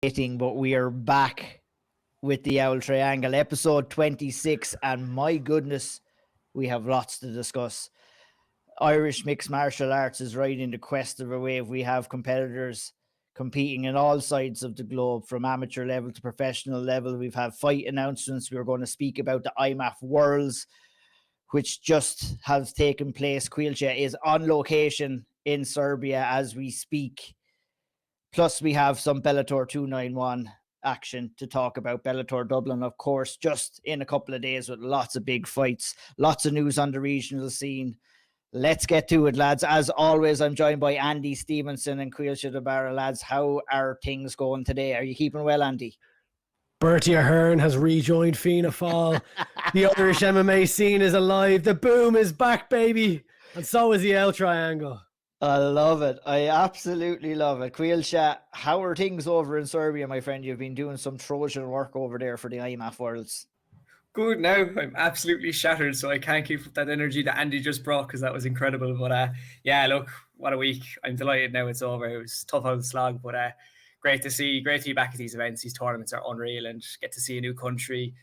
But we are back with the Auld Triangle, episode 26, and my goodness, we have lots to discuss. Irish mixed martial arts is right in the quest of a wave. We have competitors competing in all sides of the globe, from amateur level to professional level. We've had fight announcements. We're going to speak about the IMMAF Worlds, which just has taken place. Caoilte is on location in Serbia as we speak. Plus, we have some Bellator 291 action to talk about. Bellator Dublin, of course, just in a couple of days with lots of big fights, lots of news on the regional scene. Let's get to it, lads. As always, I'm joined by Andy Stevenson and Caoilte Barra. Lads, how are things going today? Are you keeping well, Andy? Bertie Ahern has rejoined Fianna Fáil. The Irish MMA scene is alive. The boom is back, baby. And so is the Auld Triangle. I love it. I absolutely love it. Caoilte, how are things over in Serbia, my friend? You've been doing some Trojan work over there for the IMMAF Worlds. Good now. I'm absolutely shattered, so I can't keep up that energy that Andy just brought because that was incredible. But yeah, look, what a week. I'm delighted now it's over. It was tough out of the slog, but great to be back at these events. These tournaments are unreal, and get to see a new country,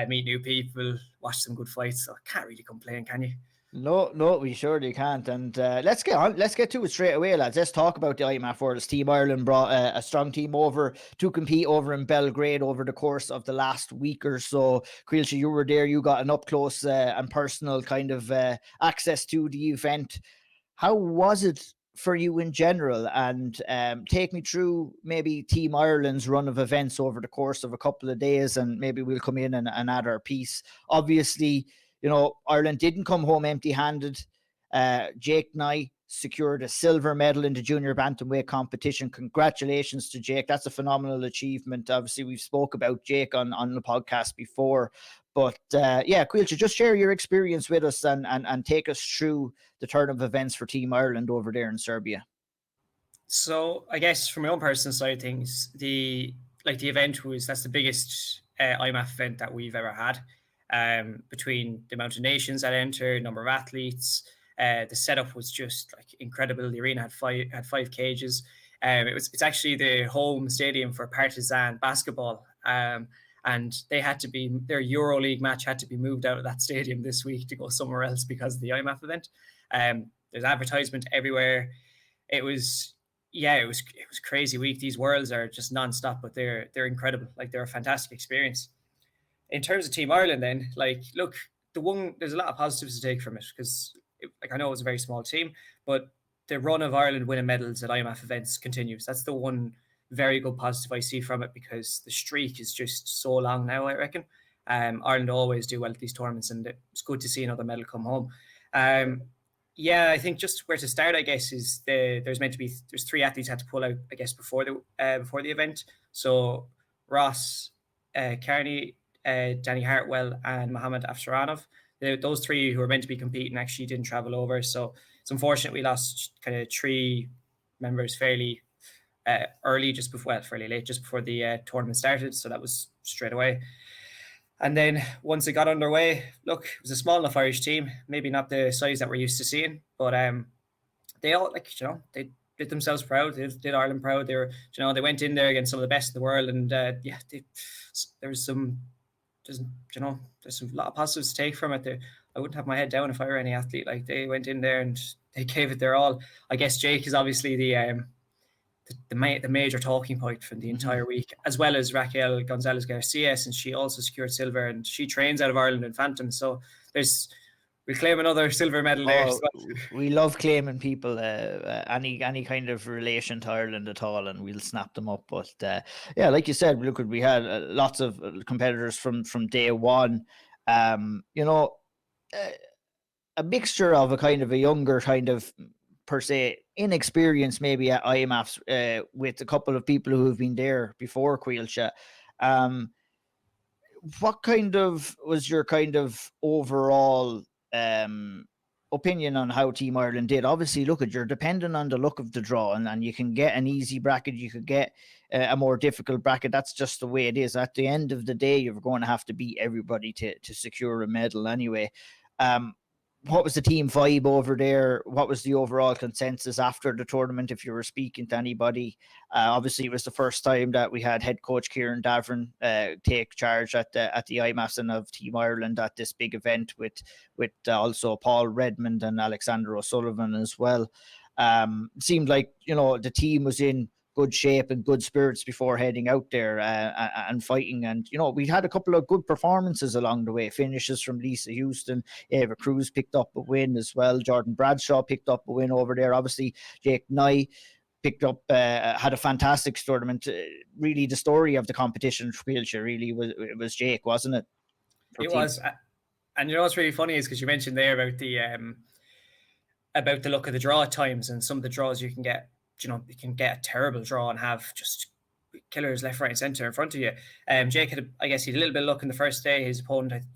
meet new people, watch some good fights. So I can't really complain, can you? No, we surely can't. And let's get to it straight away, lads. Let's talk about the IMMAF Worlds. Team Ireland brought a strong team over to compete over in Belgrade over the course of the last week or so. Caoilte, you were there. You got an up close and personal kind of access to the event. How was it for you in general? And take me through maybe Team Ireland's run of events over the course of a couple of days, and maybe we'll come in and add our piece. Obviously, you know, Ireland didn't come home empty-handed. Jake Nye secured a silver medal in the junior bantamweight competition. Congratulations to Jake. That's a phenomenal achievement. Obviously, we've spoke about Jake on the podcast before. But yeah, Caoilte, just share your experience with us and take us through the turn of events for Team Ireland over there in Serbia. So I guess from my own personal side of things, the event that's the biggest IMMAF event that we've ever had. Between the amount of nations that entered, number of athletes, the setup was just like incredible. The arena had five cages. It's actually the home stadium for Partizan basketball, and their EuroLeague match had to be moved out of that stadium this week to go somewhere else because of the IMMAF event. There's advertisement everywhere. It was crazy week. These worlds are just nonstop, but they're incredible. Like, they're a fantastic experience. In terms of Team Ireland, then, look, there's a lot of positives to take from it because, I know it was a very small team, but the run of Ireland winning medals at IMMAF events continues. That's the one very good positive I see from it, because the streak is just so long now, I reckon. Ireland always do well at these tournaments, and it's good to see another medal come home. Yeah, I think just where to start, I guess, is there's three athletes had to pull out, I guess, before the event. So Ross Kearney, Danny Hartwell, and Mohammed Afsharanov. Those three who were meant to be competing actually didn't travel over. So it's unfortunate we lost kind of three members fairly late, just before the tournament started. So that was straight away. And then once it got underway, look, it was a small enough Irish team, maybe not the size that we're used to seeing, but they all, they did themselves proud. They did Ireland proud. They went in there against some of the best in the world, and there's some lot of positives to take from it. I wouldn't have my head down if I were any athlete. Like, they went in there and they gave it their all. I guess Jake is obviously the major talking point from the entire week, as well as Raquel Gonzalez Garcia, since she also secured silver, and she trains out of Ireland in Phantom. So we'll claim another silver medal there. We love claiming people, any kind of relation to Ireland at all, and we'll snap them up. But yeah, like you said, look, we had lots of competitors from day one. A mixture of a kind of a younger kind of, per se, inexperienced maybe at IMMAFs, with a couple of people who have been there before, Caoilte. What kind of was your kind of overall opinion on how Team Ireland did? Obviously, look, you're dependent on the look of the draw, and you can get an easy bracket, you could get a more difficult bracket. That's just the way it is. At the end of the day, you're going to have to beat everybody to secure a medal anyway. what was the team vibe over there? What was the overall consensus after the tournament? If you were speaking to anybody, obviously it was the first time that we had head coach Kieran Davern take charge at the IMMAF and of Team Ireland at this big event with also Paul Redmond and Alexander O'Sullivan as well. Seemed like, the team was in good shape and good spirits before heading out there and fighting. And, we had a couple of good performances along the way. Finishes from Lisa Houston, Ava Cruz picked up a win as well. Jordan Bradshaw picked up a win over there. Obviously, Jake Nye picked up, had a fantastic tournament. Really, the story of the competition for Caoilte really was Jake, wasn't it? It was. And what's really funny is because you mentioned there about the luck of the draw at times, and some of the draws you can get. You can get a terrible draw and have just killers left, right, and center in front of you. Jake had, I guess, he had a little bit of luck in the first day. His opponent,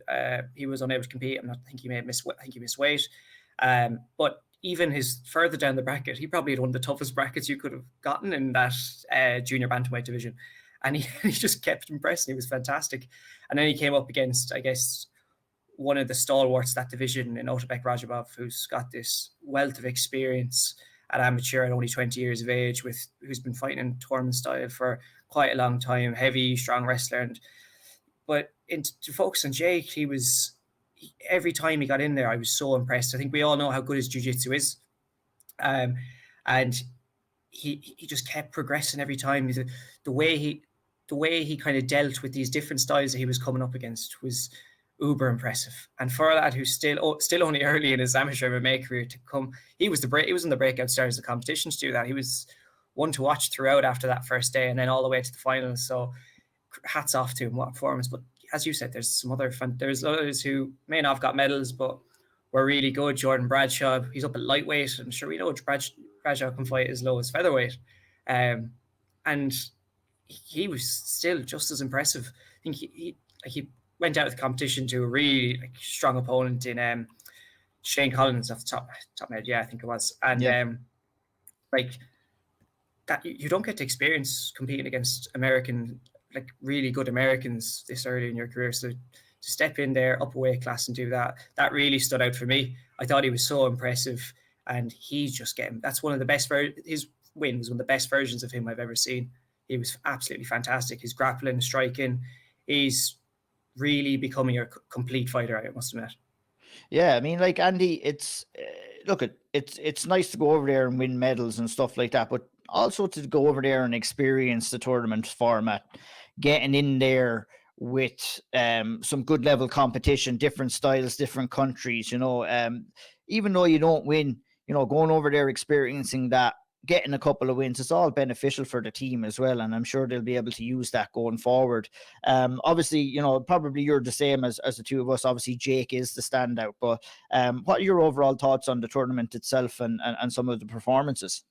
he was unable to compete. I think he missed weight. But even his further down the bracket, he probably had one of the toughest brackets you could have gotten in that junior bantamweight division, and he just kept impressing. He was fantastic. And then he came up against, I guess, one of the stalwarts of that division in Otabek Rajabov, who's got this wealth of experience at amateur at only 20 years of age, who's been fighting in tournament style for quite a long time, heavy, strong wrestler. But to focus on Jake, every time he got in there, I was so impressed. I think we all know how good his jiu-jitsu is. And he just kept progressing every time. The way he kind of dealt with these different styles that he was coming up against was uber impressive. And for a lad who's still only early in his amateur MMA career to come, he was in the breakout stars of the competition to do that. He was one to watch throughout after that first day and then all the way to the finals. So hats off to him, what a performance. But as you said, there's others who may not have got medals but were really good. Jordan Bradshaw, he's up at lightweight, and sure, we know Bradshaw can fight as low as featherweight, and he was still just as impressive. I think he went out of the competition to a really strong opponent in Shane Collins off the top of my head. Yeah, I think it was. And that you don't get to experience competing against really good Americans this early in your career. So to step in there, up a weight class and do that really stood out for me. I thought he was so impressive, and he's just that's one of the best. His win was one of the best versions of him I've ever seen. He was absolutely fantastic. His grappling, striking, he's really becoming a complete fighter, I must admit. Yeah, I mean, Andy, it's nice to go over there and win medals and stuff like that, but also to go over there and experience the tournament format, getting in there with some good level competition, different styles, different countries, even though you don't win, going over there, experiencing that, getting a couple of wins, it's all beneficial for the team as well, and I'm sure they'll be able to use that going forward. Obviously, probably you're the same as the two of us. Obviously, Jake is the standout, but what are your overall thoughts on the tournament itself and some of the performances?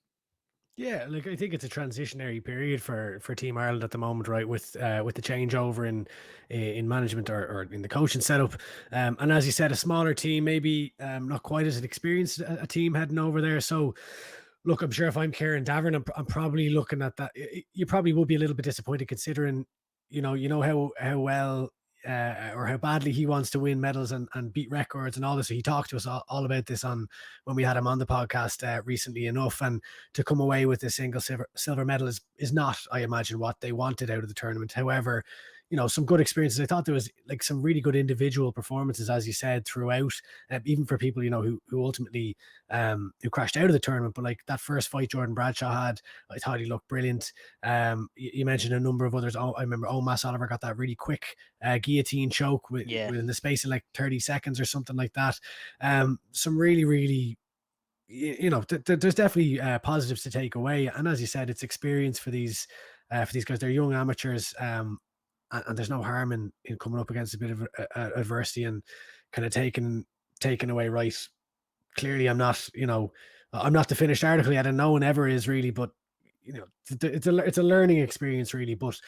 Yeah, I think it's a transitionary period for Team Ireland at the moment, right? With the changeover in management or in the coaching setup, and as you said, a smaller team, maybe not quite as an experienced a team heading over there. So, look, I'm sure if I'm Kieran Davern, I'm probably looking at that. You probably will be a little bit disappointed considering, how well or how badly he wants to win medals and beat records and all this. So he talked to us all about this when we had him on the podcast recently enough. And to come away with a single silver medal is not, I imagine, what they wanted out of the tournament. However, some good experiences. I thought there was some really good individual performances, as you said, throughout, even for people, who ultimately, who crashed out of the tournament. But that first fight Jordan Bradshaw had, I thought he looked brilliant. You mentioned a number of others. I remember Omas Oliver got that really quick guillotine choke within the space of 30 seconds or something like that. Some really, really, there's definitely positives to take away. And as you said, it's experience for these guys. They're young amateurs. And there's no harm in coming up against a bit of adversity and kind of taking away, right, clearly I'm not the finished article yet, and no one ever is really, but it's a learning experience really. But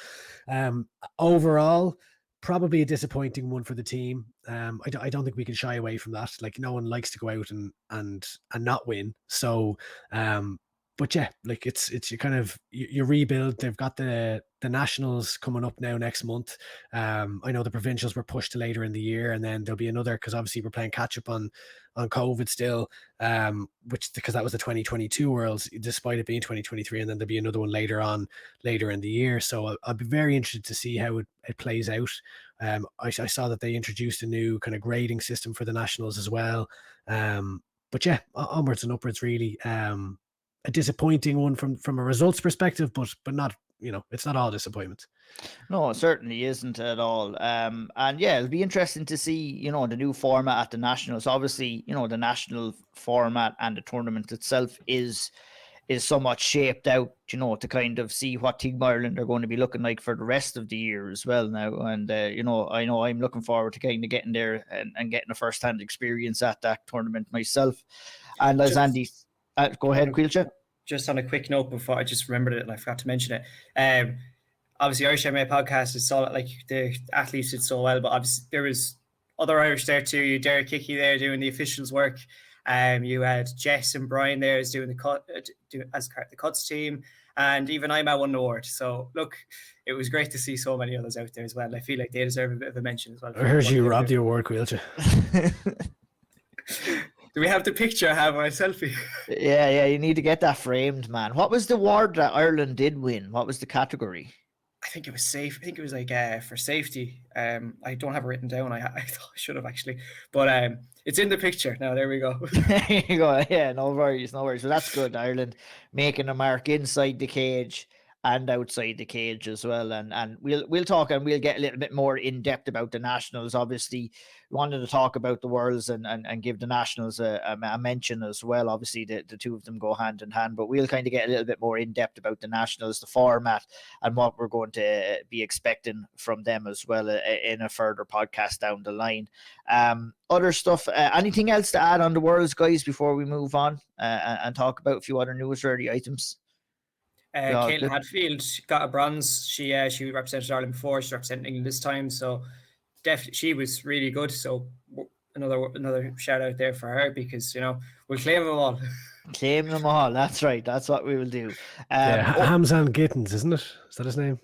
overall, probably a disappointing one for the team. I don't think we can shy away from that. No one likes to go out and not win. So but yeah, it's you kind of you rebuild. They've got the the nationals coming up now next month. I know the provincials were pushed to later in the year, and then there'll be another, because obviously we're playing catch up on COVID still, because that was the 2022 Worlds, despite it being 2023, and then there'll be another one later in the year. So I'll be very interested to see how it plays out. I saw that they introduced a new kind of grading system for the nationals as well. But yeah, onwards and upwards, really. A disappointing one from a results perspective, but not, it's not all disappointment. No, it certainly isn't at all. And yeah, it'll be interesting to see, the new format at the nationals. Obviously, the national format and the tournament itself is somewhat shaped out, to kind of see what Team Ireland are going to be looking like for the rest of the year as well now. And, I know I'm looking forward to kind of getting there and getting a first-hand experience at that tournament myself. And as Andy... go ahead, Caoilte. Just on a quick note before, I just remembered it and I forgot to mention it. Obviously, Irish MMA podcast is so, like, the athletes did so well, but obviously there was other Irish there too. You Derek Hickey there doing the officials work. You had Jess and Brian there as doing the cuts team, and even IMMAF won an award. So look, it was great to see so many others out there as well. I feel like they deserve a bit of a mention as well. I heard you robbed the award, Caoilte. Do we have the picture? I have my selfie. Yeah, you need to get that framed, man. What was the award that Ireland did win? What was the category? I think it was safe. I think it was like for safety. I don't have it written down. I thought I should have actually, but it's in the picture now. There we go. There you go. Yeah, no worries. So that's good. Ireland making a mark inside the cage and outside the cage as well. And we'll talk and we'll get a little bit more in depth about the nationals. Obviously, we wanted to talk about the Worlds and give the nationals a mention as well. Obviously, the two of them go hand in hand, but we'll kind of get a little bit more in depth about the nationals, the format, and what we're going to be expecting from them as well in a further podcast down the line. Other stuff, anything else to add on the Worlds, guys, before we move on and talk about a few other newsworthy items? Caoilte Hadfield got a bronze. She represented Ireland before. She's representing England this time. So definitely, she was really good. So another shout out there for her, because we'll claim them all. Claim them all. That's right. That's what we will do. Hamzan Gittins, isn't it? Is that his name?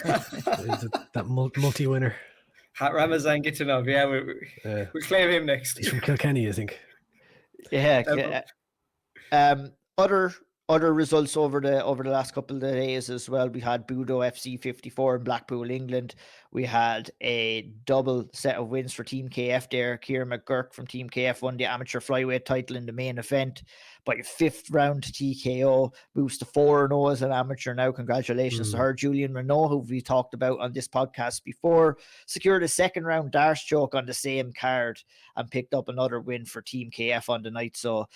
that multi-winner. Ramazan Gittinov. Yeah, we'll claim him next. He's from Kilkenny, I think. Yeah. Other results over the last couple of days as well. We had Budo FC 54 in Blackpool, England. We had a double set of wins for Team KF there. Ciara McGurk from Team KF won the amateur flyweight title in the main event by a 5th round TKO, moves to 4-0 as an amateur now. Congratulations to her. Julian Renault, who we talked about on this podcast before, secured a 2nd round Darce choke on the same card and picked up another win for Team KF on the night. So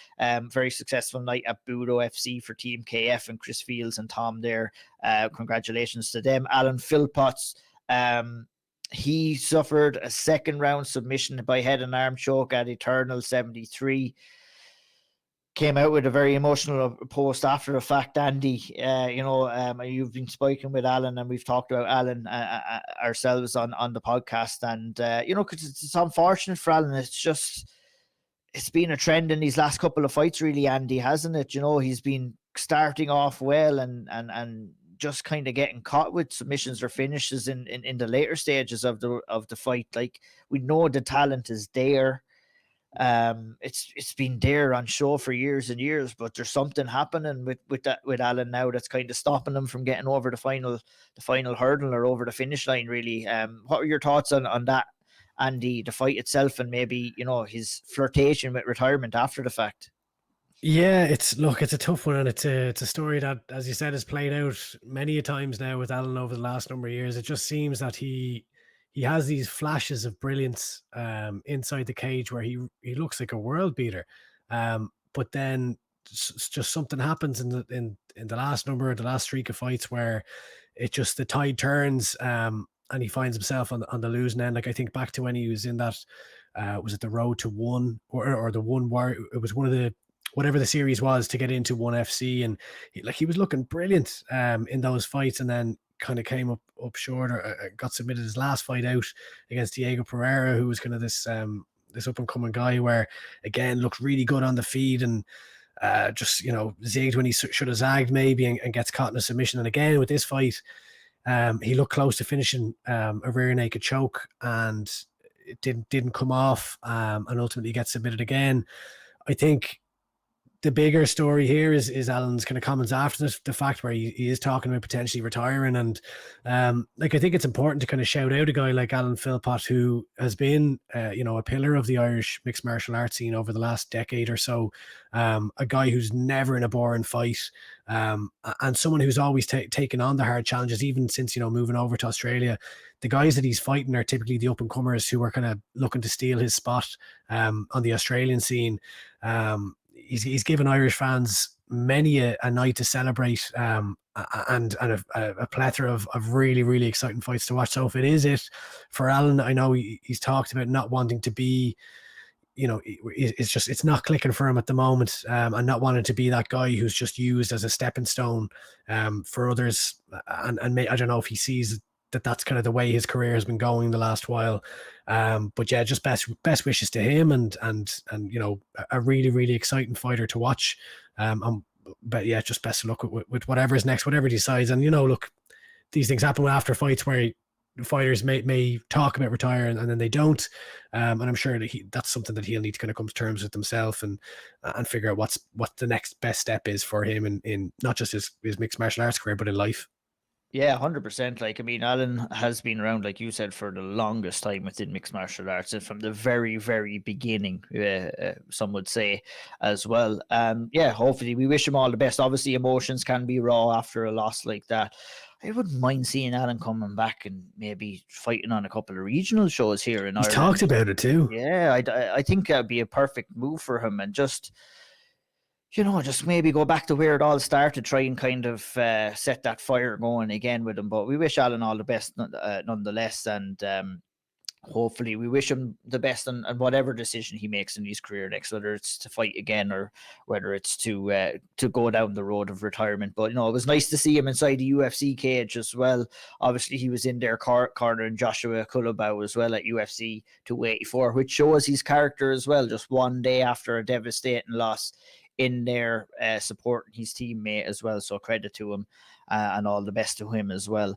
very successful night at Budo FC for Team KF and Chris Fields and Tom there. Congratulations to them. Alan Philpott, he suffered a 2nd round submission by head and arm choke at Eternal 73. Came out with a very emotional post after the fact, Andy. You've been speaking with Alan, and we've talked about Alan ourselves on the podcast. And, because it's unfortunate for Alan. It's been a trend in these last couple of fights, really, Andy, hasn't it? He's been starting off well and just kind of getting caught with submissions or finishes in the later stages of the fight. Like, we know the talent is there. It's been there on show for years and years, but there's something happening with Alan now that's kind of stopping him from getting over the final hurdle or over the finish line, really. What are your thoughts on that, Andy, the fight itself, and maybe his flirtation with retirement after the fact? Yeah, it's a tough one, and it's a story that, as you said, has played out many a times now with Alan over the last number of years. It just seems that he has these flashes of brilliance inside the cage where he looks like a world beater, but then just something happens in the last streak of fights where the tide turns, and he finds himself on the losing end. Like, I think back to when he was in that was it the Road to One or the One War? It was one of the, whatever the series was, to get into One FC, and he was looking brilliant in those fights, and then kind of came up short, or got submitted his last fight out against Diego Pereira, who was kind of this up and coming guy, where again looked really good on the feed and zigged when he should have zagged maybe, and gets caught in a submission. And again with this fight, He looked close to finishing a rear naked choke, and it didn't come off, and ultimately gets submitted again. I think the bigger story here is Alan's kind of comments after this, the fact where he is talking about potentially retiring. And I think it's important to kind of shout out a guy like Alan Philpott, who has been, a pillar of the Irish mixed martial arts scene over the last decade or so. A guy who's never in a boring fight, and someone who's always taken on the hard challenges, even since, moving over to Australia. The guys that he's fighting are typically the up-and-comers who are kind of looking to steal his spot on the Australian scene. He's given Irish fans many a night to celebrate, and a plethora of really, really exciting fights to watch. So if it is it for Alan, I know he's talked about not wanting to be, it's not clicking for him at the moment, and not wanting to be that guy who's just used as a stepping stone for others. And I don't know if he sees that's kind of the way his career has been going the last while. But yeah, just best wishes to him, and a really, really exciting fighter to watch. But yeah, just best of luck with whatever's next, whatever he decides. And look, these things happen after fights where fighters may talk about retiring and then they don't. And I'm sure that that's something that he'll need to kind of come to terms with himself and figure out what the next best step is for him in not just his mixed martial arts career, but in life. Yeah, 100%. Alan has been around, like you said, for the longest time within mixed martial arts, and from the very, very beginning, some would say as well. Hopefully we wish him all the best. Obviously, emotions can be raw after a loss like that. I wouldn't mind seeing Alan coming back and maybe fighting on a couple of regional shows here in Ireland. He's talked about it too. Yeah, I think that'd be a perfect move for him, and just maybe go back to where it all started, try and kind of set that fire going again with him. But we wish Alan all the best nonetheless. And hopefully we wish him the best on whatever decision he makes in his career next, whether it's to fight again or whether it's to go down the road of retirement. But, it was nice to see him inside the UFC cage as well. Obviously, he was in there cornering Joshua Culibao as well at UFC 284, which shows his character as well, just one day after a devastating loss, in there supporting his teammate as well. So credit to him, and all the best to him as well.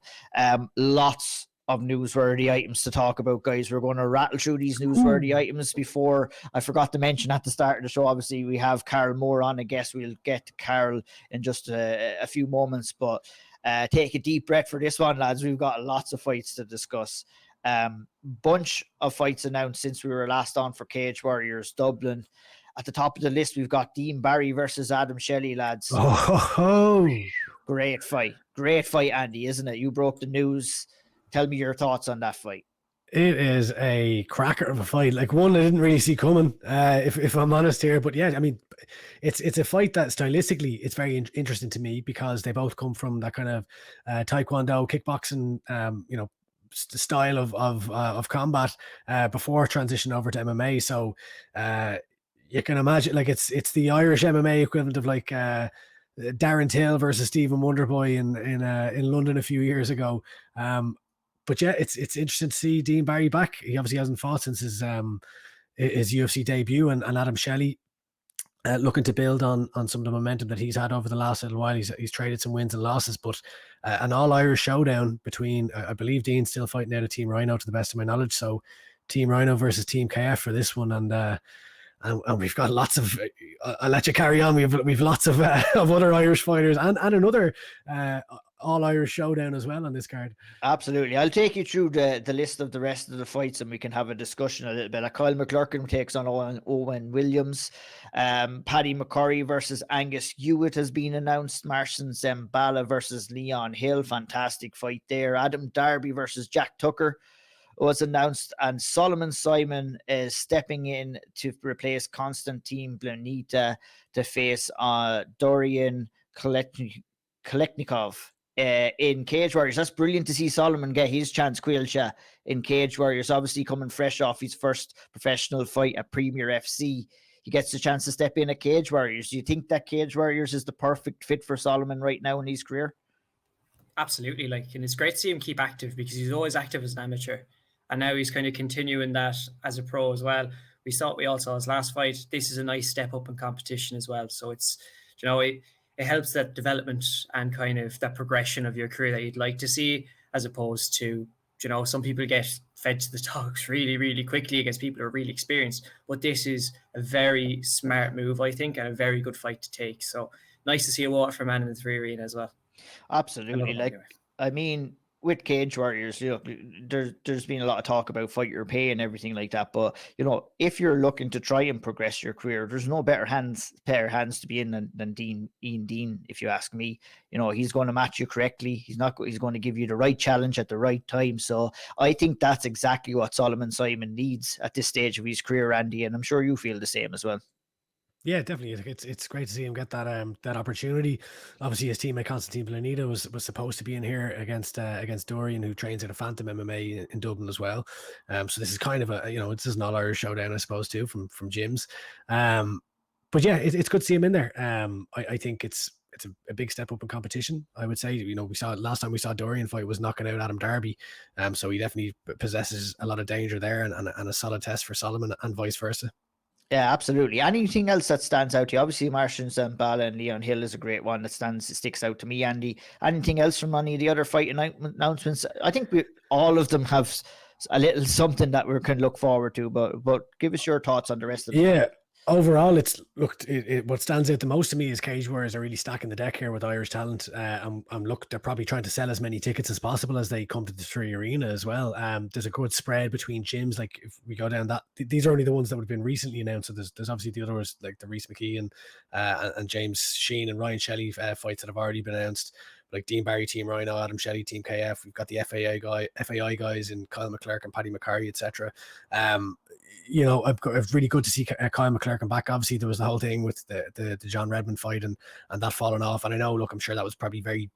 Lots of newsworthy items to talk about, guys. We're going to rattle through these newsworthy items. Before, I forgot to mention at the start of the show, obviously we have Karl Moore on. I guess we'll get to Karl in just a few moments, but take a deep breath for this one, lads. We've got lots of fights to discuss. Bunch of fights announced since we were last on for Cage Warriors Dublin. At the top of the list, we've got Dean Barry versus Adam Shelley, lads. Oh, great fight, Andy, isn't it? You broke the news. Tell me your thoughts on that fight. It is a cracker of a fight, like one I didn't really see coming, if I'm honest here. But yeah, I mean, it's a fight that stylistically it's very interesting to me, because they both come from that kind of taekwondo, kickboxing, style of combat before transition over to MMA. So you can imagine, like, it's the Irish MMA equivalent of like Darren Till versus Stephen Wonderboy in London a few years ago. But yeah, it's interesting to see Dean Barry back. He obviously hasn't fought since his UFC debut, and Adam Shelley looking to build on some of the momentum that he's had over the last little while. He's traded some wins and losses, but an all-Irish showdown between, I believe Dean's still fighting out of Team Rhino to the best of my knowledge. So Team Rhino versus Team KF for this one. And we've got lots of, I'll let you carry on. We've lots of other Irish fighters and another all-Irish showdown as well on this card. Absolutely. I'll take you through the list of the rest of the fights, and we can have a discussion a little bit. Kyle McClurkin takes on Owen Williams. Paddy McCurry versus Angus Hewitt has been announced. Marcin Zembala versus Leon Hill. Fantastic fight there. Adam Darby versus Jack Tucker was announced, and Solomon Simon is stepping in to replace Konstantin Blanita to face Dorian Koleknikov in Cage Warriors. That's brilliant to see Solomon get his chance, Caoilte, in Cage Warriors. Obviously coming fresh off his first professional fight at Premier FC. He gets the chance to step in at Cage Warriors. Do you think that Cage Warriors is the perfect fit for Solomon right now in his career? Absolutely. And it's great to see him keep active, because he's always active as an amateur. And now he's kind of continuing that as a pro as well. We all saw his last fight. This is a nice step up in competition as well. So it's, it helps that development and kind of that progression of your career that you'd like to see, as opposed to, you know, some people get fed to the dogs really, really quickly against people who are really experienced. But this is a very smart move, I think, and a very good fight to take. So nice to see a Waterford man in the 3 arena as well. Absolutely. Him Like, anyway. I mean, with Cage Warriors, you know, there's been a lot of talk about fight your pay and everything like that. But you know, if you're looking to try and progress your career, there's no better pair of hands to be in than Ian Dean, if you ask me. You know, he's going to match you correctly. He's going to give you the right challenge at the right time. So I think that's exactly what Solomon Simon needs at this stage of his career, Andy. And I'm sure you feel the same as well. Yeah, definitely. It's great to see him get that opportunity. Obviously, his teammate Constantine Blanita was supposed to be in here against Dorian, who trains at a Phantom MMA in Dublin as well. So this is kind of a, you know, it's an all-Irish showdown, I suppose, too, from gyms. But yeah, it's good to see him in there. I think it's a big step up in competition, I would say. You know, last time we saw Dorian fight was knocking out Adam Darby. So he definitely possesses a lot of danger there, and a solid test for Solomon, and vice versa. Yeah, absolutely. Anything else that stands out to you? Obviously, Martian Zambala and Leon Hill is a great one that sticks out to me, Andy. Anything else from any of the other fight announcements? I think all of them have a little something that we can look forward to, but give us your thoughts on the rest of them. Yeah. Overall, what stands out the most to me is Cage Warriors are really stacking the deck here with Irish talent. They're probably trying to sell as many tickets as possible as they come to the 3 arena as well. There's a good spread between gyms. Like if we go down that, these are only the ones that would have been recently announced. So there's obviously the others like the Reese McKeon and James Sheen and Ryan Shelley fights that have already been announced. Like Dean Barry, Team Rhino, Adam Shelley, Team KF. We've got the FAI guys in Kyle McClurk and Paddy McCarry, etc. You know, it's really good to see Kyle McClurkin back. Obviously, there was the whole thing with the John Redmond fight and that falling off. And I know, look, I'm sure that was probably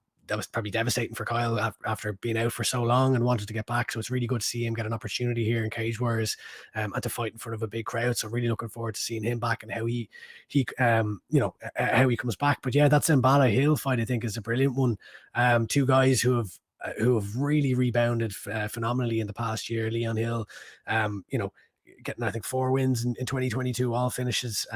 devastating for Kyle after being out for so long and wanted to get back. So it's really good to see him get an opportunity here in Cage Warriors and to fight in front of a big crowd. So really looking forward to seeing him back and how he how he comes back. But yeah, that Zambala Hill fight, I think, is a brilliant one. Two guys who have really rebounded phenomenally in the past year. Leon Hill, getting, I think, 4 wins in 2022, all finishes,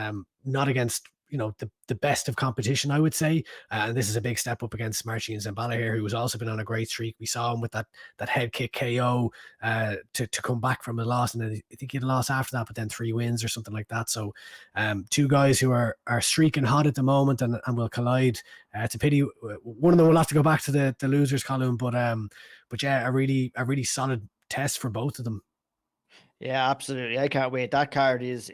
not against, you know, the best of competition, I would say. And this is a big step up against Marcin Zambala here, who has also been on a great streak. We saw him with that head kick KO to come back from a loss. And then I think he had a loss after that, but then 3 wins or something like that. So 2 guys who are streaking hot at the moment and will collide. It's a pity one of them will have to go back to the losers column, but yeah, a really solid test for both of them. Yeah, absolutely. I can't wait. That card is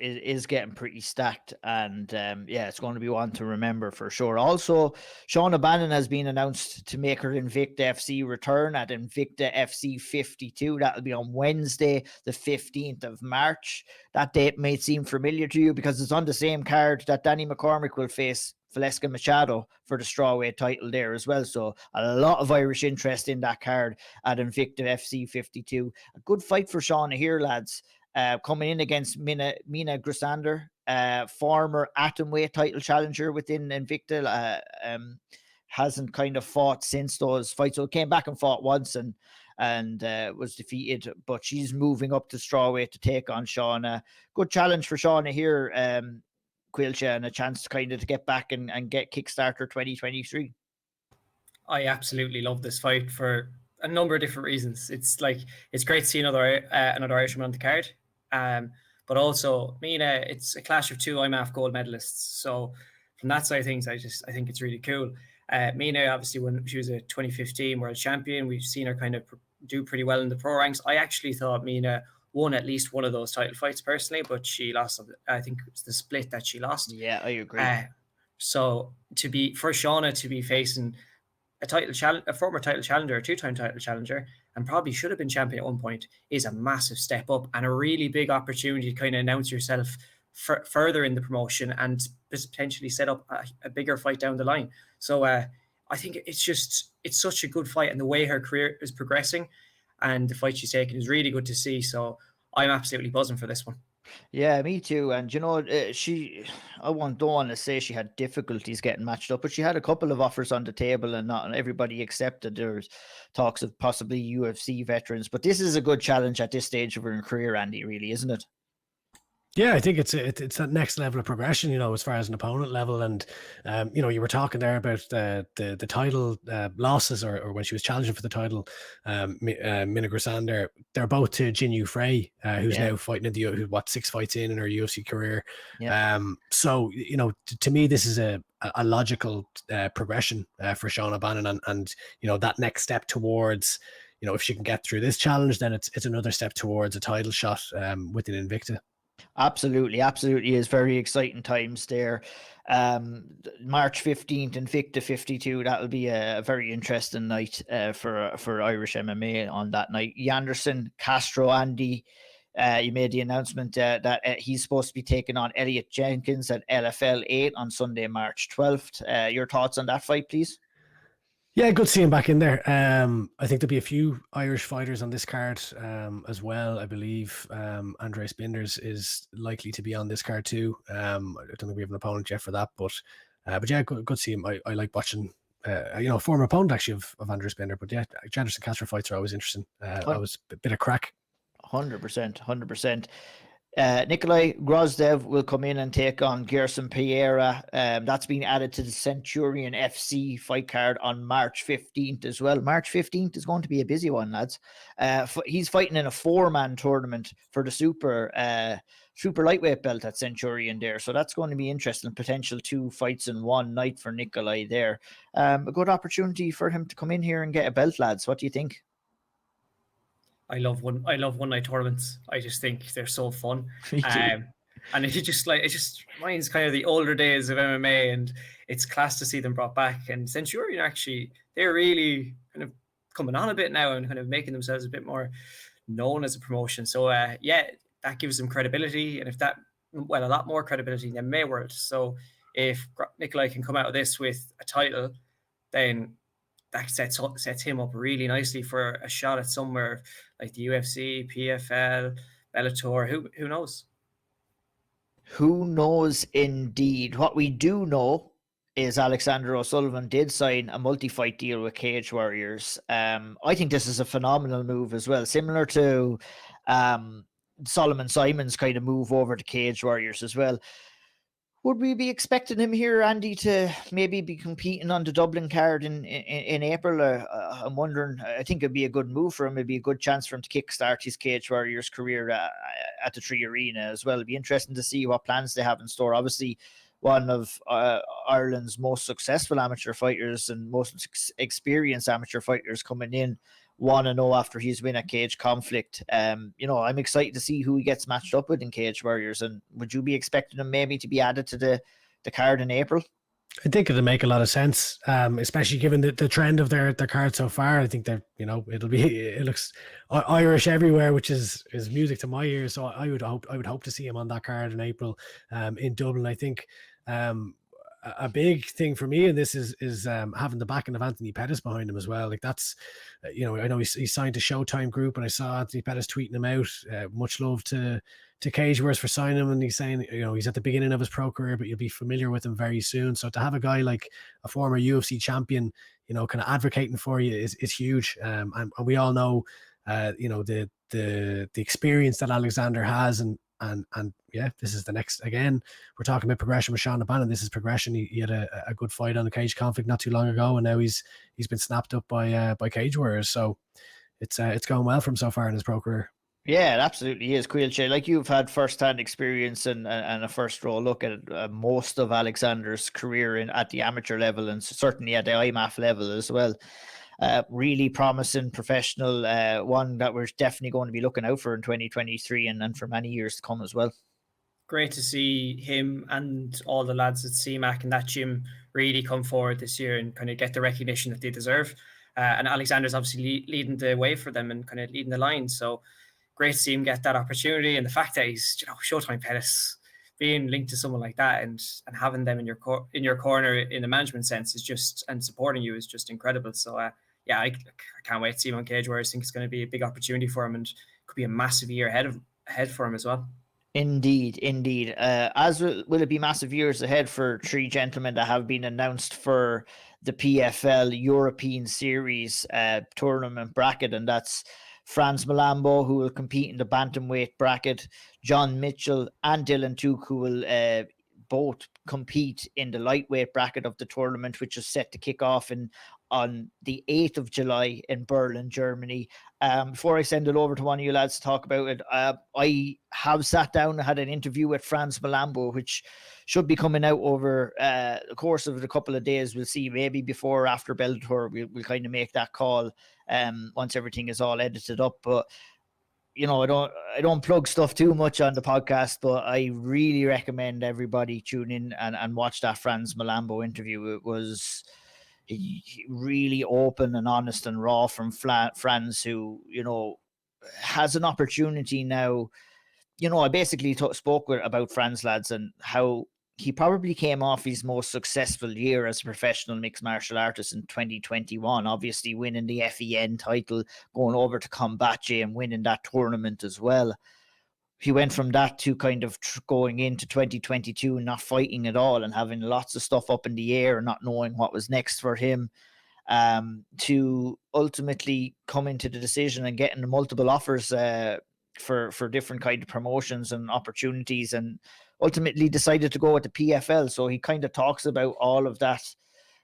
getting pretty stacked, and yeah, it's going to be one to remember for sure. Also, Shauna Bannon has been announced to make her Invicta FC return at Invicta FC 52. That'll be on Wednesday, the 15th of March. That date may seem familiar to you because it's on the same card that Danny McCormick will face Valeska Machado for the strawweight title there as well. So a lot of Irish interest in that card at Invicta FC 52. A good fight for Shauna here, lads. Coming in against Mina Grusander, former atomweight title challenger within Invicta. Hasn't kind of fought since those fights. So came back and fought once and was defeated, but she's moving up to strawweight to take on Shauna. Good challenge for Shauna here. Caoilte, and a chance to kind of get back and get Kickstarter 2023. I absolutely love this fight for a number of different reasons. It's great to see another Irishman on the card, but also Mina. It's a clash of 2 IMMAF gold medalists. So from that side of things, I think it's really cool. Mina, obviously, when she was a 2015 world champion, we've seen her kind of do pretty well in the pro ranks. I actually thought Mina won at least one of those title fights personally, but she lost. I think it's the split that she lost. Yeah, I agree. So for Shauna to be facing a former title challenger, a 2-time title challenger, and probably should have been champion at one point, is a massive step up and a really big opportunity to kind of announce yourself further in the promotion and potentially set up a bigger fight down the line. So I think it's such a good fight, and the way her career is progressing and the fight she's taking is really good to see. So I'm absolutely buzzing for this one. Yeah, me too. And you know, don't want to say she had difficulties getting matched up, but she had a couple of offers on the table, and not everybody accepted. There's talks of possibly UFC veterans, but this is a good challenge at this stage of her career, Andy. Really, isn't it? Yeah, I think it's that next level of progression, as far as an opponent level. And, you were talking there about the title losses, or when she was challenging for the title, Mina Grisander, they're both to Jinyu Frey, who's now fighting in the 6 fights in her UFC career. Yeah. So, to me, this is a logical progression for Shauna Bannon, and that next step towards, if she can get through this challenge, then it's another step towards a title shot within Invicta. Absolutely is very exciting times there. March 15th, Invicta 52. That'll be a very interesting night for Irish MMA on that night. Yanderson, Castro, Andy, you made the announcement that he's supposed to be taking on Elliot Jenkins at LFL 8 on Sunday, March 12th. Your thoughts on that fight, please? Yeah, good to see him back in there. I think there'll be a few Irish fighters on this card as well. I believe Andre Spinders is likely to be on this card too. I don't think we have an opponent yet for that, but yeah, good to see him. I like watching, former opponent actually of Andre Spinder. But yeah, Janderson Castro fights are always interesting. Always a bit of crack. 100%. Nikolay Grozdev will come in and take on Gerson Pereira. That's been added to the Centurion FC fight card on March 15th as well. March 15th is going to be a busy one, lads. He's fighting in a 4-man tournament for the super lightweight belt at Centurion there. So that's going to be interesting. Potential 2 fights in one night for Nikolay there. A good opportunity for him to come in here and get a belt, lads. What do you think? I love one night tournaments. I just think they're so fun. And it just reminds kind of the older days of MMA, and it's class to see them brought back. And Centurion, actually, they're really kind of coming on a bit now and kind of making themselves a bit more known as a promotion. So yeah, that gives them credibility, and a lot more credibility in the MMA world. So if Nikolay can come out of this with a title, then that sets him up really nicely for a shot at somewhere like the UFC, PFL, Bellator. Who knows? Who knows indeed. What we do know is Alexander O'Sullivan did sign a multi-fight deal with Cage Warriors. I think this is a phenomenal move as well, similar to Solomon Simon's kind of move over to Cage Warriors as well. Would we be expecting him here, Andy, to maybe be competing on the Dublin card in April? I'm wondering. I think it'd be a good move for him. It'd be a good chance for him to kickstart his Cage Warriors career at the Tree Arena as well. It'd be interesting to see what plans they have in store. Obviously, one of Ireland's most successful amateur fighters and most experienced amateur fighters coming in 1-0 after he's win a Cage Conflict. I'm excited to see who he gets matched up with in Cage Warriors. And would you be expecting him maybe to be added to the card in April? I think it'll make a lot of sense, especially given the trend of their card so far. I think that it looks Irish everywhere, which is music to my ears. So I would hope to see him on that card in April in Dublin. I think a big thing for me in this is having the backing of Anthony Pettis behind him as well. Like that's, I know he signed to Showtime Group, and I saw Anthony Pettis tweeting him out. Much love to Cage Warriors for signing him, and he's saying he's at the beginning of his pro career, but you'll be familiar with him very soon. So to have a guy like a former UFC champion, kind of advocating for you is huge. And we all know, the experience that Alexander has, and yeah, this is the next. Again, we're talking about progression with Shauna Bannon. This is progression. He had a good fight on the Cage Conflict not too long ago, and now he's been snapped up by Cage Warriors. So it's going well for him so far in his pro career. Yeah, it absolutely is. Caoilte, like you've had first-hand experience and a first-row look at most of Alexander's career at the amateur level, and certainly at the IMMAF level as well. Really promising professional, one that we're definitely going to be looking out for in 2023 and for many years to come as well. Great to see him and all the lads at CMAC and that gym really come forward this year and kind of get the recognition that they deserve. And Alexander's obviously leading the way for them and kind of leading the line. So great to see him get that opportunity, and the fact that he's Showtime Pettis being linked to someone like that and having them in your corner in a management sense is just, and supporting you is just incredible. So yeah, I can't wait to see him on Cage Warriors. I think it's going to be a big opportunity for him, and could be a massive year ahead for him as well. Indeed. As will it be massive years ahead for 3 gentlemen that have been announced for the PFL European Series tournament bracket, and that's Franz Malambo, who will compete in the bantamweight bracket, John Mitchell and Dylan Tuke, who will both compete in the lightweight bracket of the tournament, which is set to kick off on the 8th of July in Berlin, Germany. Before I send it over to one of you lads to talk about it, I have sat down and had an interview with Franz Malambo, which should be coming out over the course of a couple of days. We'll see, maybe before or after Bellator. We'll kind of make that call once everything is all edited up. But you know, I don't plug stuff too much on the podcast, but I really recommend everybody tune in and watch that Franz Malambo interview. It was really open and honest and raw from Franz, who, you know, has an opportunity now. You know, I basically spoke about Franz, lads, and how he probably came off his most successful year as a professional mixed martial artist in 2021, obviously winning the FEN title, going over to Combatje and winning that tournament as well. He went from that to kind of going into 2022 and not fighting at all and having lots of stuff up in the air and not knowing what was next for him, to ultimately coming to the decision and getting multiple offers for different kind of promotions and opportunities, and ultimately decided to go with the PFL. So he kind of talks about all of that,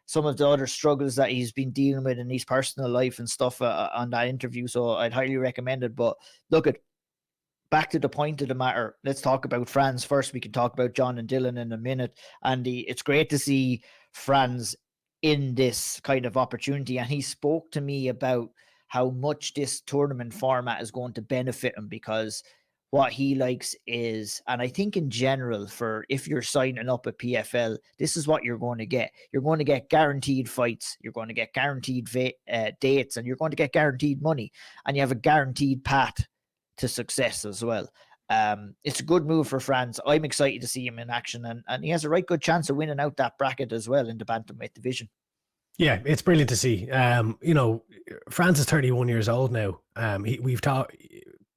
some of the other struggles that he's been dealing with in his personal life and stuff on that interview. So I'd highly recommend it. But look, back to the point of the matter, let's talk about Franz first. We can talk about John and Dylan in a minute. Andy, it's great to see Franz in this kind of opportunity. And he spoke to me about how much this tournament format is going to benefit him, because what he likes is, and I think in general, for if you're signing up at PFL, this is what you're going to get. You're going to get guaranteed fights, you're going to get guaranteed dates, and you're going to get guaranteed money, and you have a guaranteed path to success as well. It's a good move for Franz. I'm excited to see him in action, and he has a right good chance of winning out that bracket as well in the bantamweight division. Yeah, it's brilliant to see. You know, Franz is 31 years old now.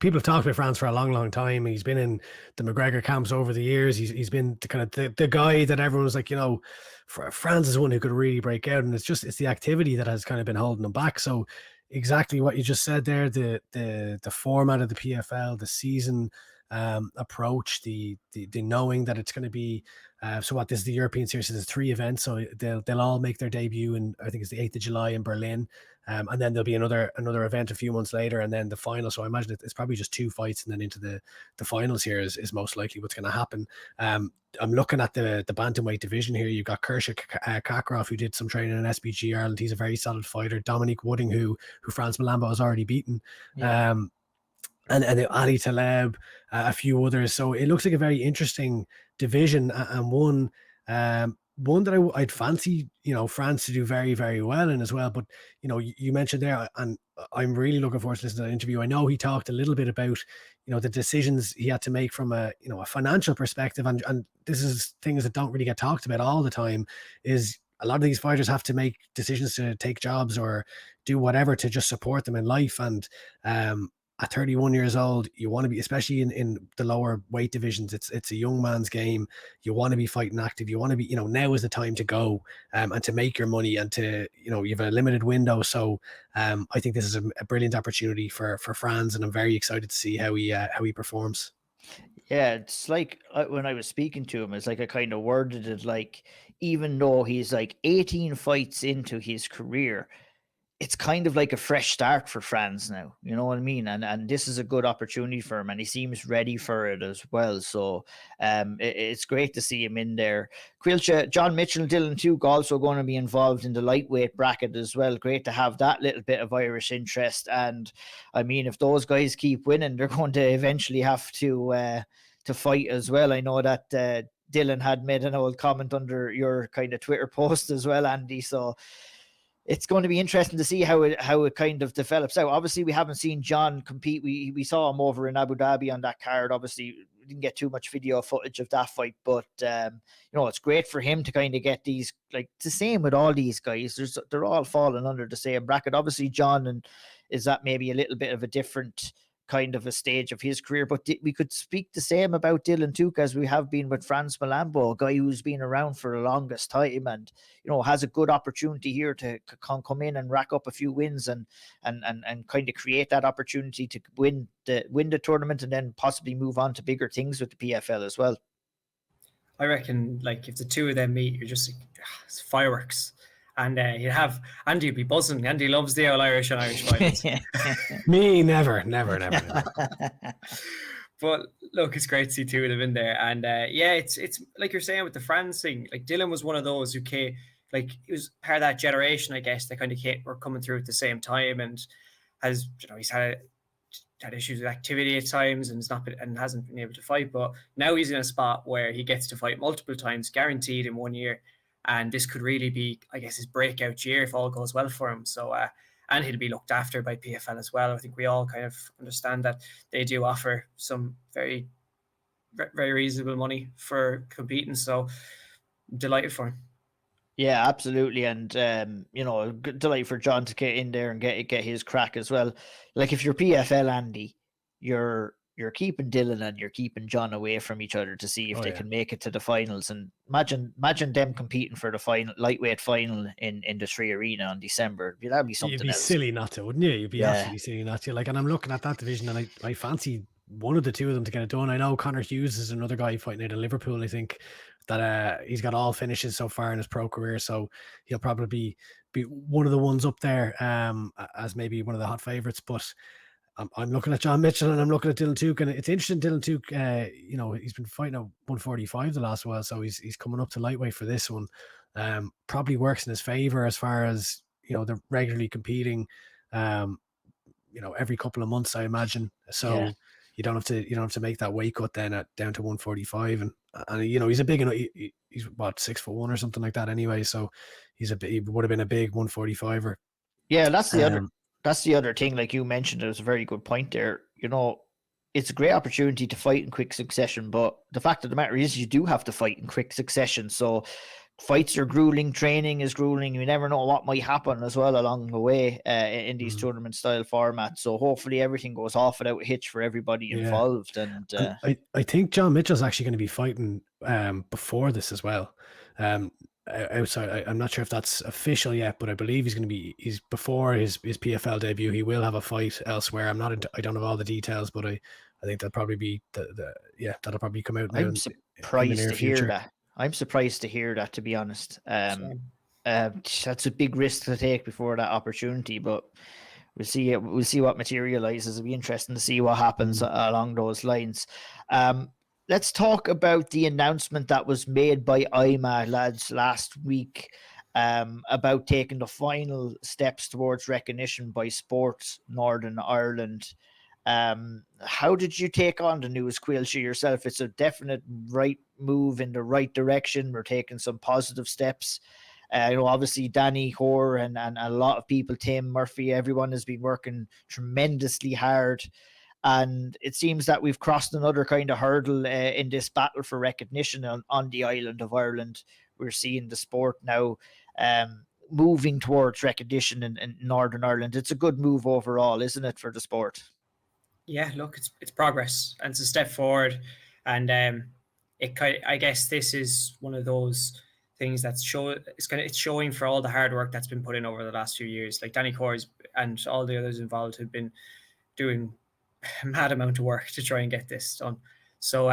People have talked about Franz for a long, long time. He's been in the McGregor camps over the years. He's been the guy that everyone was like, you know, Franz is one who could really break out, and it's the activity that has kind of been holding him back. So exactly what you just said there, the format of the PFL, the season approach, the knowing that it's going to be so what, this is the European Series, so there's 3 events, so they'll all make their debut in, I think it's the 8th of July in Berlin, and then there'll be another event a few months later, and then the final. So I imagine it's probably just 2 fights, and then into the finals here is most likely what's going to happen. I'm looking at the bantamweight division here. You've got Kershaw Kakarov, who did some training in SBG Ireland. He's a very solid fighter. Dominique Wooding, who Franz Malambo has already beaten. Yeah. And Ali Taleb, a few others. So it looks like a very interesting division, and one that I'd fancy, you know, Franz to do very, very well in as well. But, you know, you mentioned there, and I'm really looking forward to listening to that interview. I know he talked a little bit about, you know, the decisions he had to make from a financial perspective. And this is things that don't really get talked about all the time, is a lot of these fighters have to make decisions to take jobs or do whatever to just support them in life. And at 31 years old, you want to be, especially in the lower weight divisions, it's a young man's game. You want to be fighting active. You want to be, you know, now is the time to go and to make your money, and to, you know, you have a limited window. So I think this is a brilliant opportunity for Franz, and I'm very excited to see how he performs. Yeah, it's like when I was speaking to him, it's like I kind of worded it like, even though he's like 18 fights into his career, it's kind of like a fresh start for Franz now. You know what I mean? And this is a good opportunity for him, and he seems ready for it as well. So it's great to see him in there. Caoilte, John Mitchell and Dylan Tuke also going to be involved in the lightweight bracket as well. Great to have that little bit of Irish interest. And I mean, if those guys keep winning, they're going to eventually have to fight as well. I know that Dylan had made an old comment under your kind of Twitter post as well, Andy. So it's going to be interesting to see how it kind of develops out. Obviously, we haven't seen John compete. We saw him over in Abu Dhabi on that card. Obviously, we didn't get too much video footage of that fight, but you know, it's great for him to kind of get these, like, the same with all these guys. They're all falling under the same bracket. Obviously, John is that maybe a little bit of a different kind of a stage of his career. But we could speak the same about Dylan Tuke as we have been with Franz Malambo, a guy who's been around for the longest time and, you know, has a good opportunity here to come in and rack up a few wins and kind of create that opportunity to win the tournament and then possibly move on to bigger things with the PFL as well. I reckon, like, if the two of them meet, you're just like, it's fireworks. And you'd have Andy would be buzzing. Andy loves the All Irish and Irish fights. Me, never. But look, it's great to see two of them in there. And yeah, it's like you're saying with the France thing. Like Dylan was one of those who came, like he was part of that generation, I guess, that kind of were coming through at the same time, and has, you know, he's had issues with activity at times and hasn't been able to fight. But now he's in a spot where he gets to fight multiple times, guaranteed in 1 year. And this could really be, I guess, his breakout year if all goes well for him. So, and he'll be looked after by PFL as well. I think we all kind of understand that they do offer some very, very reasonable money for competing. So, I'm delighted for him. Yeah, absolutely. And, you know, delighted for John to get in there and get his crack as well. Like if you're PFL, Andy, you're keeping Dylan and you're keeping John away from each other to see if they can make it to the finals. And imagine them competing for the lightweight final in the 3 Arena on December. That'd be something. You'd be silly not to, wouldn't you? You'd be absolutely silly not to. Like, and I'm looking at that division, and I fancy one of the two of them to get it done. I know Connor Hughes is another guy fighting out of Liverpool. I think that he's got all finishes so far in his pro career, so he'll probably be one of the ones up there as maybe one of the hot favorites. But I'm looking at John Mitchell and I'm looking at Dylan Tuke, and it's interesting. Dylan Tuke, you know, he's been fighting at 145 the last while, so he's coming up to lightweight for this one. Probably works in his favor as far as, you know, they're regularly competing, you know, every couple of months, I imagine. So you don't have to make that weight cut then down to 145, and you know, he's a big, he's what, 6'1" or something like that anyway. So he would have been a big 145er. Yeah, that's the other thing, like you mentioned. It was a very good point there. You know, it's a great opportunity to fight in quick succession, but the fact of the matter is you do have to fight in quick succession. So fights are grueling, training is grueling. You never know what might happen as well along the way in these tournament style formats. So hopefully everything goes off without a hitch for everybody involved. And I think John Mitchell's actually going to be fighting before this as well. Outside, I'm not sure if that's official yet, but I believe he's before his PFL debut. He will have a fight elsewhere. I don't have all the details, but I think that'll probably be that'll probably come out. I'm surprised to hear that. I'm surprised to hear that, to be honest. That's a big risk to take before that opportunity, but we'll see. We'll see what materializes. It'll be interesting to see what happens along those lines. Let's talk about the announcement that was made by IMMA, lads, last week about taking the final steps towards recognition by Sports Northern Ireland. How did you take on the news, Caoilte, yourself? It's a definite right move in the right direction. We're taking some positive steps. You know, obviously Danny Hoare and a lot of people, Tim Murphy, everyone has been working tremendously hard. And it seems that we've crossed another kind of hurdle in this battle for recognition on the island of Ireland. We're seeing the sport now moving towards recognition in Northern Ireland. It's a good move overall, isn't it, for the sport? Yeah, look, it's progress and it's a step forward. And I guess this is one of those things that's it's showing for all the hard work that's been put in over the last few years. Like Danny Corrs and all the others involved have been doing a mad amount of work to try and get this done. So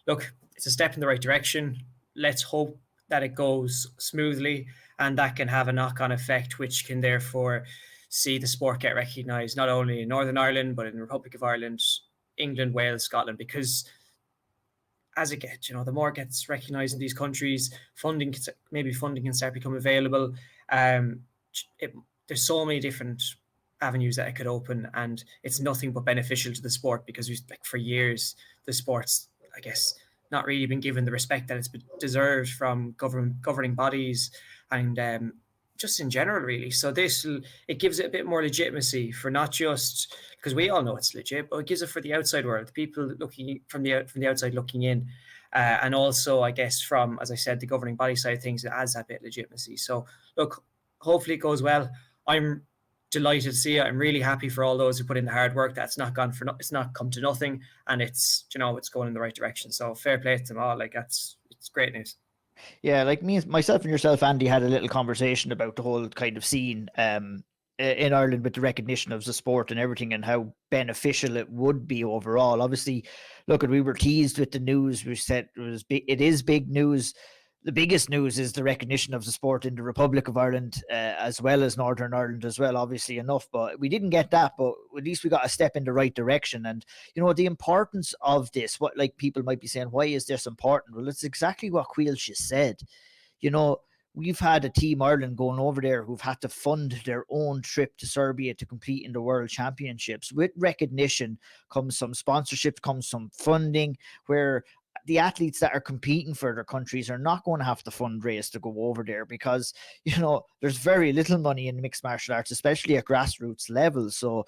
look, it's a step in the right direction. Let's hope that it goes smoothly and that can have a knock-on effect, which can therefore see the sport get recognised not only in Northern Ireland but in the Republic of Ireland, England, Wales, Scotland, because as it gets, you know, the more it gets recognised in these countries, funding can start become available. There's so many different avenues that it could open, and it's nothing but beneficial to the sport because for years the sport's, I guess, not really been given the respect that it's deserved from governing bodies and just in general, really. So it gives it a bit more legitimacy for not just because we all know it's legit, but it gives it for the outside world, the people looking from the outside looking in, and also, I guess, from, as I said, the governing body side of things, it adds that bit of legitimacy. So look, hopefully it goes well. I'm delighted to see it. I'm really happy for all those who put in the hard work. That's not gone for it's not come to nothing, and it's it's going in the right direction. So fair play to them all. Like it's great news. Yeah, like myself and yourself, Andy, had a little conversation about the whole kind of scene in Ireland with the recognition of the sport and everything, and how beneficial it would be overall. Obviously, look, we were teased with the news. We said it is big news. The biggest news is the recognition of the sport in the Republic of Ireland, as well as Northern Ireland as well, obviously enough. But we didn't get that, but at least we got a step in the right direction. And, the importance of this, what like people might be saying, why is this important? Well, it's exactly what Caoilte said. We've had a Team Ireland going over there who've had to fund their own trip to Serbia to compete in the World Championships. With recognition comes some sponsorship, comes some funding, where the athletes that are competing for their countries are not going to have to fundraise to go over there, because there's very little money in mixed martial arts, especially at grassroots level. So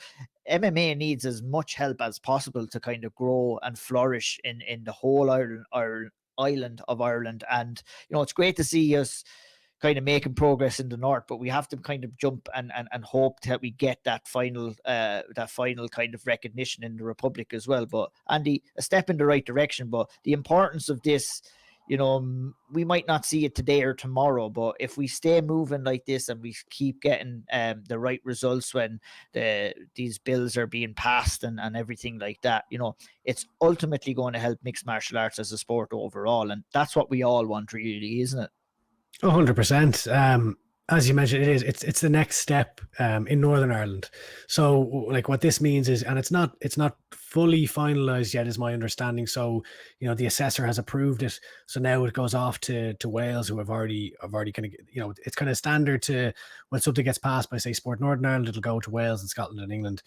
MMA needs as much help as possible to kind of grow and flourish in the whole island of Ireland. And it's great to see us kind of making progress in the north, but we have to kind of jump and hope that we get that final kind of recognition in the Republic as well. But Andy, a step in the right direction. But the importance of this, we might not see it today or tomorrow, but if we stay moving like this and we keep getting the right results when these bills are being passed and everything like that, it's ultimately going to help mixed martial arts as a sport overall. And that's what we all want, really, isn't it? 100%. As you mentioned, it's the next step in Northern Ireland. So like what this means is, and it's not fully finalized yet, is my understanding. So the assessor has approved it. So now it goes off to Wales, who have already kind of, it's kind of standard to when something gets passed by, say, Sport Northern Ireland, it'll go to Wales and Scotland and England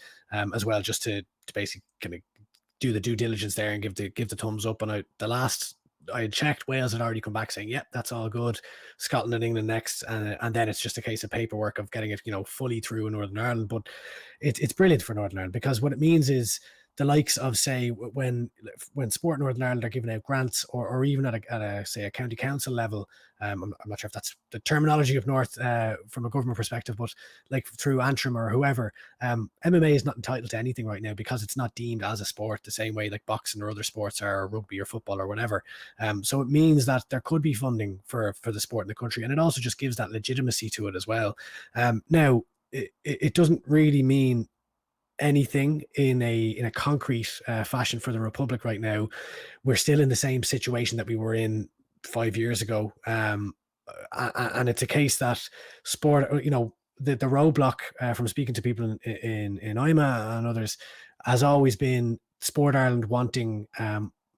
as well, just to basically kind of do the due diligence there and give the thumbs up. And the last I had checked, Wales had already come back saying, yep, that's all good. Scotland and England next. And then it's just a case of paperwork of getting it, fully through in Northern Ireland. But it's brilliant for Northern Ireland, because what it means is the likes of, say, when Sport Northern Ireland are giving out grants, or even at a county council level, I'm not sure if that's the terminology of North from a government perspective, but like through Antrim or whoever, MMA is not entitled to anything right now, because it's not deemed as a sport the same way like boxing or other sports are, or rugby or football or whatever. So it means that there could be funding for the sport in the country, and it also just gives that legitimacy to it as well. Now, it doesn't really mean anything in a concrete fashion for the Republic right now. We're still in the same situation that we were in 5 years ago, and it's a case that sport, the roadblock from speaking to people in IMMA and others has always been Sport Ireland wanting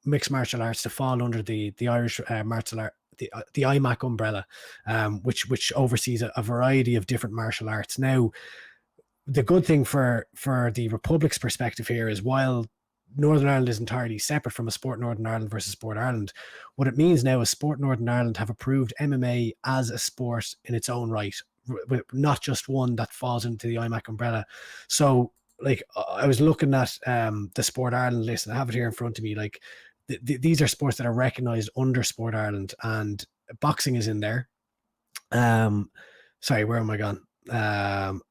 mixed martial arts to fall under the Irish martial art, the IMMAF umbrella, which oversees a variety of different martial arts. Now, the good thing for the Republic's perspective here is, while Northern Ireland is entirely separate from a Sport Northern Ireland versus Sport Ireland, what it means now is Sport Northern Ireland have approved MMA as a sport in its own right, not just one that falls into the IMMAF umbrella. So, like, I was looking at the Sport Ireland list, and I have it here in front of me. Like, these are sports that are recognised under Sport Ireland, and boxing is in there. Sorry, where am I gone?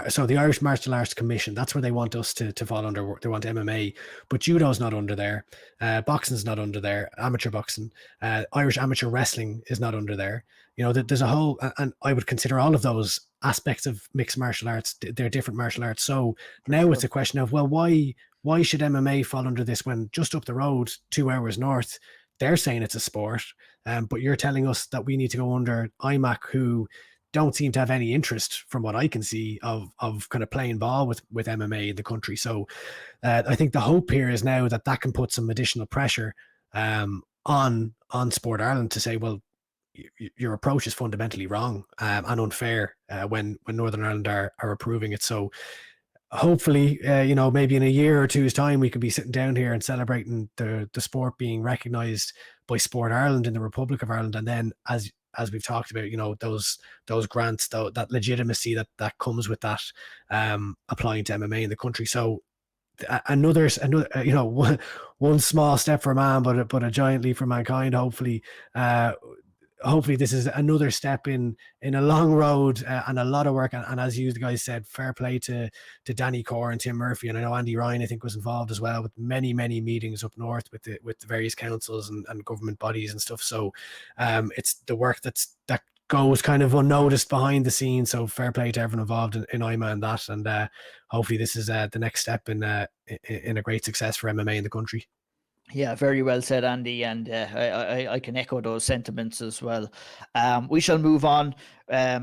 So the Irish Martial Arts Commission, that's where they want us to fall under. They want MMA, but judo's not under there. Boxing's not under there. Amateur boxing, Irish amateur wrestling is not under there. There's a whole, and I would consider all of those aspects of mixed martial arts, they're different martial arts. So now it's a question of, well, why should MMA fall under this when just up the road, 2 hours north, they're saying it's a sport, but you're telling us that we need to go under IMMAF, who don't seem to have any interest, from what I can see, of kind of playing ball with MMA in the country. So I think the hope here is now that can put some additional pressure on Sport Ireland to say, well, your approach is fundamentally wrong and unfair when Northern Ireland are approving it. So hopefully, maybe in a year or two's time, we could be sitting down here and celebrating the sport being recognised by Sport Ireland in the Republic of Ireland. And then, as we've talked about, those grants, that legitimacy that comes with that applying to MMA in the country. So another one small step for man, but a giant leap for mankind, hopefully. hopefully this is another step in a long road and a lot of work. And as you guys said, fair play to Danny Core and Tim Murphy. And I know Andy Ryan, I think, was involved as well with many meetings up north with the various councils and government bodies and stuff. So it's the work that goes kind of unnoticed behind the scenes. So fair play to everyone involved in IMMA and that. And hopefully this is the next step in a great success for MMA in the country. Yeah, very well said, Andy, and I can echo those sentiments as well. We shall move on. A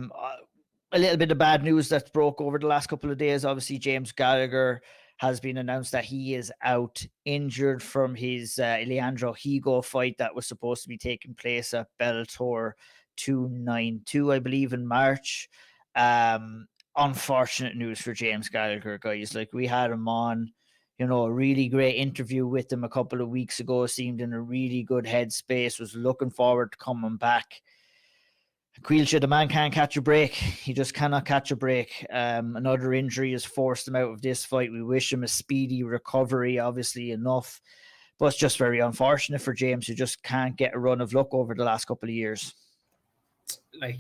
little bit of bad news that's broke over the last couple of days. Obviously, James Gallagher has been announced that he is out injured from his Leandro Higo fight that was supposed to be taking place at Bellator 292, I believe, in March. Unfortunate news for James Gallagher, guys. Like, we had him on, a really great interview with him a couple of weeks ago, seemed in a really good headspace, was looking forward to coming back. Caoilte, the man can't catch a break. He just cannot catch a break. Another injury has forced him out of this fight. We wish him a speedy recovery, obviously enough, but it's just very unfortunate for James, who just can't get a run of luck over the last couple of years. Like,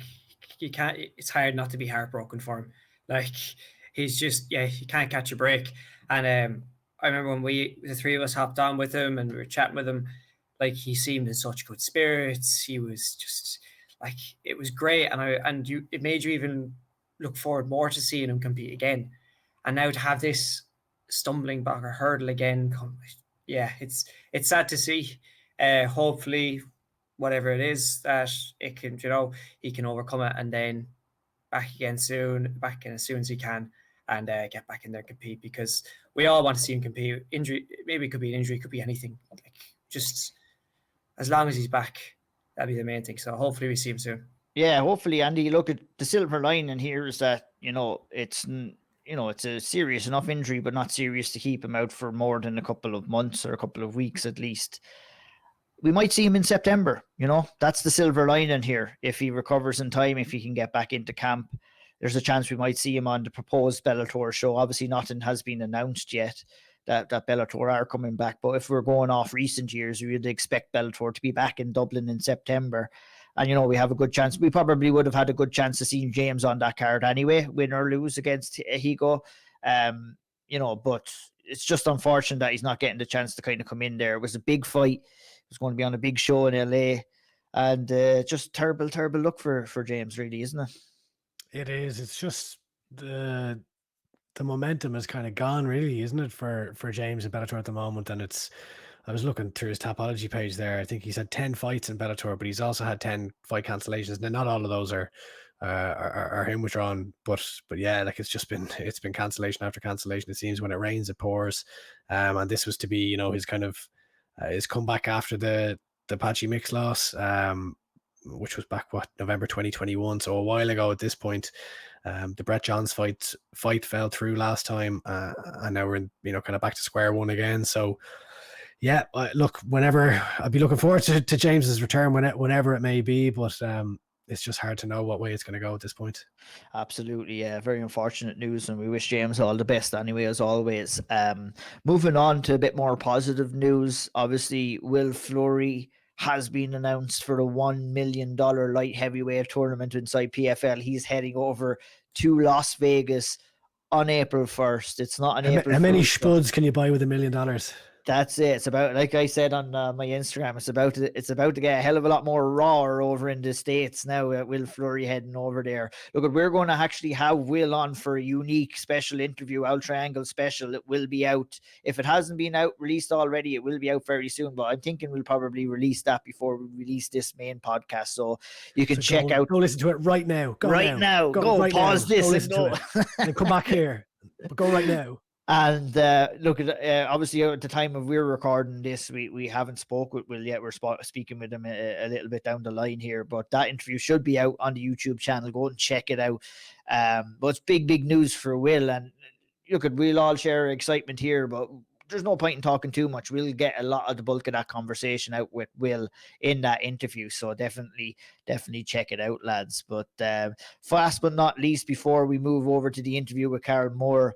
it's hard not to be heartbroken for him. Like, he's just, he can't catch a break. And I remember when the three of us hopped on with him and we were chatting with him, like, he seemed in such good spirits. He was just like, it was great. And it made you even look forward more to seeing him compete again. And now to have this stumbling block or hurdle again, it's sad to see. Hopefully, whatever it is, that it can, he can overcome it and then back in as soon as he can, and get back in there and compete, because we all want to see him compete. Injury, maybe it could be an injury, it could be anything. Like, just as long as he's back, that'd be the main thing. So hopefully we see him soon. Yeah, hopefully, Andy. Look, at the silver lining here is that it's a serious enough injury, but not serious to keep him out for more than a couple of months or a couple of weeks at least. We might see him in September. That's the silver lining here. If he recovers in time, if he can get back into camp, there's a chance we might see him on the proposed Bellator show. Obviously, nothing has been announced yet that Bellator are coming back. But if we're going off recent years, we would expect Bellator to be back in Dublin in September. And, we have a good chance. We probably would have had a good chance of seeing James on that card anyway, win or lose against Higo. But it's just unfortunate that he's not getting the chance to kind of come in there. It was a big fight. It was going to be on a big show in LA. And just terrible look for James, really, isn't it? It is. It's just the momentum is kind of gone, really, isn't it, for James in Bellator at the moment? And I was looking through his Tapology page there. I think he's had 10 fights in Bellator, but he's also had 10 fight cancellations. Now, not all of those are him withdrawn, but yeah, like, it's been cancellation after cancellation. It seems when it rains, it pours. And this was to be, his kind of his comeback after the Patchy Mix loss, which was back November 2021, so a while ago at this point. The Brett Johns fight fell through last time, and now we're in, kind of back to square one again. So yeah, look, whenever I'd be looking forward to James's return, whenever it may be, but it's just hard to know what way it's going to go at this point. Absolutely, yeah. Very unfortunate news, and we wish James all the best anyway, as always. Moving on to a bit more positive news. Obviously, Will Fleury has been announced for a $1 million light heavyweight tournament inside PFL. He's heading over to Las Vegas on April 1st. It's not an April. How many spuds can you buy with $1 million? That's it. It's about, like I said on my Instagram, it's about to get a hell of a lot more raw over in the States now. Will Fleury heading over there. Look, we're going to actually have Will on for a unique special interview, Auld Triangle special. It will be out. If it hasn't been released already, it will be out very soon. But I'm thinking we'll probably release that before we release this main podcast. So you can check out. Go listen to it right now. Go pause this and go. And come back here. But go right now. And look, obviously at the time of we're recording this, we haven't spoke with Will yet. We're speaking with him a little bit down the line here, but that interview should be out on the YouTube channel. Go and check it out. But it's big news for Will, and look, we'll all share excitement here, but there's no point in talking too much. We'll get a lot of the bulk of that conversation out with Will in that interview. So definitely check it out, lads. But last but not least, before we move over to the interview with Karl Moore,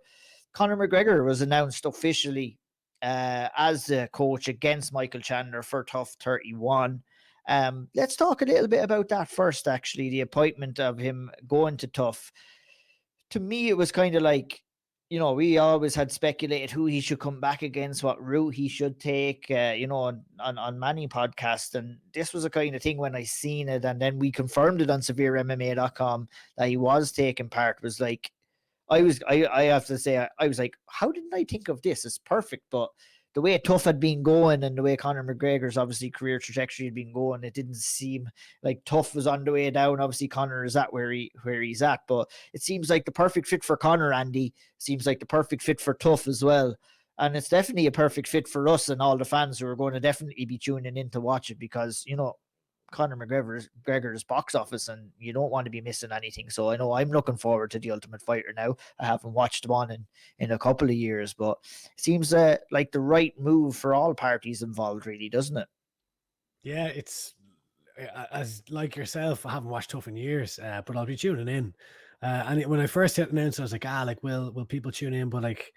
Conor McGregor was announced officially as the coach against Michael Chandler for TUF 31. Let's talk a little bit about that first, actually, the appointment of him going to Tough. To me, it was kind of like, we always had speculated who he should come back against, what route he should take, on many podcasts. And this was a kind of thing when I seen it, and then we confirmed it on SevereMMA.com that he was taking part. Was like, I have to say, I was like, how didn't I think of this? It's perfect. But the way Tough had been going and the way Conor McGregor's obviously career trajectory had been going, it didn't seem like Tough was on the way down. Obviously, Conor is at where he's at, but it seems like the perfect fit for Conor, Andy. Seems like the perfect fit for Tough as well. And it's definitely a perfect fit for us and all the fans who are going to definitely be tuning in to watch it, because, Conor McGregor's box office, and you don't want to be missing anything. So I know I'm looking forward to The Ultimate Fighter now. I haven't watched one in a couple of years, but it seems like the right move for all parties involved, really, doesn't it? Yeah, it's as like yourself, I haven't watched Tough in years, but I'll be tuning in. And when I first hit announced, I was like, will people tune in? But like,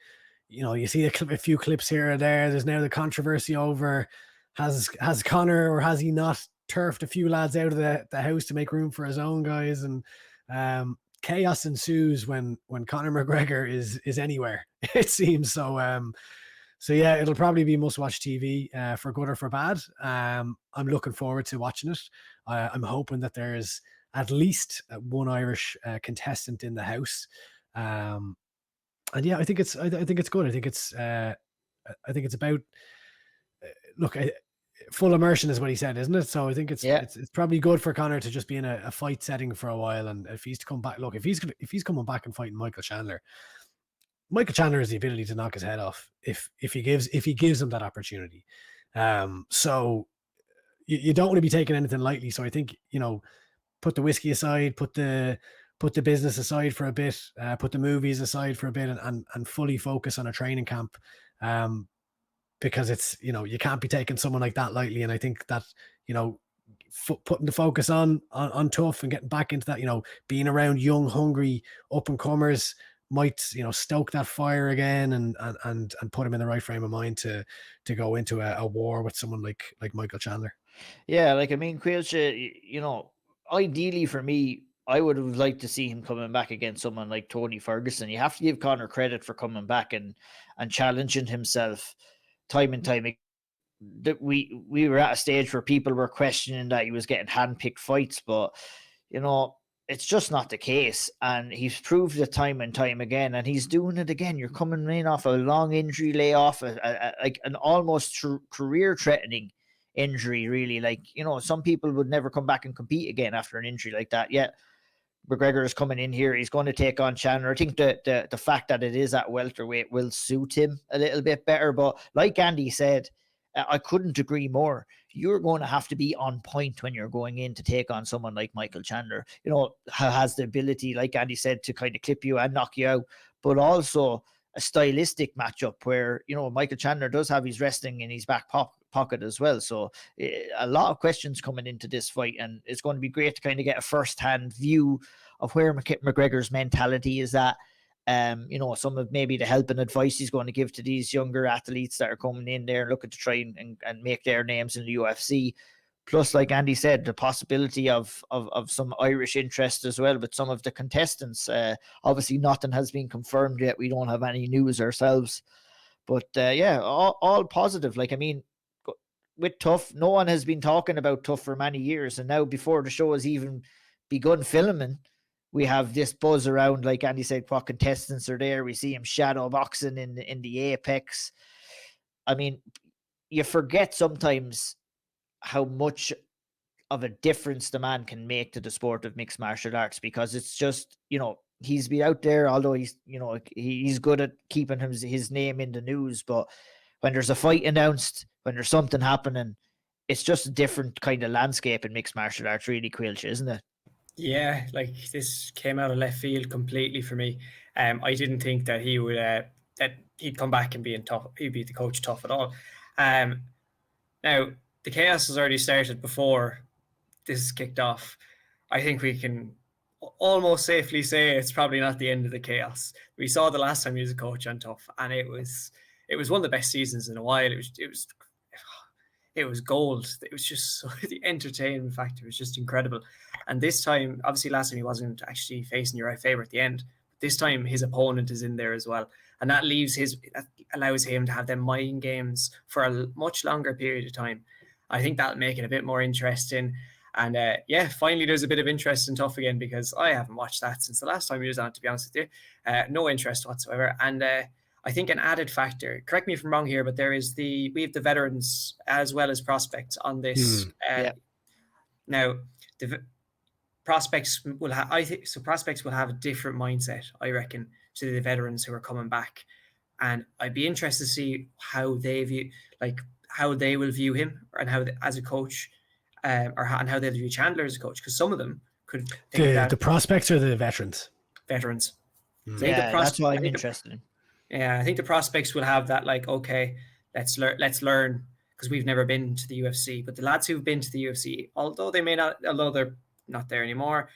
you see a few clips here or there. There's now the controversy over has Conor, or has he not turfed a few lads out of the house to make room for his own guys, and chaos ensues when Conor McGregor is anywhere, it seems. So yeah, it'll probably be must-watch TV, for good or for bad. I'm looking forward to watching it. I'm hoping that there's at least one Irish contestant in the house. And yeah, I think it's good. I think it's about look. Full immersion is what he said, isn't it? So I think it's probably good for Conor to just be in a fight setting for a while, and if he's to come back, look, if he's coming back and fighting Michael Chandler has the ability to knock his head off if he gives him that opportunity. So you don't want to be taking anything lightly. So I think, put the whiskey aside, put the business aside for a bit, put the movies aside for a bit, and fully focus on a training camp. Because it's, you can't be taking someone like that lightly. And I think that, putting the focus on Tough and getting back into that, being around young, hungry up and comers might, stoke that fire again and put him in the right frame of mind to go into a war with someone like Michael Chandler. Yeah, like, I mean, Caoilte, ideally for me, I would have liked to see him coming back against someone like Tony Ferguson. You have to give Conor credit for coming back and challenging himself time and time again. That we were at a stage where people were questioning that he was getting handpicked fights, but it's just not the case. And he's proved it time and time again, and he's doing it again. You're coming in off a long injury layoff, like an almost career-threatening injury, really. Like, some people would never come back and compete again after an injury like that. Yet McGregor is coming in here. He's going to take on Chandler. I think the fact that it is at welterweight will suit him a little bit better. But like Andy said, I couldn't agree more. You're going to have to be on point when you're going in to take on someone like Michael Chandler, has the ability, like Andy said, to kind of clip you and knock you out, but also a stylistic matchup where, Michael Chandler does have his wrestling in his back pocket as well. So a lot of questions coming into this fight, and it's going to be great to kind of get a first-hand view of where McGregor's mentality is at. Some of maybe the help and advice he's going to give to these younger athletes that are coming in there looking to try and make their names in the UFC. Plus, like Andy said, the possibility of some Irish interest as well with some of the contestants. Obviously, nothing has been confirmed yet. We don't have any news ourselves. But yeah, all positive. Like, I mean, with Tough, no one has been talking about Tough for many years. And now, before the show has even begun filming, we have this buzz around, like Andy said, what contestants are there. We see him shadow boxing in the Apex. I mean, you forget sometimes how much of a difference the man can make to the sport of mixed martial arts, because it's just, he's been out there, although he's good at keeping his name in the news, but when there's a fight announced, when there's something happening, it's just a different kind of landscape in mixed martial arts, really, Caoilte, isn't it? Yeah, like, this came out of left field completely for me. I didn't think that he would that he'd come back and be Tough. He'd be the coach Tough at all. Now the chaos has already started before this is kicked off. I think we can almost safely say it's probably not the end of the chaos. We saw the last time he was a coach on Tough, and it was one of the best seasons in a while. it was gold. It was just the entertainment factor was just incredible. And this time, obviously, last time he wasn't actually facing your favorite at the end. This time, his opponent is in there as well, and that allows him to have them mind games for a much longer period of time. I think that'll make it a bit more interesting. And finally, there's a bit of interest in Tough again, because I haven't watched that since the last time he was on it, to be honest with you. No interest whatsoever. And I think an added factor, correct me if I'm wrong here, but we have the veterans as well as prospects on this. Now, the prospects will prospects will have a different mindset, I reckon, to the veterans who are coming back. And I'd be interested to see how they will view him, and how as a coach, and how they'll view Chandler as a coach, because some of them could think the prospects or the veterans. So that's what I'm interested in. Yeah, I think the prospects will have that, like, okay, let's learn, because we've never been to the UFC. But the lads who've been to the UFC, although they're not there anymore,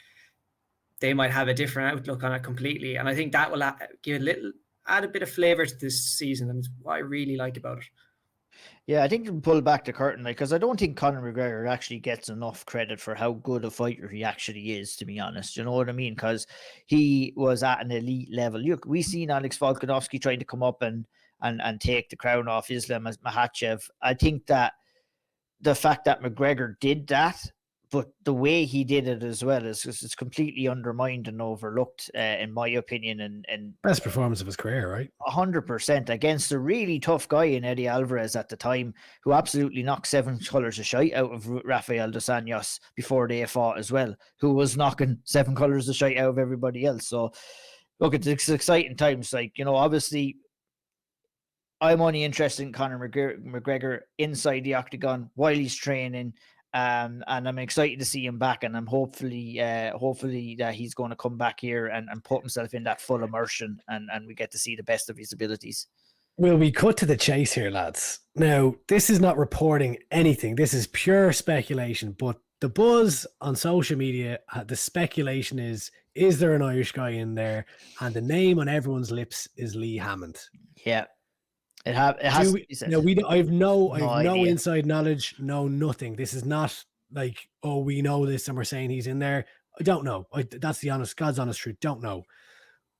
they might have a different outlook on it completely. And I think that will add a bit of flavor to this season, and what I really like about it. Yeah, I think you can pull back the curtain, because I don't think Conor McGregor actually gets enough credit for how good a fighter he actually is, to be honest. You know what I mean? Because he was at an elite level. Look, we seen Alex Volkanovski trying to come up and take the crown off Islam Makhachev. I think that the fact that McGregor did that, but the way he did it as well is completely undermined and overlooked, in my opinion. And best performance of his career, right? 100% against a really tough guy in Eddie Alvarez at the time, who absolutely knocked 7 colors of shite out of Rafael dos Anjos before they fought as well, who was knocking 7 colors of shite out of everybody else. So, look, it's exciting times. Like, you know, obviously, I'm only interested in Conor McGregor inside the octagon while he's training. And I'm excited to see him back, and I'm hopefully that he's going to come back here and put himself in that full immersion, and we get to see the best of his abilities. Will we cut to the chase here, lads? Now, this is not reporting anything. This is pure speculation, but the buzz on social media, the speculation is there an Irish guy in there? And the name on everyone's lips is Lee Hammond. Yeah. It has to be said. No, I've no inside knowledge, no nothing. This is not like, oh, we know this and we're saying he's in there. I don't know. That's the God's honest truth. Don't know.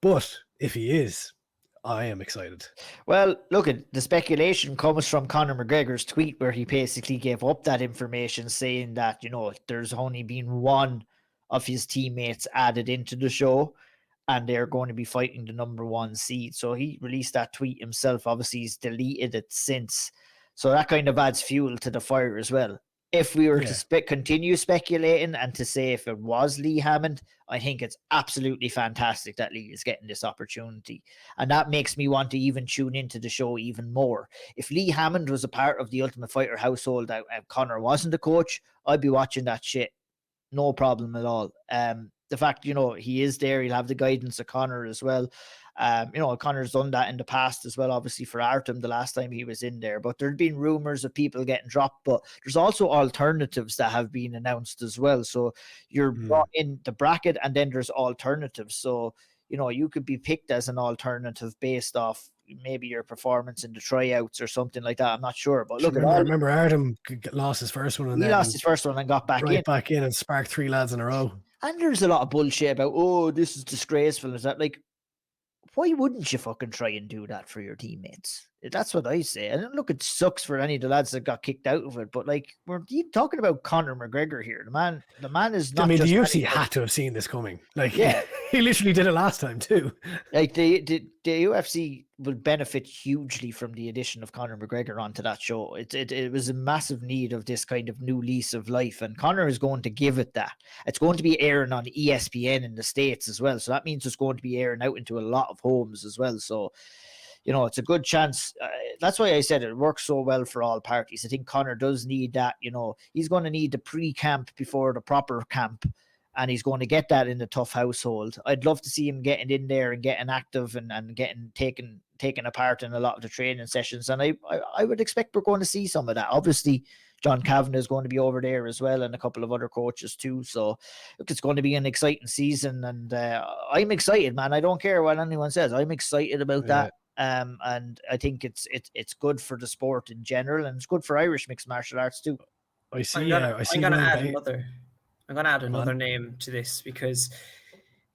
But if he is, I am excited. Well, look, the speculation comes from Conor McGregor's tweet, where he basically gave up that information, saying that, you know, there's only been one of his teammates added into the show, and they're going to be fighting the number 1 seed. So he released that tweet himself. Obviously, he's deleted it since. So that kind of adds fuel to the fire as well. If we were to continue speculating and to say if it was Lee Hammond, I think it's absolutely fantastic that Lee is getting this opportunity. And that makes me want to even tune into the show even more. If Lee Hammond was a part of the Ultimate Fighter household and Conor wasn't the coach, I'd be watching that shit. No problem at all. The fact, you know, he is there, he'll have the guidance of Conor as well. You know, Conor's done that in the past as well, obviously, for Artem the last time he was in there. But there'd been rumors of people getting dropped, but there's also alternatives that have been announced as well. So you're brought in the bracket, and then there's alternatives. So, you know, you could be picked as an alternative based off maybe your performance in the tryouts or something like that. I'm not sure, but look, I remember Artem lost his first one, and he lost his first one and got back in and sparked 3 lads in a row. And there's a lot of bullshit about, oh, this is disgraceful. Is that, like, why wouldn't you fucking try and do that for your teammates? That's what I say. And look, it sucks for any of the lads that got kicked out of it, but like, we're talking about Conor McGregor here. The man is not. I mean, the UFC had to have seen this coming. Like, yeah, he literally did it last time too. Like the UFC would benefit hugely from the addition of Conor McGregor onto that show. It was a massive need of this kind of new lease of life, and Conor is going to give it that. It's going to be airing on ESPN in the States as well, so that means it's going to be airing out into a lot of homes as well. So, you know, it's a good chance. That's why I said it works so well for all parties. I think Conor does need that. You know, he's going to need the pre-camp before the proper camp, and he's going to get that in the tough household. I'd love to see him getting in there and getting active and getting taken apart in a lot of the training sessions. And I would expect we're going to see some of that. Obviously, John Kavanagh is going to be over there as well, and a couple of other coaches too. So look, it's going to be an exciting season, and I'm excited, man. I don't care what anyone says. I'm excited about that. And I think it's good for the sport in general, and it's good for Irish mixed martial arts too. I see. I'm gonna add another name to this, because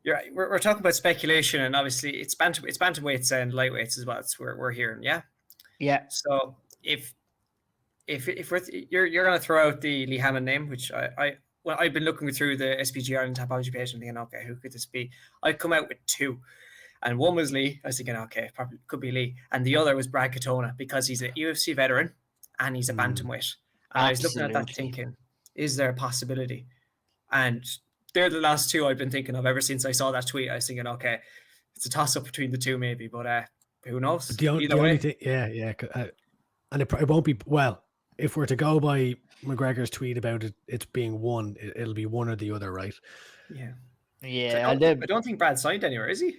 we're talking about speculation, and obviously it's bantamweights and lightweights as well. It's we're hearing, yeah. So if you're gonna throw out the Lee Hammond name, which I've been looking through the SPG Ireland Topology page and thinking, okay, who could this be? I'd come out with two. And one was Lee. I was thinking, okay, probably could be Lee. And the other was Brad Katona, because he's a UFC veteran and he's a bantamweight. And I was looking at that thinking, is there a possibility? And they're the last two I've been thinking of ever since I saw that tweet. I was thinking, okay, it's a toss-up between the two maybe, but who knows? The only thing, and it won't be, well, if we're to go by McGregor's tweet about it's being one, it'll be one or the other, right? Yeah. Yeah. I don't think Brad signed anywhere, is he?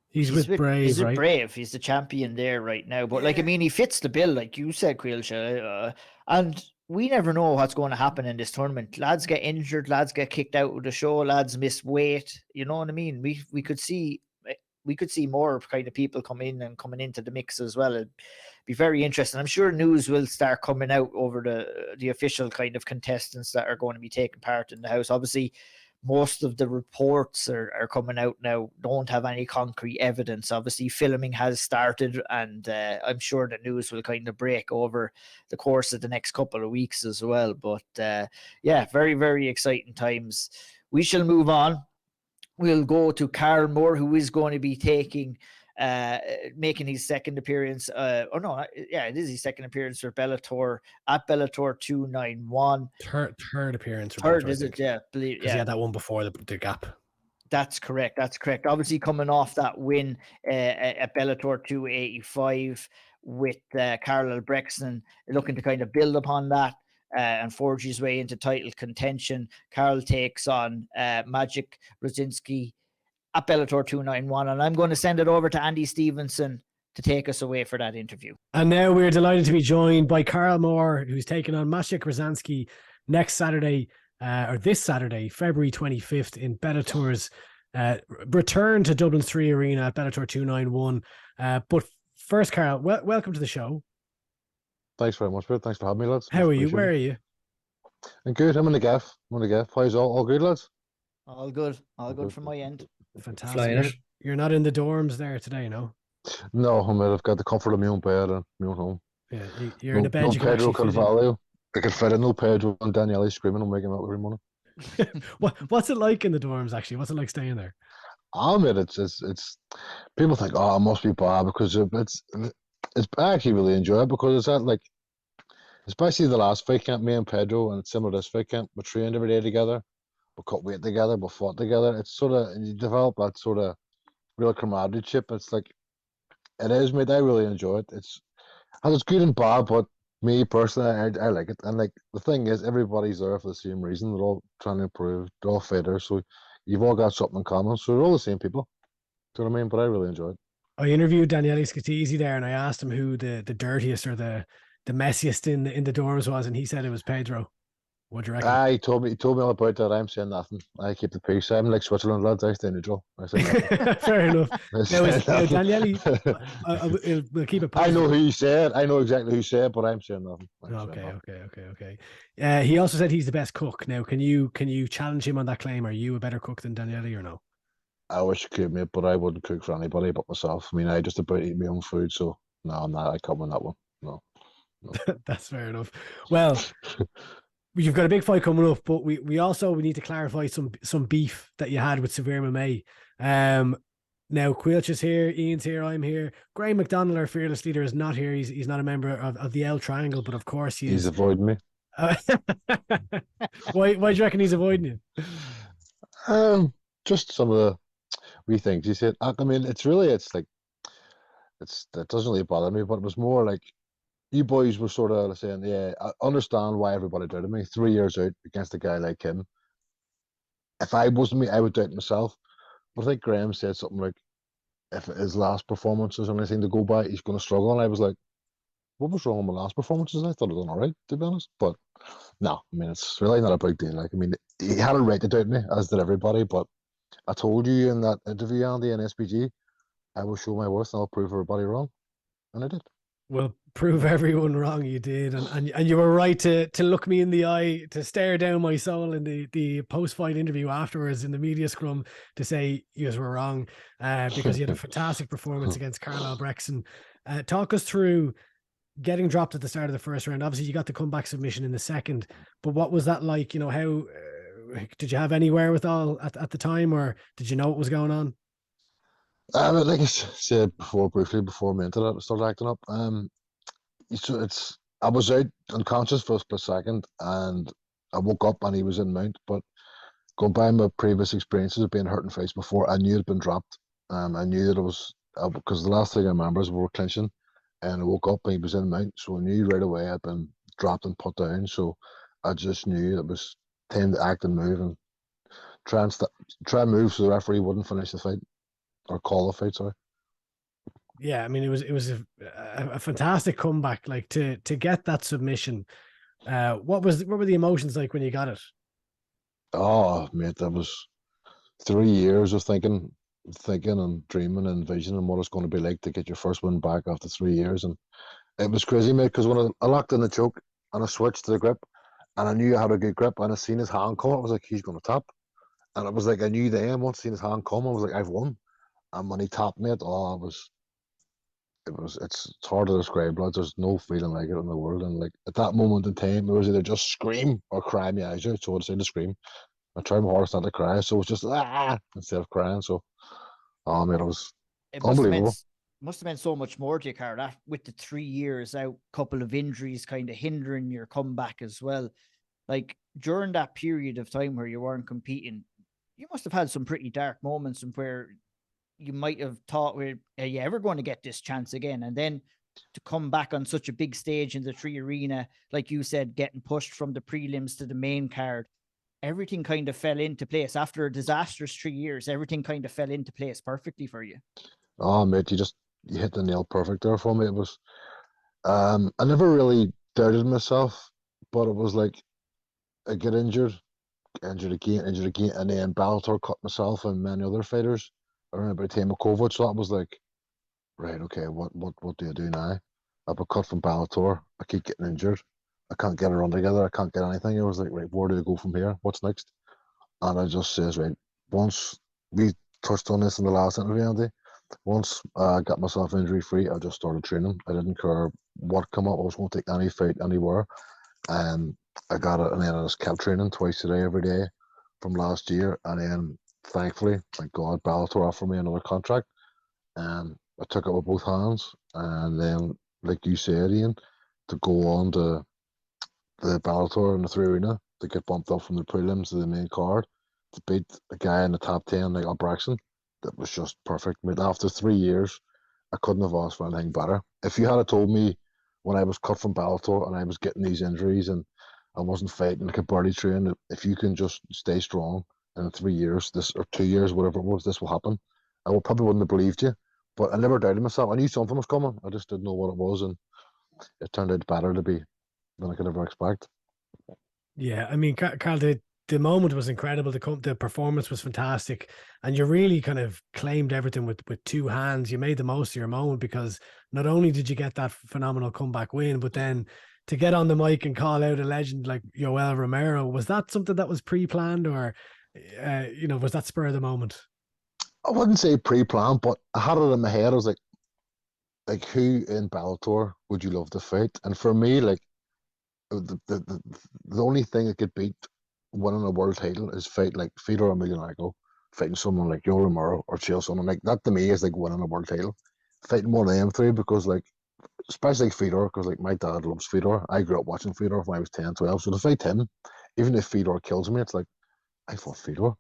He's with Brave, he's right? Brave. He's the champion there right now. But like, I mean, he fits the bill, like you said, Caoilte. And we never know what's going to happen in this tournament. Lads get injured, lads get kicked out of the show, lads miss weight. You know what I mean? We could see more kind of people coming into the mix as well. It'd be very interesting. I'm sure news will start coming out over the official kind of contestants that are going to be taking part in the house. Obviously, most of the reports are coming out now, don't have any concrete evidence. Obviously, filming has started, and I'm sure the news will kind of break over the course of the next couple of weeks as well. But yeah, very, very exciting times. We shall move on. We'll go to Karl Moore, who is going to be making his second appearance. It is his second appearance for Bellator at Bellator 291. Third appearance. Third, is it? Yeah, because he had that one before the gap. That's correct. Obviously, coming off that win at Bellator 285 with Karl Albrechtsson, looking to kind of build upon that and forge his way into title contention. Karl takes on Magic Rosinski at Bellator 291, and I'm going to send it over to Andy Stevenson to take us away for that interview. And now we're delighted to be joined by Karl Moore, who's taking on Maciej Rosinski next Saturday, or this Saturday, February 25th, in Bellator's return to Dublin 3 Arena at Bellator 291. But first, Karl, welcome to the show. Thanks very much, Thanks for having me, lads. How are you? Where are you? I'm good. I'm in the gaff. How's all good, lads? All good from my end. Fantastic. You're not in the dorms there today, no? No, I've got the comfort of my own bed and my own home. Yeah, you're in a bed. No Pedro Carvalho. I could fit in. No Pedro and Daniele screaming and waking up every morning. What's it like in the dorms, actually? What's it like staying there? I mean, it's people think, oh, it must be bad, because I actually really enjoy it, because it's that, like, especially the last fight camp, me and Pedro, and it's similar to this fight camp, we trained every day together, we cut weight together, we fought together. It's sort of, you develop that sort of real camaraderie. It's like, it is, mate. I really enjoy it. It's good and bad, but me personally, I like it. And like, the thing is, everybody's there for the same reason. They're all trying to improve. They're all fighters, so you've all got something in common. So they're all the same people. Do you know what I mean? But I really enjoy it. I interviewed Daniele Scatisi there, and I asked him who the dirtiest or the messiest in the dorms was, and he said it was Pedro. What do you reckon? He told me all about that. I'm saying nothing. I keep the peace. I'm like Switzerland, lads. I stay neutral. I say nothing. Fair enough. Now, Daniele, we'll keep it positive. I know who you said. I know exactly who you said, but I'm saying nothing. Okay. He also said he's the best cook. Now, can you challenge him on that claim? Are you a better cook than Daniele or no? I wish I could, mate, but I wouldn't cook for anybody but myself. I mean, I just about eat my own food, so no, I'm not. I come on that one. No. That's fair enough. Well, you've got a big fight coming up, but we need to clarify some beef that you had with SevereMMA. Now Caoilte's here, Ian's here, I'm here. Graham McDonald, our fearless leader, is not here. He's not a member of the Auld Triangle, but of course he's avoiding me. Why do you reckon he's avoiding you? Just some of the wee things he said. I mean, that doesn't really bother me, but it was more like, you boys were sort of saying, yeah, I understand why everybody doubted me 3 years out against a guy like him. If I wasn't me, I would doubt myself. But I think Graham said something like, if his last performances or anything to go by, he's going to struggle. And I was like, what was wrong with my last performances? I thought I'd done all right, to be honest. But no, I mean, it's really not a big deal. Like, I mean, he had a right to doubt me, as did everybody. But I told you in that interview, Andy, in SPG, I will show my worth and I'll prove everybody wrong. And I did. Well, prove everyone wrong. You did, and you were right to look me in the eye, to stare down my soul in the post fight interview afterwards in the media scrum, to say you were wrong, because you had a fantastic performance against Karl Albrechtsen. Talk us through getting dropped at the start of the first round. Obviously, you got the comeback submission in the second, but what was that like? You know, how did you have any wherewithal at the time, or did you know what was going on? Like I said before, briefly before me into that, I started acting up. I was out unconscious for a split second, and I woke up and he was in mount. But going by my previous experiences of being hurt in the face before, I knew it had been dropped. I knew that it was because the last thing I remember is we were clinching, and I woke up and he was in mount, so I knew right away I'd been dropped and put down. So I just knew it was time to act and move and try and move so the referee wouldn't finish the fight or call the fight. Sorry. Yeah, I mean, it was a fantastic comeback. Like to get that submission. What were the emotions like when you got it? Oh, mate, that was 3 years of thinking and dreaming and visioning what it's going to be like to get your first win back after 3 years. And it was crazy, mate, because when I locked in the choke and I switched to the grip and I knew I had a good grip and I seen his hand come, I was like, he's going to tap. And it was like, I knew then, once I seen his hand come, I was like, I've won. And when he tapped me, it's hard to describe, blood. There's no feeling like it in the world. And like at that moment in time, it was either just scream or cry my eyes out. So I decided to scream. I tried my hardest not to cry, so it was just instead of crying. So, oh man, it was unbelievable. Must have meant so much more to you, Karl, that with the 3 years out, couple of injuries kind of hindering your comeback as well. Like during that period of time where you weren't competing, you must have had some pretty dark moments and where you might have thought, are you ever going to get this chance again? And then to come back on such a big stage in the 3 Arena, like you said, getting pushed from the prelims to the main card, everything kind of fell into place. After a disastrous 3 years, everything kind of fell into place perfectly for you. Oh mate, you hit the nail perfect there for me. It was I never really doubted myself, but it was like I get injured again, and then Bellator cut myself and many other fighters around about the time of COVID. So that was like, right, okay, what do I do now? I've been cut from Bellator. I keep getting injured. I can't get a run together. I can't get anything. I was like, right, where do I go from here? What's next? And I just says, right, once we touched on this in the last interview, Andy, once I got myself injury free, I just started training. I didn't care what come up. I was going to take any fight anywhere. And I got it, and then I just kept training twice a day, every day from last year. And then thankfully, thank God, Bellator offered me another contract. And I took it with both hands. And then, like you said, Ian, to go on to the Bellator in the 3 Arena, to get bumped up from the prelims to the main card, to beat a guy in the top 10 like Albrechtsen, that was just perfect. I mean, after 3 years, I couldn't have asked for anything better. If you had told me when I was cut from Bellator and I was getting these injuries and I wasn't fighting, I could barely train, if you can just stay strong in 3 years, or 2 years, whatever it was, this will happen. I probably wouldn't have believed you, but I never doubted myself. I knew something was coming. I just didn't know what it was, and it turned out better to be than I could ever expect. Yeah, I mean, Karl, the moment was incredible. The performance was fantastic, and you really kind of claimed everything with 2 hands. You made the most of your moment, because not only did you get that phenomenal comeback win, but then to get on the mic and call out a legend like Yoel Romero, was that something that was pre-planned, or was that spur of the moment? I wouldn't say pre-planned, but I had it in my head. I was like, who in Bellator would you love to fight? And for me, like, the only thing that could beat winning a world title is fight like Fedor Emelianenko, fighting someone like Yoel Romero or Chael Sonnen. Like that to me is like winning a world title. Fighting one of them 3, because like, especially like Fedor, because like my dad loves Fedor. I grew up watching Fedor when I was 10, 12. So to fight him, even if Fedor kills me, it's like, I fought Fedor.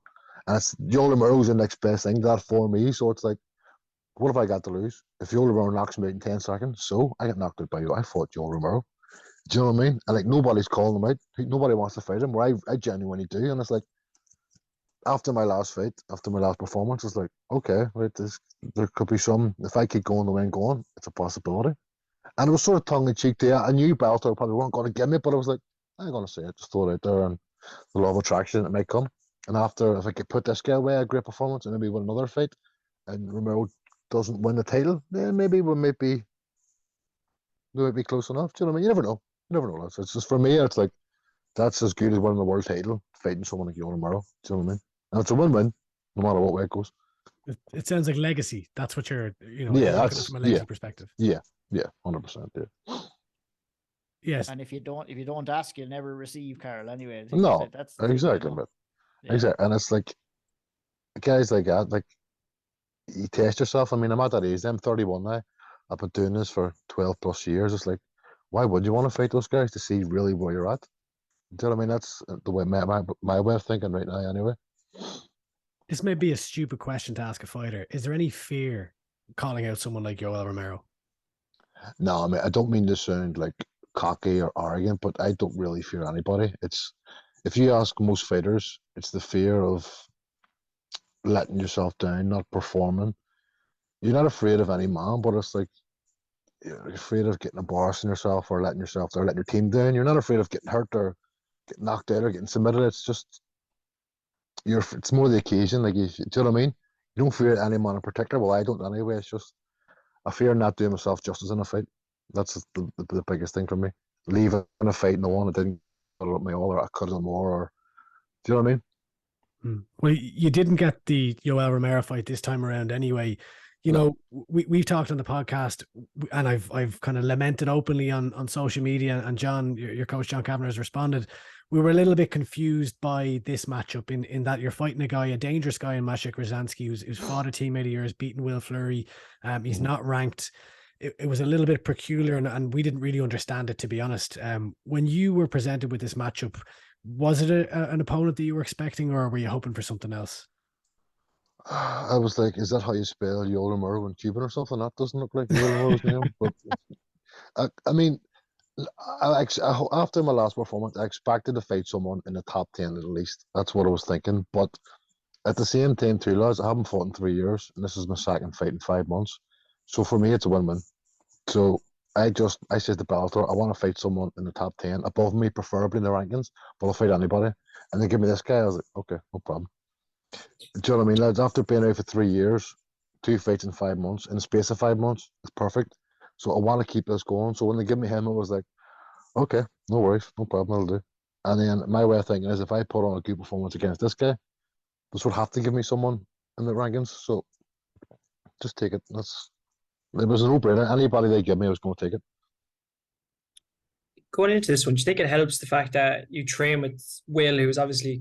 And it's Yoel Romero's the next best thing to that for me. So it's like, what have I got to lose? If Yoel Romero knocks me out in 10 seconds, so I get knocked out by you. I fought Yoel Romero. Do you know what I mean? And like, nobody's calling him out. Nobody wants to fight him, where I genuinely do. And it's like, after my last fight, after my last performance, it's like, okay, right, there could be some, if I keep going the way I'm going, it's a possibility. And it was sort of tongue-in-cheek there. I knew Bellator probably weren't going to give me, but I was like, I'm going to say it, just throw it out there, and the law of attraction, it might come. And after, if I could put this guy away, a great performance, and maybe win another fight, and Romero doesn't win the title, then maybe we might be close enough. Do you know what I mean? You never know. You never know. It's just, for me, it's like, that's as good as winning the world title, fighting someone like Yoel Romero. Do you know what I mean? And it's a win-win, no matter what way it goes. It sounds like legacy. That's what you're, you know, Yeah, looking at that's, from a legacy yeah, perspective. yeah, 100%. Yeah. Yes. And if you don't ask, you'll never receive, Karl. Anyway, I think No, that's exactly, you know. but Yeah. exactly, and it's like guys like that, like, you test yourself. I mean, I'm at that age. I'm 31 now. I've been doing this for 12 plus years. It's like, why would you want to fight those guys to see really where you're at? Do you know what I mean? That's the way my way of thinking right now. Anyway. This may be a stupid question to ask a fighter. Is there any fear calling out someone like Yoel Romero? No, I mean, I don't mean to sound like cocky or arrogant, but I don't really fear anybody. It's, if you ask most fighters, it's the fear of letting yourself down, not performing. You're not afraid of any man, but it's like, you're afraid of getting embarrassing yourself or letting yourself or letting your team down. You're not afraid of getting hurt or getting knocked out or getting submitted. It's just, it's more the occasion. Like, do you know what I mean? You don't fear any man in particular. Well, I don't anyway. It's just, I fear not doing myself justice in a fight. That's the biggest thing for me. Leaving a fight and the one that didn't put up my all, or I could have done more, or, do you know what I mean? Well, you didn't get the Yoel Romero fight this time around anyway. You know, we've talked on the podcast, and I've kind of lamented openly on social media, and John, your coach John Kavanagh, has responded. We were a little bit confused by this matchup in that you're fighting a dangerous guy in Maciej Grozanski, who's fought a teammate of yours, beaten Will Fleury. He's not ranked. It was a little bit peculiar, and we didn't really understand it, to be honest. When you were presented with this matchup, was it an opponent that you were expecting, or were you hoping for something else? I was like, is that how you spell Yoel Romero in Cuban or something? That doesn't look like Yoel Romero's name. But I mean, after my last performance, I expected to fight someone in the top 10 at least. That's what I was thinking. But at the same time, too, lads, I haven't fought in 3 years, and this is my second fight in 5 months. So for me, it's a win-win. So I said to Bellator, I want to fight someone in the top 10, above me, preferably in the rankings, but I'll fight anybody. And they give me this guy. I was like, okay, no problem. Do you know what I mean, lads? After being out for 3 years, 2 fights in 5 months, in the space of 5 months, it's perfect. So I want to keep this going. So when they give me him, it was like, okay, no worries, no problem, I'll do. And then my way of thinking is, if I put on a good performance against this guy, this would have to give me someone in the rankings. So just take it. It was a no-brainer. Anybody they give me, I was going to take it. Going into this one, do you think it helps the fact that you train with Will, who's obviously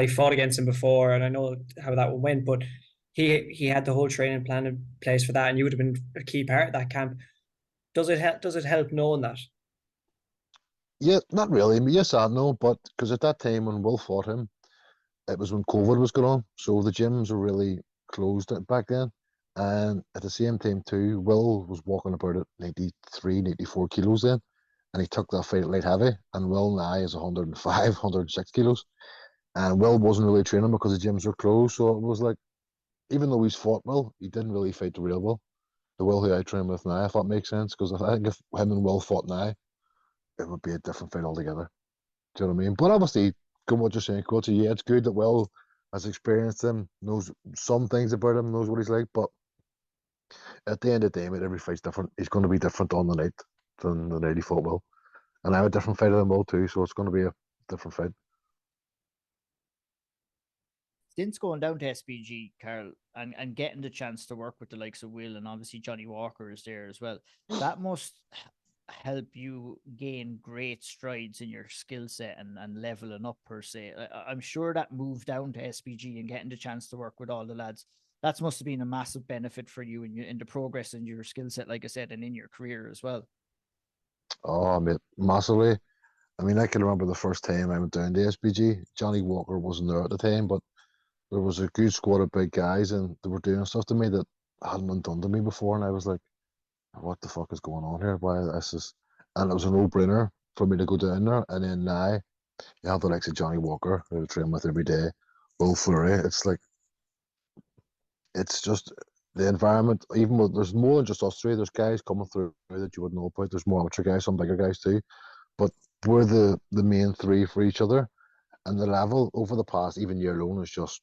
fought against him before, and I know how that one went, but he had the whole training plan in place for that, and you would have been a key part of that camp. Does it help knowing that? Yeah, not really. I mean, yes and no, but because at that time when Will fought him, it was when COVID was going on, so the gyms were really closed back then. And at the same time too, Will was walking about at 93, 94 kilos then, and he took that fight at light heavy, and Will now is 105, 106 kilos. And Will wasn't really training because the gyms were closed, so it was like, even though he's fought Will, he didn't really fight the real Will. The Will who I train with now, if that makes sense, because I think if him and Will fought now, it would be a different fight altogether. Do you know what I mean? But obviously, good what you're saying, Coach. Yeah, it's good that Will has experienced him, knows some things about him, knows what he's like. But at the end of the day, mate, every fight's different. He's going to be different on the night than the night he fought Will. And I'm a different fighter than Will too, so it's going to be a different fight. Since going down to SBG, Karl, and getting the chance to work with the likes of Will, and obviously Johnny Walker is there as well, that must help you gain great strides in your skill set and leveling up per se. I'm sure that move down to SBG and getting the chance to work with all the lads, that must have been a massive benefit for you in the progress in your skill set, like I said, and in your career as well. Oh, mate, massively. I mean, I can remember the first time I went down to SBG. Johnny Walker wasn't there at the time, but there was a good squad of big guys, and they were doing stuff to me that hadn't been done to me before, and I was like, what the fuck is going on here? Why this is... And it was a no-brainer for me to go down there. And then now you have the likes of Johnny Walker, who I train with every day, Will Fleury. It's like, it's just the environment. Even with, there's more than just us three. There's guys coming through that you would know about. There's more amateur guys, some bigger guys too. But we're the main three for each other. And the level over the past even year alone is just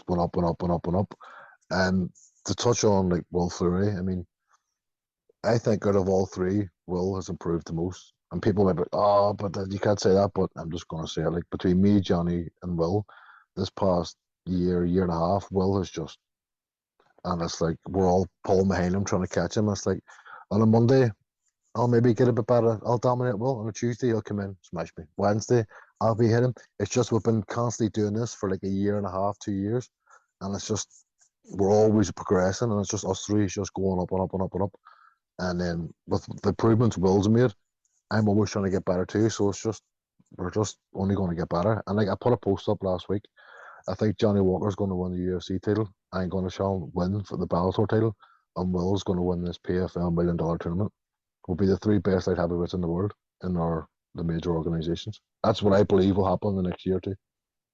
went up and up and up and up. And to touch on like Will Fleury, I mean, I think out of all three, Will has improved the most. And people might be, oh, but you can't say that. But I'm just going to say it. Like between me, Johnny, and Will, this past year and a half, Will has just, and it's like we're all pulling behind him trying to catch him. It's like on a Monday, I'll maybe get a bit better. I'll dominate Will. On a Tuesday, he'll come in, smash me. Wednesday, I'll be hitting. It's just we've been constantly doing this for like a year and a half, 2 years. And it's just, we're always progressing. And it's just us three, it's just going up and up and up and up. And then with the improvements Will's made, I'm always trying to get better too. So it's just, we're just only going to get better. And like I put a post up last week. I think Johnny Walker's going to win the UFC title. I'm going to show him win for the Bellator title. And Will's going to win this PFL $1 million tournament. Will be the three best light heavyweights in the world in the major organizations. That's what I believe will happen in the next year or two.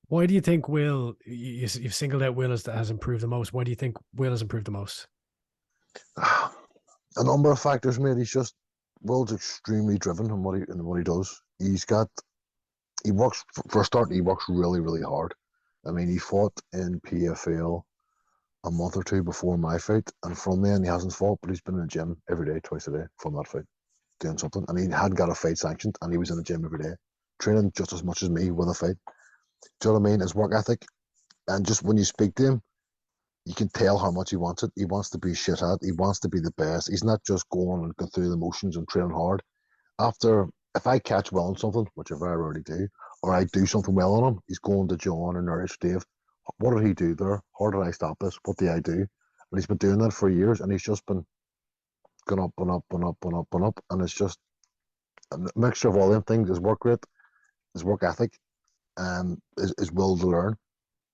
Why do you think Will, you've singled out Will as that has improved the most? Why do you think Will has improved the most? A number of factors, mate. Will's extremely driven in what he does. He works, for a start, he works really, really hard. I mean, he fought in PFL a month or two before my fight, and from then he hasn't fought, but he's been in the gym every day, twice a day from that fight, doing something. And he hadn't got a fight sanctioned, and he was in the gym every day, training just as much as me with a fight. Do you know what I mean? His work ethic, and just when you speak to him, you can tell how much he wants it. He wants to be shit at. He wants to be the best. He's not just going and going through the motions and training hard. If I catch Will on something, which I very rarely do, or I do something well on him, he's going to John or Nourish Dave. What did he do there? How did I stop this? What did I do? And he's been doing that for years, and he's just been going up and up and up and up and up. And it's just a mixture of all them things: his work rate, his work ethic, and his will to learn.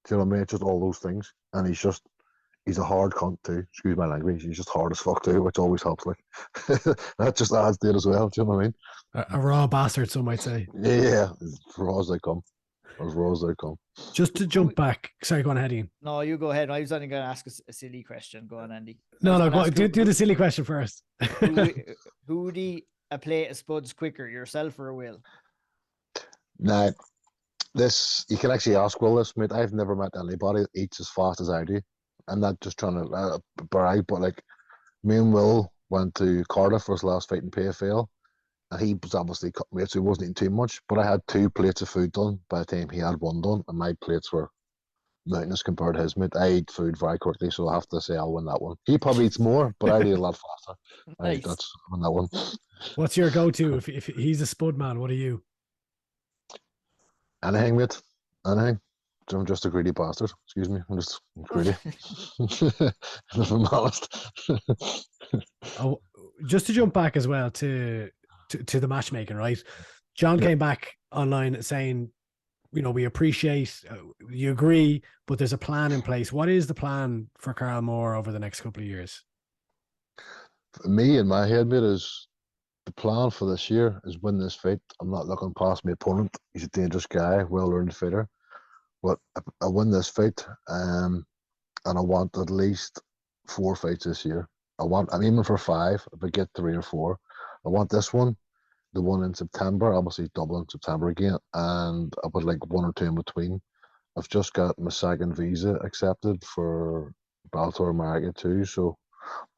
Do you know what I mean? It's just all those things. And he's a hard cunt too. Excuse my language. He's just hard as fuck too, which always helps. Like that just adds to it as well. Do you know what I mean? A raw bastard, some might say. Yeah, as raw as they come. As raw as they come. Just to jump back. Sorry, go on ahead, Ian. No, you go ahead. I was only going to ask a silly question. Go on, Andy. No, go, do the silly question first. Who would he play a Spuds quicker, yourself or Will? Now, you can actually ask Will this, mate. I've never met anybody that eats as fast as I do. I'm not just trying to brag, but like me and Will went to Cardiff for his last fight in PFL, and he was obviously cut weight, so he wasn't eating too much. But I had 2 plates of food done by the time he had 1 done, and my plates were mountainous compared to his, mate. I eat food very quickly, so I have to say I'll win that one. He probably eats more, but I eat a lot faster. Nice. That's win that one. What's your go-to if he's a Spud man? What are you? Anything, mate. Anything. I'm just a greedy bastard. Excuse me. I'm just greedy. If I'm honest. Oh, just to jump back as well to the matchmaking, right? John came back online saying, we appreciate, you agree, but there's a plan in place. What is the plan for Karl Moore over the next couple of years? For me, in my head, mate, is the plan for this year is win this fight. I'm not looking past my opponent. He's a dangerous guy, well-learned fighter. But I win this fight, and I want at least 4 fights this year. I'm aiming for 5. If I get 3 or 4, I want this one, the one in September, obviously Dublin, September again, and I would like 1 or 2 in between. I've just got my second visa accepted for Bellator America too, so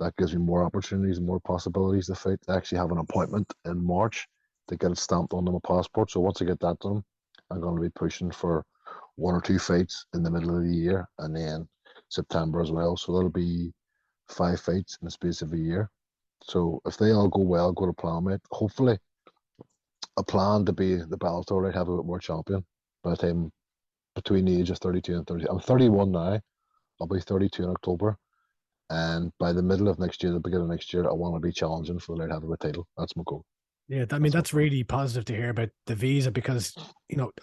that gives me more opportunities and more possibilities to fight. I actually have an appointment in March to get it stamped onto my passport. So once I get that done, I'm going to be pushing for 1 or 2 fights in the middle of the year, and then September as well. So that'll be 5 fights in the space of a year. So if they all go well, go to plan, mate. Hopefully, a plan to be the Bellator light heavyweight world champion by the time between the age of 32 and 30. I'm 31 now. I'll be 32 in October. And by the middle of next year, the beginning of next year, I want to be challenging for the light heavyweight title. That's my goal. Yeah, I mean, that's really positive to hear about the visa because,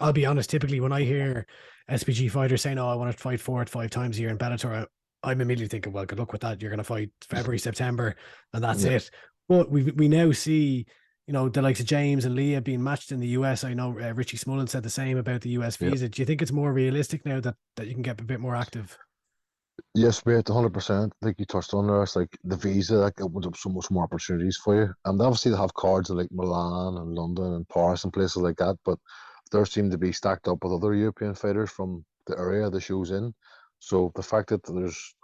I'll be honest, typically when I hear SPG fighters saying, I want to fight 4 or 5 times a year in Bellator, I'm immediately thinking, well, good luck with that. You're going to fight February, September, and that's it. But we now see, the likes of James and Leah being matched in the US. I know Richie Smullen said the same about the US visa. Do you think it's more realistic now that you can get a bit more active? Yes, mate, 100%. Like you touched on there, it's like the visa, like it opens up so much more opportunities for you. And obviously they have cards in like Milan and London and Paris and places like that, but there seem to be stacked up with other European fighters from the area the show's in. So the fact that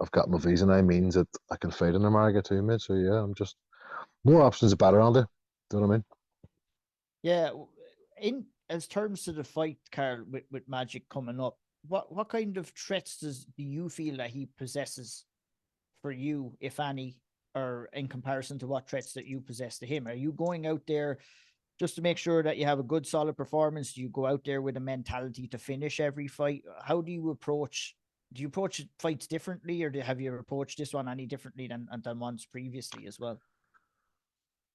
I've got my visa now means that I can fight in America too, mate. So yeah, I'm just more options are better, Andy. Do you know what I mean? Yeah, in as terms to the fight, Karl, with Magic coming up, what kind of threats do you feel that he possesses for you, if any, or in comparison to what threats that you possess to him? Are you going out there just to make sure that you have a good, solid performance? Do you go out there with a mentality to finish every fight? How do you approach? Do you approach fights differently, or have you approached this one any differently than once previously as well?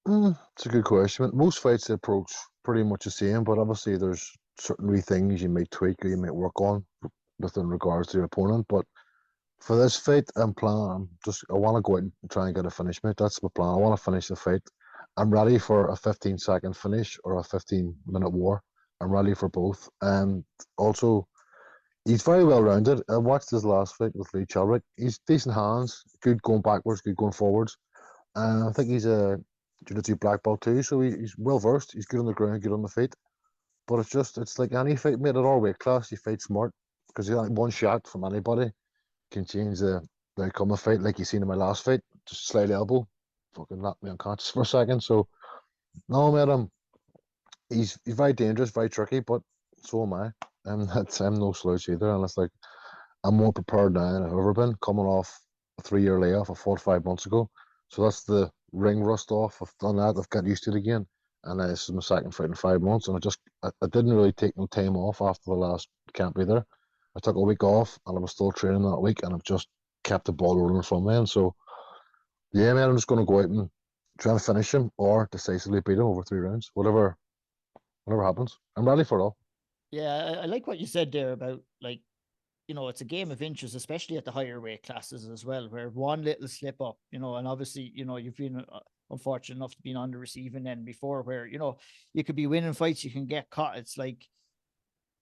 It's a good question. Most fights approach pretty much the same, but obviously there's certain wee things you might tweak or you might work on within regards to your opponent. But for this fight, I want to go out and try and get a finish, mate. That's my plan. I want to finish the fight. I'm ready for a 15-second finish or a 15-minute war. I'm ready for both. And also, he's very well rounded. I watched his last fight with Lee Chalrick. He's decent hands, good going backwards, good going forwards. And I think he's a jiu-jitsu black belt too, so he's well versed. He's good on the ground, good on the feet. But it's like any fight, mate, at our weight class, you fight smart because one shot from anybody can change the outcome of the fight. Like you seen in my last fight, just slight elbow, fucking knocked me unconscious for a second. So no, mate, he's very dangerous, very tricky, but so am I. I'm no slouch either, and it's like I'm more prepared now than I've ever been. Coming off a 3-year layoff, I fought 5 months ago, so that's the ring rust off. I've done that. I've got used to it again, and this is my second fight in 5 months. And I didn't really take no time off after the last camp either. I took a week off, and I was still training that week, and I've just kept the ball rolling from then. So yeah, man, I'm just going to go out and try and finish him or decisively beat him over 3 rounds, whatever happens. I'm ready for it all. Yeah, I like what you said there about, like, it's a game of inches, especially at the higher weight classes as well, where one little slip up, and obviously, you've been unfortunate enough to be on the receiving end before, where, you could be winning fights, you can get caught. It's like,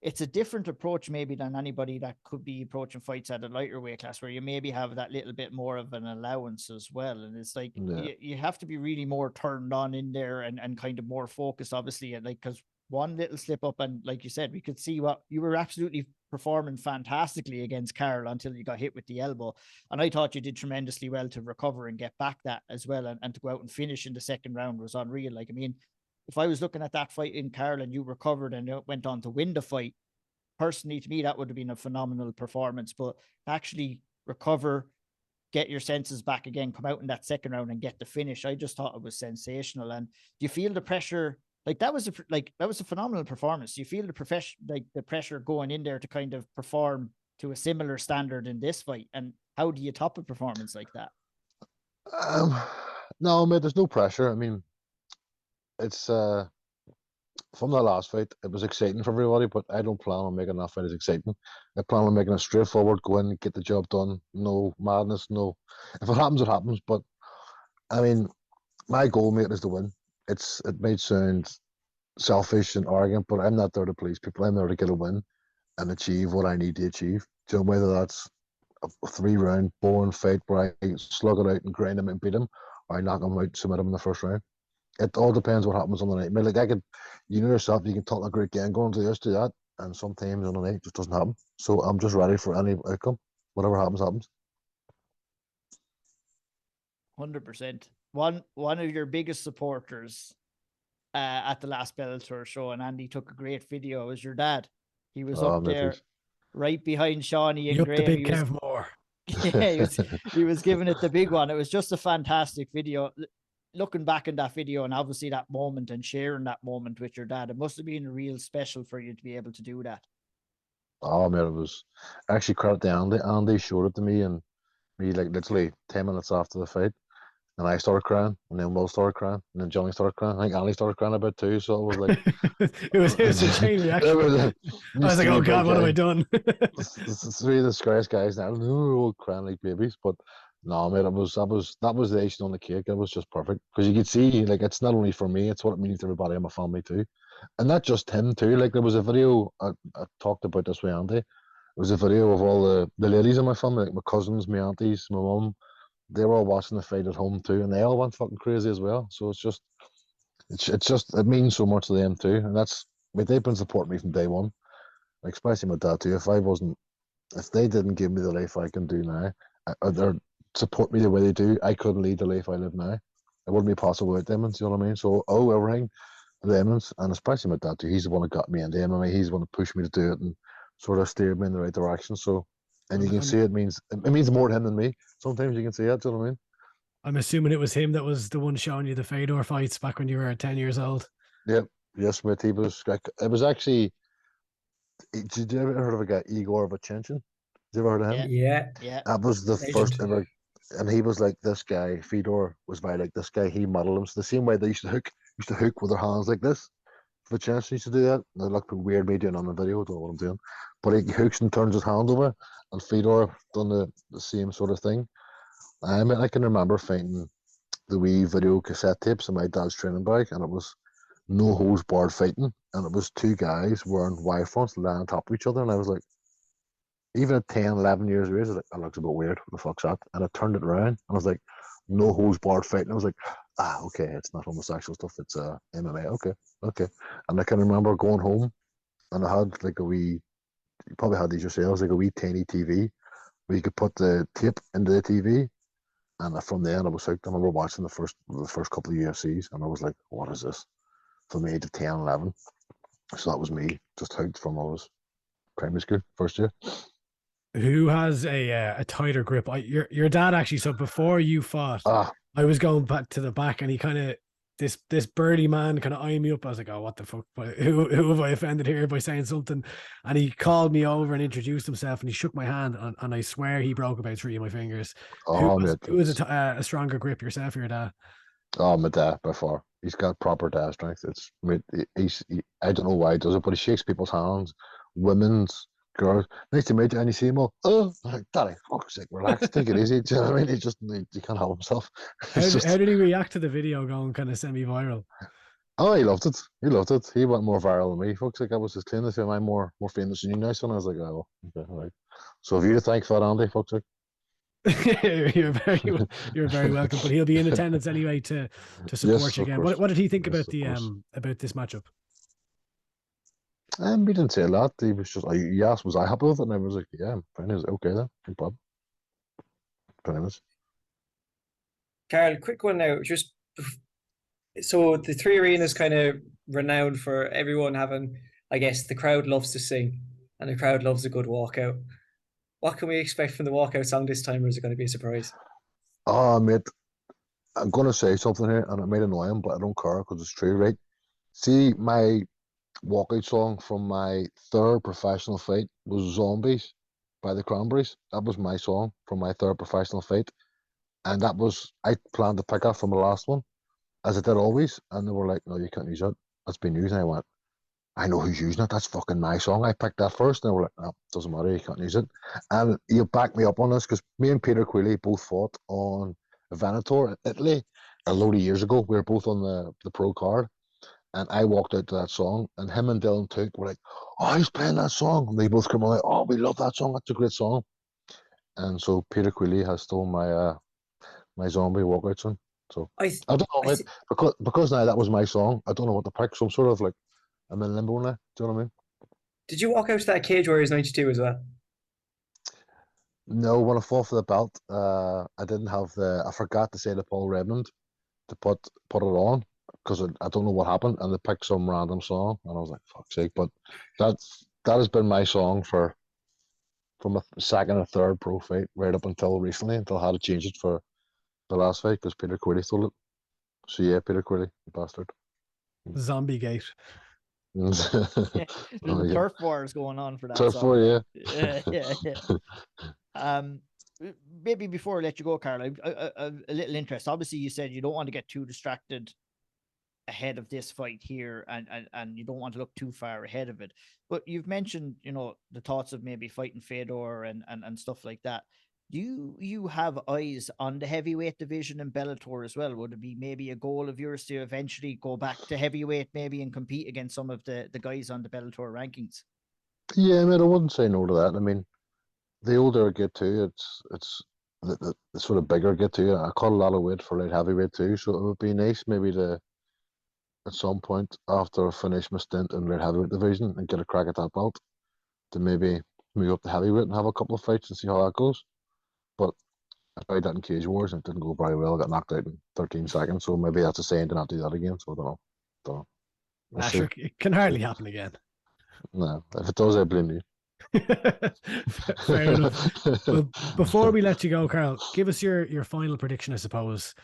it's a different approach maybe than anybody that could be approaching fights at a lighter weight class, where you maybe have that little bit more of an allowance as well. And it's like, you have to be really more turned on in there and kind of more focused, obviously. And like, because one little slip up, and like you said, we could see what you were absolutely performing fantastically against Karl until you got hit with the elbow. And I thought you did tremendously well to recover and get back that as well. And to go out and finish in the second round was unreal. Like, I mean, if I was looking at that fight in Karl and you recovered and went on to win the fight, personally, to me, that would have been a phenomenal performance. But actually recover, get your senses back again, come out in that second round and get the finish, I just thought it was sensational. And do you feel the pressure? Like, that was a phenomenal performance. Do you feel the pressure going in there to kind of perform to a similar standard in this fight? And how do you top a performance like that? No, mate, there's no pressure. I mean, it's from the last fight, it was exciting for everybody, but I don't plan on making that fight as exciting. I plan on making it straightforward, go in, get the job done. No madness, no. If it happens, it happens. But I mean, my goal, mate, is to win. It may sound selfish and arrogant, but I'm not there to please people. I'm there to get a win and achieve what I need to achieve. So whether that's a 3-round boring fight where I slug it out and grind him and beat him, or I knock him out, submit him in the first round. It all depends what happens on the night. I mean, like, you know yourself, you can talk a great game going to this, to that, and sometimes on the night it just doesn't happen. So I'm just ready for any outcome. Whatever happens, happens. 100%. One of your biggest supporters at the last Bellator show, and Andy took a great video, was your dad. He was up there right behind Shauna and Graham. The big Kev Moore. Yeah, he was giving it the big one. It was just a fantastic video. Looking back in that video and obviously that moment and sharing that moment with your dad, it must have been real special for you to be able to do that. Oh man, it was actually credit to Andy. Andy showed it to me, and me, like, literally 10 minutes after the fight, and I started crying, and then Will started crying, and then Johnny started crying. I think Andy started crying a bit too. So it was like it was a chain reaction. I was like, oh God, what have I done? Three of the scariest guys now, all crying like babies. But no, mate, that was the icing on the cake. It was just perfect because you could see, like, it's not only for me, it's what it means to everybody in my family too, and not just him too. Like, there was a video I talked about this with Andy. It was a video of all the ladies in my family, like my cousins, my aunties, my mum. They were all watching the fight at home too, and they all went fucking crazy as well. So it means so much to them too, and they've been supporting me from day one. Like, especially my dad too. If I wasn't if they didn't give me the life I can do now, or support me the way they do, I couldn't lead the life I live now. It wouldn't be possible without them. You know what I mean? So, everything, them, and especially my dad too. He's the one that got me into MMA. He's the one that pushed me to do it and sort of steered me in the right direction. So, and you can see it means more to him than me. Sometimes you can see it. Do you know what I mean? I'm assuming it was him that was the one showing you the Fedor fights back when you were 10 years old. Yep. Yes, mate. He was. It was actually. Did you ever heard of a guy, Iúr FC? Did you ever heard of him? Yeah. That was the Legend. first ever, and he was like this guy. Fedor was very like this guy. He modeled him. So the same way they used to hook with their hands like this. For chance used to do that. They looked weird me doing on the video. I don't know what I'm doing, but he hooks and turns his hands over, and Fedor done the same sort of thing. I can remember fighting the wee video cassette tapes in my dad's training bag, and it was no holds barred fighting, and it was two guys wearing wire fronts lying on top of each other, and I was like, even at 10, 11 years of age, I was like, that looks a bit weird. What the fuck's that? And I turned it around, and I was like, no holds barred fighting. I was like, okay, it's not homosexual stuff, it's MMA. Okay. And I can remember going home, and I had like a wee, you probably had these yourselves, like a wee tiny TV where you could put the tape into the TV, and from then I was hooked. I remember watching the first couple of UFCs, and I was like, what is this? From the age of 10, 11. So that was me, just hooked from I was primary school, first year. Who has a tighter grip? Your dad actually. So before you fought, I was going back to the back, and he kind of this birdie man kind of eyeing me up. I was like, oh, what the fuck? Who have I offended here by saying something? And he called me over and introduced himself, and he shook my hand, and I swear he broke about 3 of my fingers. Who was a stronger grip, yourself or your dad? Oh, my dad, by far. He's got proper dad strength. I don't know why he does it, but he shakes people's hands, women's, girls. Nice to meet you, and you see him all, like, Daddy, fuck's sake, relax, take it easy. Do you know what I mean? He can't help himself. How did he react to the video going kind of semi-viral? Oh, he loved it. He went more viral than me. Fuck's sake, I was his cleanest, and I'm more famous than you now, son. I was like, oh, okay, all right. So have you to thank for that, Andy? Fuck's sake. you're very welcome, but he'll be in attendance anyway to support you again. What did he think about this matchup? We didn't say a lot. He was just, he asked, was I happy with it? And I was like, yeah, I'm fine. He was like, okay then, no problem. Pretty much. Karl, quick one now. Just so the three arenas kind of renowned for everyone having, I guess, the crowd loves to sing and the crowd loves a good walkout. What can we expect from the walkout song this time, or is it going to be a surprise? Oh, mate, I'm going to say something here, and it might annoy him, but I don't care because it's true, right? See, my walkout song from my third professional fight was Zombies by the Cranberries. That was my song from my third professional fight. And that was, I planned to pick that from the last one, as I did always. And they were like, no, you can't use it. That's been used. And I went, I know who's using it. That's fucking my song. I picked that first. And they were like, no, doesn't matter. You can't use it. And you'll back me up on this because me and Peter Queally both fought on Bellator in Italy a load of years ago. We were both on the pro card. And I walked out to that song. And him and Dylan Took were like, oh, he's playing that song. And they both come on like, oh, we love that song. That's a great song. And so Peter Queally has stolen my zombie walkout song. So I don't know, because now that was my song, I don't know what to pick. So I'm sort of like, I'm in limbo now. Do you know what I mean? Did you walk out to that Cage Warriors 92 as well? No, when I fought for the belt, I didn't have I forgot to say to Paul Redmond to put it on because I don't know what happened, and they picked some random song, and I was like, fuck's sake. But that has been my song from a second or third pro fight right up until recently, until I had to change it for the last fight because Peter Queally stole it. So yeah, Peter Queally, bastard. Zombie Gate. There's turf wars going on for that. Turf war, yeah. Yeah. Maybe before I let you go, Karl, a little interest. Obviously, you said you don't want to get too distracted ahead of this fight here, and you don't want to look too far ahead of it. But you've mentioned, the thoughts of maybe fighting Fedor and stuff like that. Do you have eyes on the heavyweight division in Bellator as well? Would it be maybe a goal of yours to eventually go back to heavyweight maybe and compete against some of the guys on the Bellator rankings? Yeah, I mean, I wouldn't say no to that. I mean, the older I get too, it's the sort of bigger I get too. I cut a lot of weight for light heavyweight too, so it would be nice maybe to, at some point after I finish my stint in light heavyweight division and get a crack at that belt, to maybe move up to heavyweight and have a couple of fights and see how that goes. But I tried that in Cage Wars and it didn't go very well. I got knocked out in 13 seconds, so maybe that's a sign to not do that again. So I don't know. We'll see. Sure, it can hardly happen again. No, if it does, I blame you. Fair enough. Well, before we let you go, Karl, give us your final prediction, I suppose,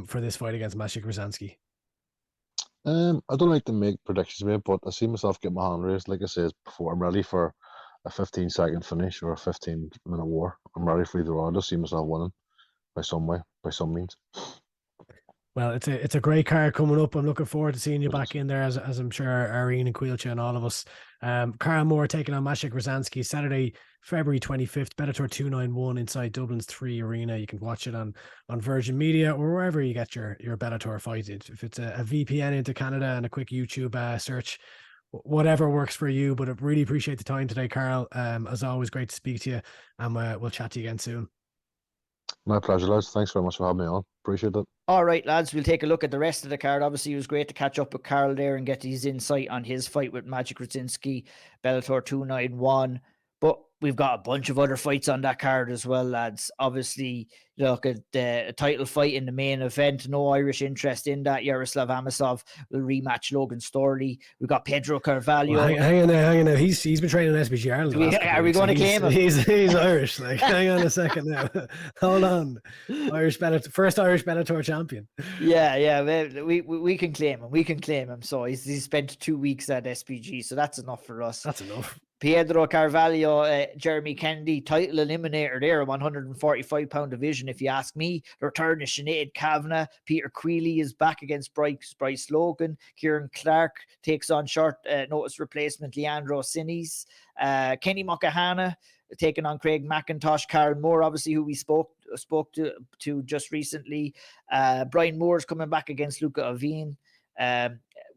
for this fight against Maciej Grzanski. I don't like to make predictions, mate, but I see myself get my hand raised. Like I said before, I'm ready for a 15-second finish or a 15-minute war. I'm ready for either or. I just see myself winning by some way, by some means. Well, it's a great card coming up. I'm looking forward to seeing you back in there, as I'm sure Irene and Caoilte and all of us. Karl Moore taking on Maciej Grzanski Saturday, February 25th, Bellator 291 inside Dublin's 3 Arena. You can watch it on Virgin Media or wherever you get your Bellator fight. If it's a VPN into Canada and a quick YouTube search, whatever works for you. But I really appreciate the time today, Karl. As always, great to speak to you, and we'll chat to you again soon. My pleasure, lads. Thanks very much for having me on. Appreciate it. All right, lads, we'll take a look at the rest of the card. Obviously, it was great to catch up with Karl there and get his insight on his fight with Maciej Grzanski, Bellator 291. But we've got a bunch of other fights on that card as well, lads. Obviously, look at the title fight in the main event. No Irish interest in that. Yaroslav Amosov will rematch Logan Storley. We've got Pedro Carvalho. Well, hang on now. He's been training in SBG Ireland. Are we going to claim him? He's Irish. Like, hang on a second now. Hold on. First Irish Bellator champion. Yeah. We can claim him. We can claim him. So he's spent 2 weeks at SBG. So that's enough for us. That's enough. Pedro Carvalho, Jeremy Kennedy, title eliminator there, 145-pound division, if you ask me. The return of Sinead Kavanagh. Peter Queally is back against Bryce Logan. Kieran Clark takes on short notice replacement Leandro Sinis. Kenny Mokahana taking on Craig McIntosh. Karl Moore, obviously, who we spoke to just recently. Brian Moore's coming back against Luca Avin.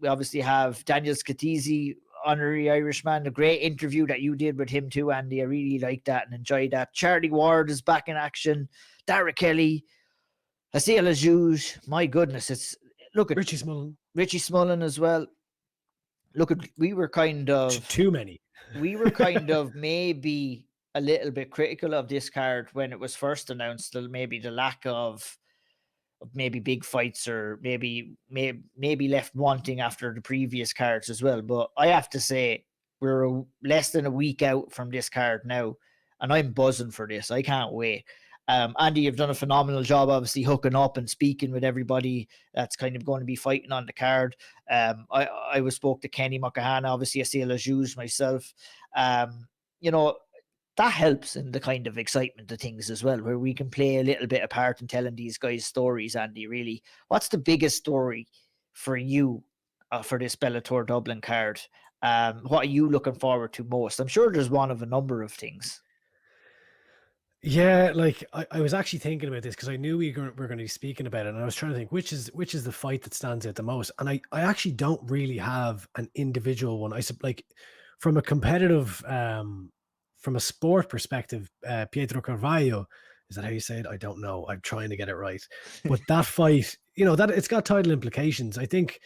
We obviously have Daniel Scatizzi, honorary Irishman. A great interview that you did with him too, Andy. I really liked that and enjoyed that. Charlie Ward is back in action. Dara Kelly, Hasil Ajouj. My goodness, it's look at Richie Smullen as well. Look at we were kind of too many. We were kind of maybe a little bit critical of this card when it was first announced. Maybe the lack of maybe big fights, or maybe left wanting after the previous cards as well. But I have to say, we're less than a week out from this card now, and I'm buzzing for this. I can't wait. Andy, you've done a phenomenal job, obviously, hooking up and speaking with everybody that's kind of going to be fighting on the card. I spoke to Kenny Mokahana, obviously, Hasil Ajouj myself. That helps in the kind of excitement of things as well, where we can play a little bit a part in telling these guys' stories. Andy, really, what's the biggest story for you for this Bellator Dublin card? What are you looking forward to most? I'm sure there's one of a number of things. Yeah, like I was actually thinking about this because I knew we were going to be speaking about it, and I was trying to think which is the fight that stands out the most. And I actually don't really have an individual one. Like from a competitive from a sport perspective, Pedro Carvalho, is that how you say it? I don't know. I'm trying to get it right. But that fight, that it's got title implications. I think,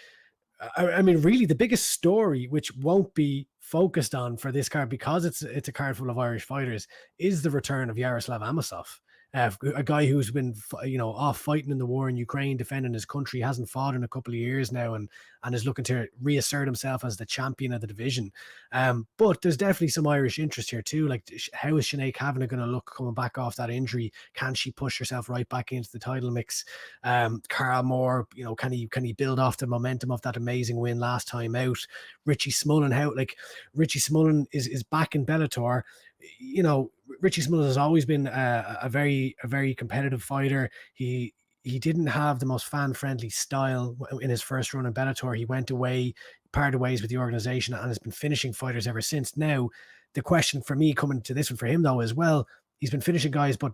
I mean, really the biggest story, which won't be focused on for this card because it's a card full of Irish fighters, is the return of Yaroslav Amosov. A guy who's been, off fighting in the war in Ukraine, defending his country, hasn't fought in a couple of years now, and is looking to reassert himself as the champion of the division. But there's definitely some Irish interest here too. Like, how is Sinead Kavanagh going to look coming back off that injury? Can she push herself right back into the title mix? Karl Moore, can he build off the momentum of that amazing win last time out? Richie Smullen, Richie Smullen is back in Bellator. Richie Smullen has always been a very competitive fighter. He didn't have the most fan-friendly style in his first run in Bellator. He went away, parted ways with the organization, and has been finishing fighters ever since. Now, the question for me coming to this one for him though as well, he's been finishing guys, but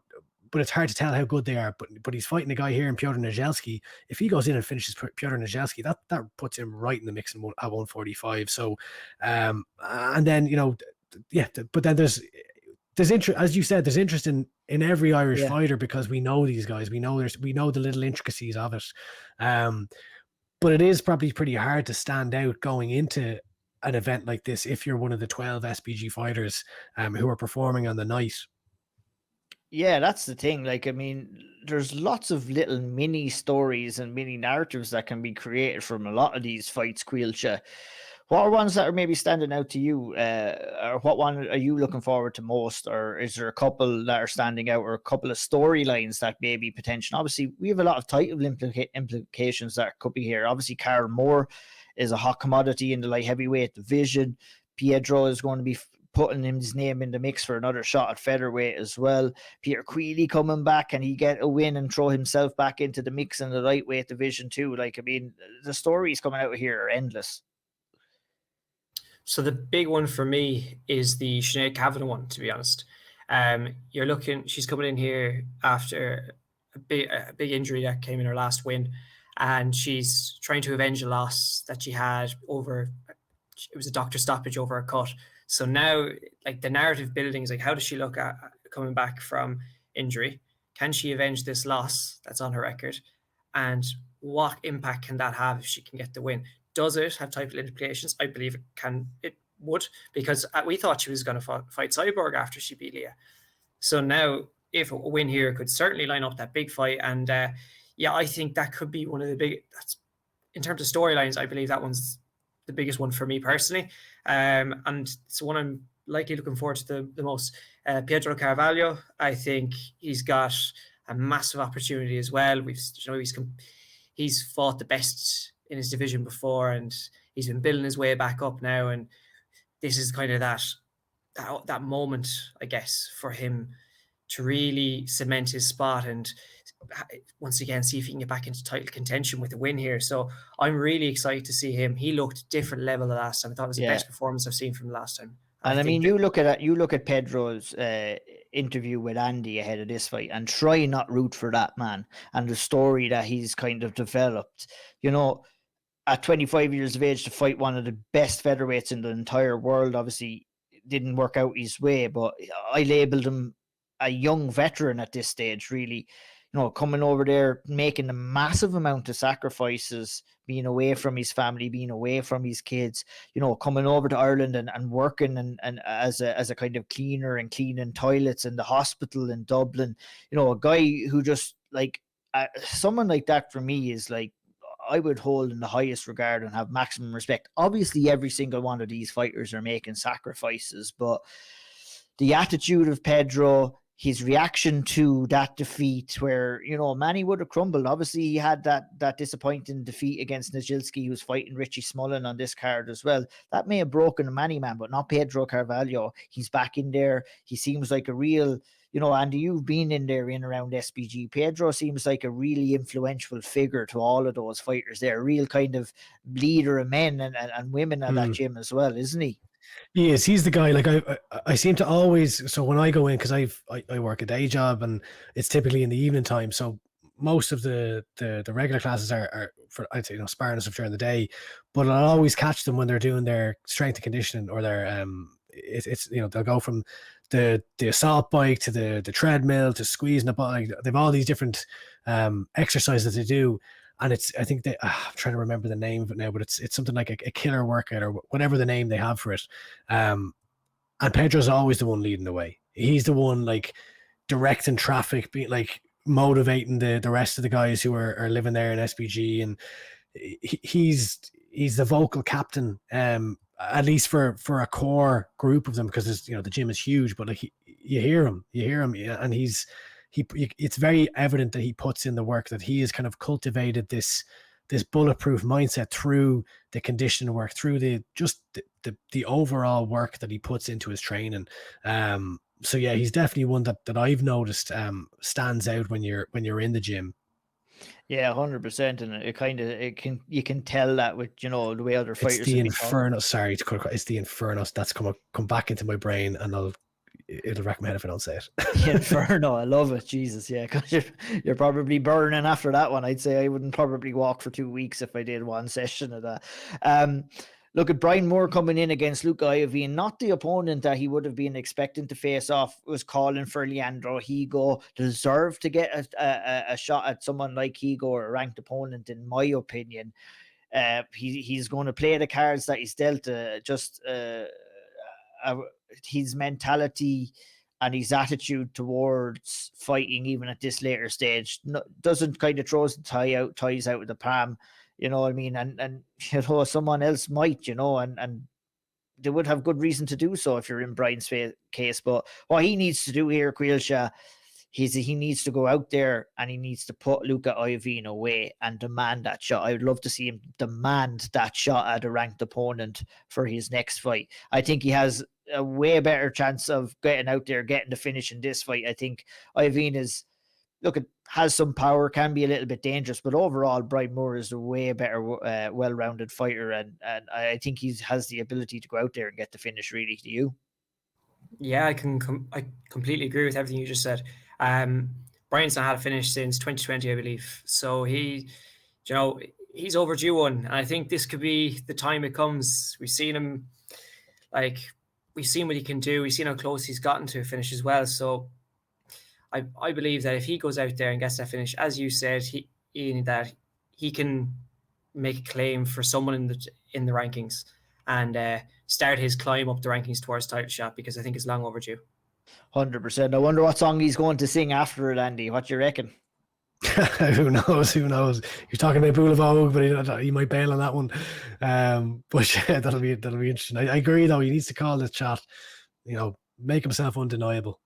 it's hard to tell how good they are. But he's fighting a guy here in Piotr Niedzielski. If he goes in and finishes Piotr Niedzielski, that puts him right in the mix at 145. So, and then but then there's interest, as you said, there's interest in every Irish fighter because we know these guys. We know the little intricacies of it. But it is probably pretty hard to stand out going into an event like this if you're one of the 12 SBG fighters who are performing on the night. Yeah, that's the thing. Like, I mean, there's lots of little mini stories and mini narratives that can be created from a lot of these fights, Caoilte. What are ones that are maybe standing out to you? Or what one are you looking forward to most? Or is there a couple that are standing out, or a couple of storylines that may be potential? Obviously, we have a lot of title implications that could be here. Obviously, Karl Moore is a hot commodity in the light heavyweight division. Pedro is going to be putting his name in the mix for another shot at featherweight as well. Peter Queally coming back, can he get a win and throw himself back into the mix in the lightweight division too? Like, I mean, the stories coming out of here are endless. So the big one for me is the Sinead Kavanagh one, to be honest. You're looking, she's coming in here after a big injury that came in her last win, and she's trying to avenge a loss that she had over, it was a doctor stoppage over a cut. So now, like, the narrative building is like, how does she look at coming back from injury? Can she avenge this loss that's on her record? And what impact can that have if she can get the win? Does it have title implications? I believe it can. It would, because we thought she was going to fight Cyborg after she beat Leah. So now, if a win here could certainly line up that big fight. And yeah, I think that could be one of the big, that's, in terms of storylines, I believe that one's the biggest one for me personally. And it's the one I'm likely looking forward to the most. Pedro Carvalho, I think he's got a massive opportunity as well. He's fought the best in his division before, and he's been building his way back up now. And this is kind of that moment, I guess, for him to really cement his spot and once again see if he can get back into title contention with a win here. So I'm really excited to see him. He looked different level the last time. I thought it was the best performance I've seen from the last time. And I mean, you look at Pedro's interview with Andy ahead of this fight, and try not root for that man and the story that he's kind of developed. You know, at 25 years of age to fight one of the best featherweights in the entire world, obviously didn't work out his way, but I labeled him a young veteran at this stage, really. You know, coming over there, making a massive amount of sacrifices, being away from his family, being away from his kids, you know, coming over to Ireland and working and as a kind of cleaner and cleaning toilets in the hospital in Dublin. You know, a guy who just, like, someone like that for me is like, I would hold in the highest regard and have maximum respect. Obviously, every single one of these fighters are making sacrifices, but the attitude of Pedro, his reaction to that defeat, where, you know, Manny would have crumbled. Obviously, he had that disappointing defeat against Nijelski, who's fighting Richie Smullen on this card as well. That may have broken a Manny man, but not Pedro Carvalho. He's back in there. He seems like a real, you know, Andy, you've been in there in around SBG. Pedro seems like a really influential figure to all of those fighters there. A real kind of leader of men and women at that gym as well, isn't he? He is. He's the guy. Like I seem to always. So when I go in, because I work a day job and it's typically in the evening time. So most of the regular classes are for, I'd say, you know, sparring and stuff during the day, but I'll always catch them when they're doing their strength and conditioning or their it's you know, they'll go from the assault bike to the treadmill to squeezing the bike. Like, they've all these different exercises they do. And it's, I think I'm trying to remember the name of it now, but it's something like a killer workout or whatever the name they have for it. And Pedro's always the one leading the way. He's the one, like, directing traffic, being like motivating the rest of the guys who are living there in SBG. And he's the vocal captain, at least for a core group of them, because it's, you know, the gym is huge, but like you hear him, and it's very evident that he puts in the work, that he has kind of cultivated this bulletproof mindset through the conditioning work, through the overall work that he puts into his training. So yeah, he's definitely one that I've noticed stands out when you're in the gym. Yeah, 100%, and you can tell that with, you know, the way other fighters. It's the Inferno. Sorry to cut. It's the Inferno that's come back into my brain, and it'll wreck my head if I don't say it. The Inferno, I love it. Jesus, yeah, because you're probably burning after that one. I'd say I wouldn't probably walk for 2 weeks if I did one session of that. Look at Brian Moore coming in against Luke Iovine, not the opponent that he would have been expecting to face off. Was calling for Leandro. Higo deserved to get a shot at someone like Higo, or a ranked opponent, in my opinion. He's going to play the cards that he's dealt. His mentality and his attitude towards fighting, even at this later stage, doesn't kind of throws the ties out of the palm. You know what I mean? And someone else might, and they would have good reason to do so if you're in Brian's case. But what he needs to do here, Caoilte, he needs to go out there and he needs to put Luca Iovine away and demand that shot. I would love to see him demand that shot at a ranked opponent for his next fight. I think he has a way better chance of getting out there, getting the finish in this fight. I think Iovine has some power, can be a little bit dangerous, but overall, Brian Moore is a way better, well-rounded fighter, and I think he has the ability to go out there and get the finish. Really, do you? Yeah, I completely agree with everything you just said. Brian's not had a finish since 2020, I believe. So he's overdue one. And I think this could be the time it comes. We've seen him, we've seen what he can do. We've seen how close he's gotten to a finish as well. So I believe that if he goes out there and gets that finish, as you said, that he can make a claim for someone in the rankings and start his climb up the rankings towards title shot, because I think it's long overdue. 100%. I wonder what song he's going to sing after it, Andy. What do you reckon? Who knows? You're talking about Boulevard, but he might bail on that one. But yeah, that'll be interesting. I agree, though. He needs to call this chat, make himself undeniable.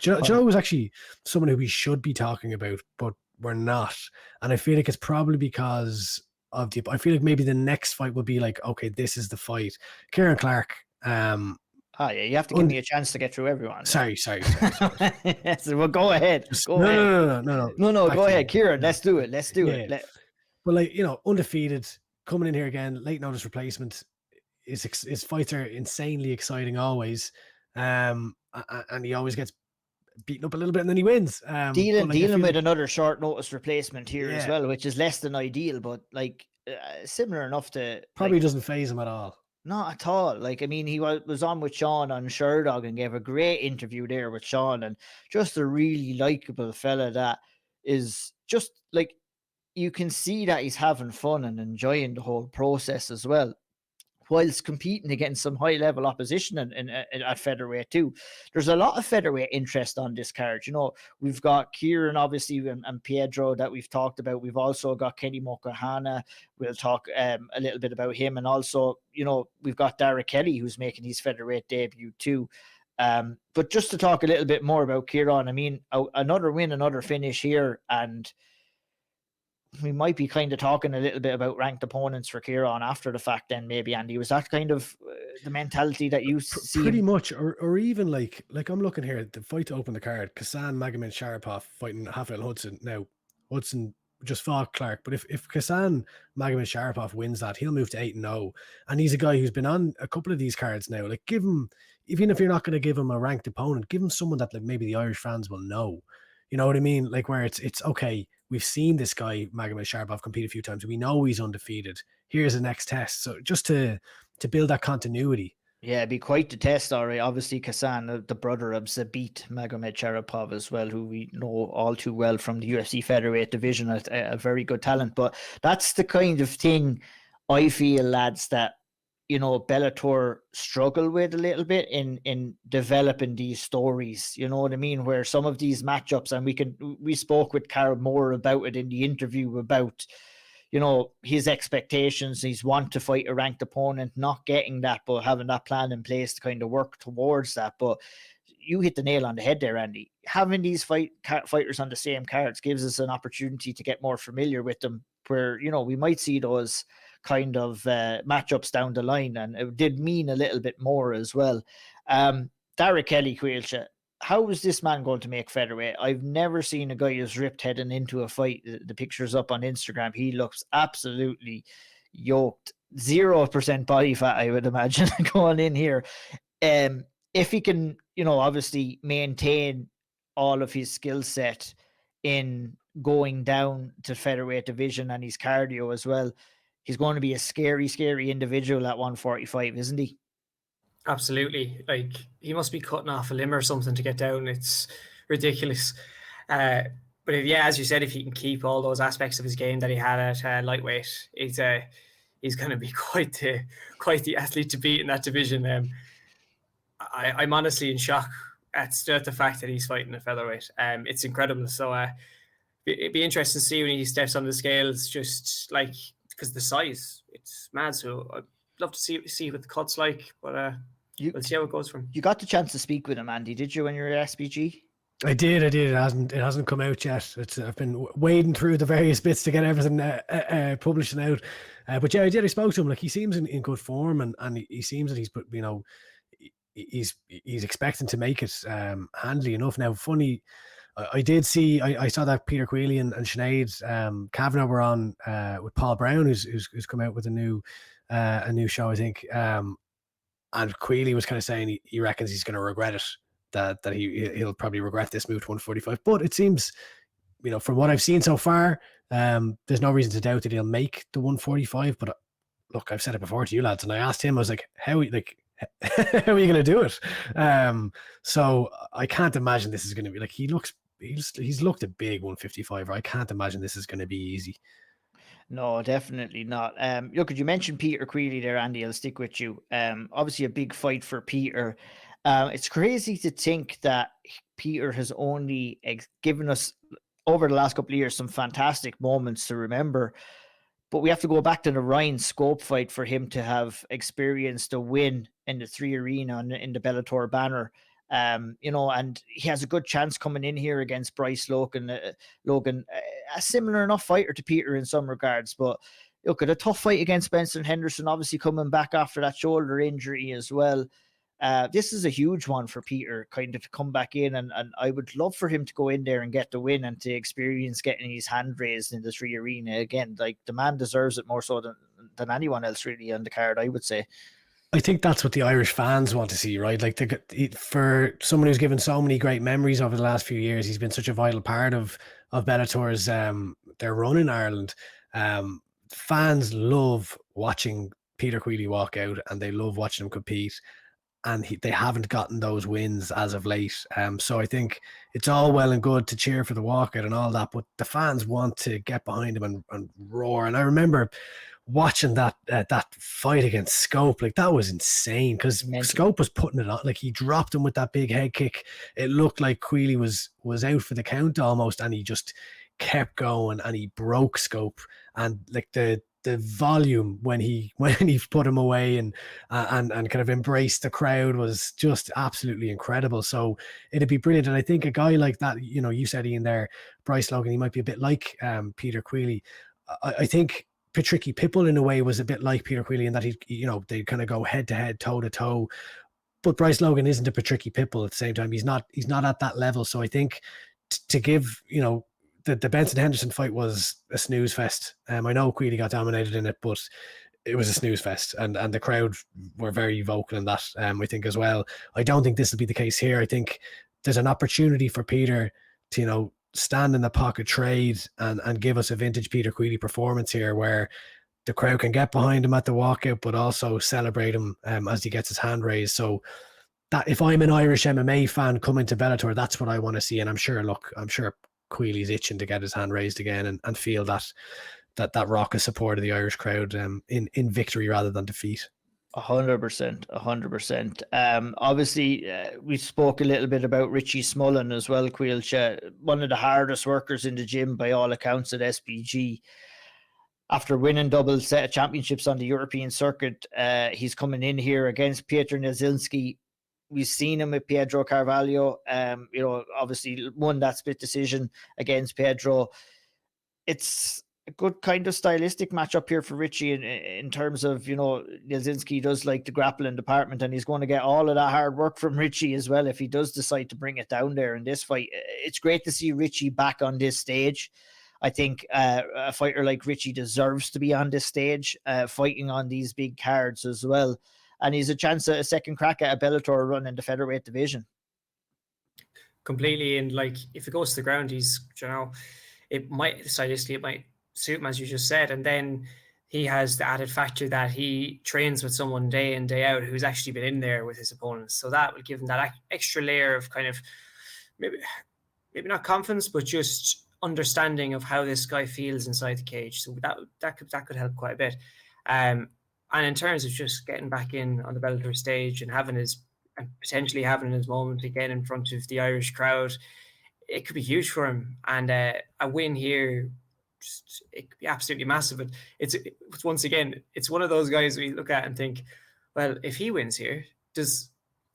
Joe was actually someone who we should be talking about, but we're not. And I feel like it's probably because of I feel like maybe the next fight will be like, okay, this is the fight. Kieran Clark. Yeah, you have to give me a chance to get through everyone. Sorry. So, well, go ahead. No. Go ahead, Kieran. Let's do it. But undefeated, coming in here again, late notice replacement. His fights are insanely exciting always, and he always gets beaten up a little bit and then he wins. Dealing with another short notice replacement here as well, which is less than ideal, but similar enough to probably doesn't faze him at all. Not at all. He was on with Sean on Sherdog and gave a great interview there with Sean, and just a really likable fella that is just you can see that he's having fun and enjoying the whole process as well, whilst competing against some high-level opposition at featherweight too. There's a lot of featherweight interest on this card. We've got Kieran, obviously, and Pedro that we've talked about. We've also got Kenny Mokahana. We'll talk a little bit about him. And also, we've got Dara Kelly, who's making his featherweight debut too. But just to talk a little bit more about Kieran, I mean, another win, another finish here, and we might be kind of talking a little bit about ranked opponents for Kieran after the fact then, maybe, Andy. Was that kind of the mentality that you see? Pretty much, or even like I'm looking here, the fight to open the card, Kasan Magomed Sharapov fighting Rafael Hudson. Now, Hudson just fought Clark, but if Kasan Magomed Sharapov wins that, he'll move to 8-0. And he's a guy who's been on a couple of these cards now. Give him, even if you're not going to give him a ranked opponent, give him someone that maybe the Irish fans will know. You know what I mean? Where it's okay, we've seen this guy, Magomed Sharapov, compete a few times. We know he's undefeated. Here's the next test. So just to build that continuity. Yeah, it'd be quite the test, all right. Obviously, Kasan, the brother of Zabit Magomed Sharapov as well, who we know all too well from the UFC featherweight division, a very good talent. But that's the kind of thing I feel, lads, that Bellator struggle with a little bit in developing these stories, you know what I mean? Where some of these matchups, and we spoke with Karl more about it in the interview about, his expectations. He's want to fight a ranked opponent, not getting that, but having that plan in place to kind of work towards that. But you hit the nail on the head there, Andy. Having these fighters on the same cards gives us an opportunity to get more familiar with them, where, we might see those kind of matchups down the line, and it did mean a little bit more as well. Dara Kelly, Caoilte, how is this man going to make featherweight? I've never seen a guy who's ripped heading into a fight. The picture's up on Instagram. He looks absolutely yoked. 0% body fat, I would imagine, going in here. If he can, obviously maintain all of his skill set in going down to featherweight division and his cardio as well, he's going to be a scary, scary individual at 145, isn't he? Absolutely. He must be cutting off a limb or something to get down. It's ridiculous. But as you said, if he can keep all those aspects of his game that he had at lightweight, he's going to be quite the athlete to beat in that division. I'm honestly in shock at the fact that he's fighting a featherweight. It's incredible. So it'd be interesting to see when he steps on the scales, just like, because the size, it's mad. So I'd love to see what the cut's like, but we'll see how it goes from. You got the chance to speak with him, Andy, did you, when you were at SBG? I did. It hasn't come out yet. I've been wading through the various bits to get everything published and out. But yeah, I did. I spoke to him. Like, he seems in good form, and he seems that he's expecting to make it handily enough. Now, funny, I did see. I saw that Peter Queally and Sinead Kavanagh were on with Paul Brown, who's come out with a new show, I think. And Queally was kind of saying he reckons he's going to regret it. That he'll probably regret this move to 145. But it seems, from what I've seen so far, there's no reason to doubt that he'll make the 145. But look, I've said it before to you lads, and I asked him, I was like, how are you going to do it? So I can't imagine this is going to be like, he's looked a big 155. I can't imagine this is going to be easy. No, definitely not. Look, you mentioned Peter Queally there, Andy. I'll stick with you. Obviously a big fight for Peter. It's crazy to think that Peter has only given us over the last couple of years some fantastic moments to remember, but we have to go back to the Ryan Scope fight for him to have experienced a win in the 3 Arena in the Bellator banner. And he has a good chance coming in here against Bryce Logan, a similar enough fighter to Peter in some regards, but look at a tough fight against Benson Henderson, obviously coming back after that shoulder injury as well. This is a huge one for Peter, kind of to come back in, and I would love for him to go in there and get the win and to experience getting his hand raised in the 3 Arena again. Like, the man deserves it more so than anyone else really on the card, I would say. I think that's what the Irish fans want to see, right? Like, for someone who's given so many great memories over the last few years, he's been such a vital part of Bellator's their run in Ireland. Fans love watching Peter Queally walk out, and they love watching him compete. And they haven't gotten those wins as of late. So I think it's all well and good to cheer for the walkout and all that, but the fans want to get behind him and roar. And I remember watching that fight against Scope, like, that was insane, because Scope was putting it on. Like, he dropped him with that big head kick. It looked like Queally was out for the count almost, and he just kept going, and he broke Scope. And like the volume when he put him away and kind of embraced the crowd was just absolutely incredible. So it'd be brilliant. And I think a guy like that, you said, Ian, there, Bryce Logan, he might be a bit like Peter Queally. I think Patricky Pitbull in a way was a bit like Peter Queally in that they kind of go head to head, toe to toe. But Bryce Logan isn't a Patricky Pitbull at the same time. He's not at that level. So I think to give, the Benson Henderson fight was a snooze fest. I know Queally got dominated in it, but it was a snooze fest, and the crowd were very vocal in that, I think, as well. I don't think this will be the case here. I think there's an opportunity for Peter to, stand in the pocket, trade, and give us a vintage Peter Queally performance here, where the crowd can get behind him at the walkout, but also celebrate him as he gets his hand raised. So that, if I'm an Irish MMA fan coming to Bellator, that's what I want to see. And I'm sure Queally's itching to get his hand raised again and feel that raucous support of the Irish crowd in victory rather than defeat. 100%. Obviously, we spoke a little bit about Richie Smullen as well, Caoilte, one of the hardest workers in the gym by all accounts at SBG. After winning double set of championships on the European circuit, he's coming in here against Piotr Nizinski. We've seen him with Pedro Carvalho. Obviously won that split decision against Pedro. It's a good kind of stylistic matchup here for Richie in terms of, Nizinski does like the grappling department, and he's going to get all of that hard work from Richie as well if he does decide to bring it down there in this fight. It's great to see Richie back on this stage. I think a fighter like Richie deserves to be on this stage, fighting on these big cards as well. And he's a chance at a second crack at a Bellator run in the featherweight division. Completely. And like, if it goes to the ground, it might suit him, as you just said. And then he has the added factor that he trains with someone day in, day out who's actually been in there with his opponents. So that will give him that extra layer of kind of maybe not confidence, but just understanding of how this guy feels inside the cage. So that could help quite a bit. And in terms of just getting back in on the Bellator stage and potentially having his moment again in front of the Irish crowd, it could be huge for him. And a win here, it could be absolutely massive. But it's once again, it's one of those guys we look at and think, well, if he wins here, does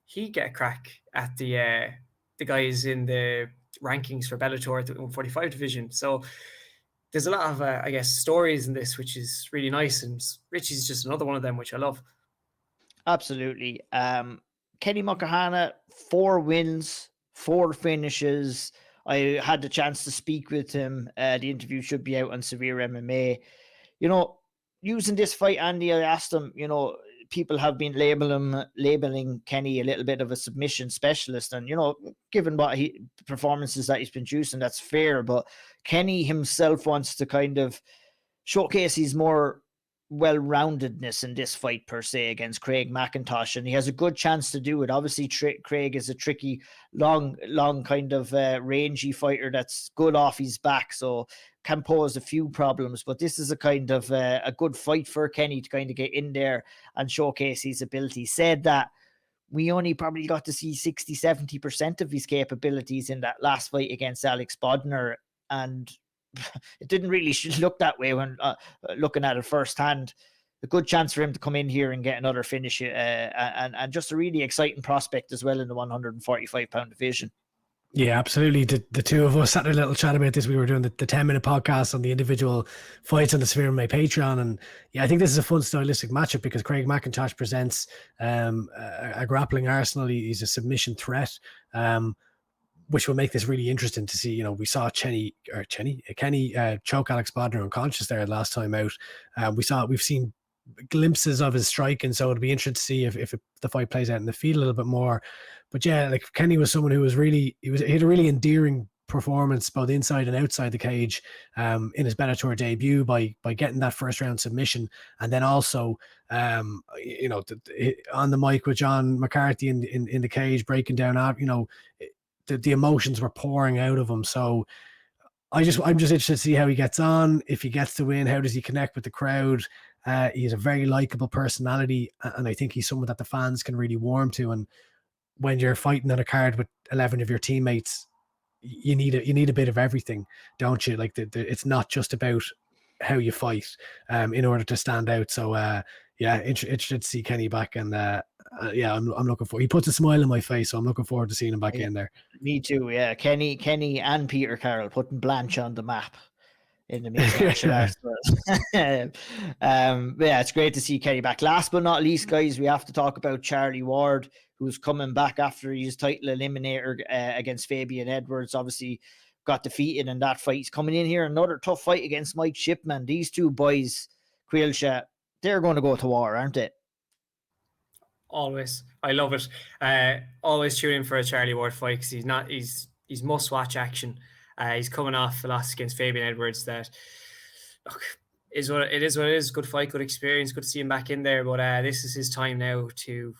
he get a crack at the guys in the rankings for Bellator at the 145 division? So there's a lot of, I guess, stories in this, which is really nice. And Richie's just another one of them, which I love. Absolutely. Kenny Makahana, 4 wins, 4 finishes. I had the chance to speak with him. The interview should be out on SevereMMA. Using this fight, Andy, I asked him, people have been labeling Kenny a little bit of a submission specialist. And, given what performances that he's been producing, that's fair. But Kenny himself wants to kind of showcase his more well-roundedness in this fight per se against Craig McIntosh, and he has a good chance to do it. Obviously, Craig is a tricky, long kind of rangy fighter that's good off his back, so can pose a few problems. But this is a kind of a good fight for Kenny to kind of get in there and showcase his ability. Said that we only probably got to see 60-70% of his capabilities in that last fight against Alex Bodnar, and it didn't really look that way when looking at it firsthand. A good chance for him to come in here and get another finish, and just a really exciting prospect as well in the 145-pound division. Yeah, absolutely. The two of us had a little chat about this. We were doing the 10-minute podcast on the individual fights on the SevereMMA Patreon. And yeah, I think this is a fun stylistic matchup because Craig McIntosh presents a grappling arsenal. He's a submission threat, which will make this really interesting to see. We saw Kenny choke Alex Bodnar unconscious there last time out. We've seen glimpses of his striking, so it'll be interesting to see if the fight plays out in the field a little bit more. But yeah, like Kenny was someone who was he had a really endearing performance both inside and outside the cage in his Bellator debut by getting that first round submission, and then also on the mic with John McCarthy in the cage breaking down the emotions were pouring out of him. So I'm just interested to see how he gets on. If he gets to win, how does he connect with the crowd? He's a very likable personality, and I think he's someone that the fans can really warm to. And when you're fighting on a card with 11 of your teammates, you need a bit of everything, don't you? Like it's not just about how you fight in order to stand out. So yeah, interested to see Kenny back, and yeah, I'm looking forward. He puts a smile on my face, so I'm looking forward to seeing him back in there. Me too. Yeah, Kenny and Peter Karl putting Blanche on the map in the mixed martial arts. Yeah, it's great to see Kenny back. Last but not least, guys, we have to talk about Charlie Ward, who's coming back after his title eliminator against Fabian Edwards. Obviously got defeated in that fight. He's coming in here, another tough fight against Mike Shipman. These two boys, Caoilte, they're going to go to war, aren't they? Always. I love it. Always tune in for a Charlie Ward fight because he's must-watch action. He's coming off a loss against Fabian Edwards that is what it is. Good fight, good experience, good to see him back in there. But this is his time now to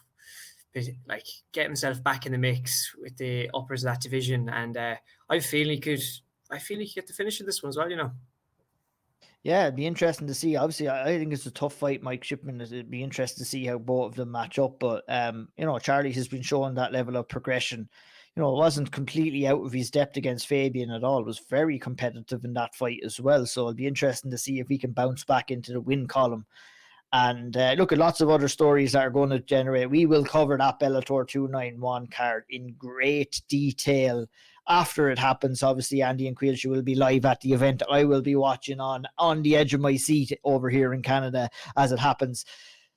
get himself back in the mix with the uppers of that division. And I feel he could get the finish of this one as well, Yeah, it'd be interesting to see. Obviously, I think it's a tough fight, Mike Shipman. It'd be interesting to see how both of them match up. But Charlie has been showing that level of progression. It wasn't completely out of his depth against Fabian at all. It was very competitive in that fight as well. So it'll be interesting to see if he can bounce back into the win column. And look at lots of other stories that are going to generate. We will cover that Bellator 291 card in great detail after it happens. Obviously, Andy and Caoilte will be live at the event. I will be watching on the edge of my seat over here in Canada as it happens.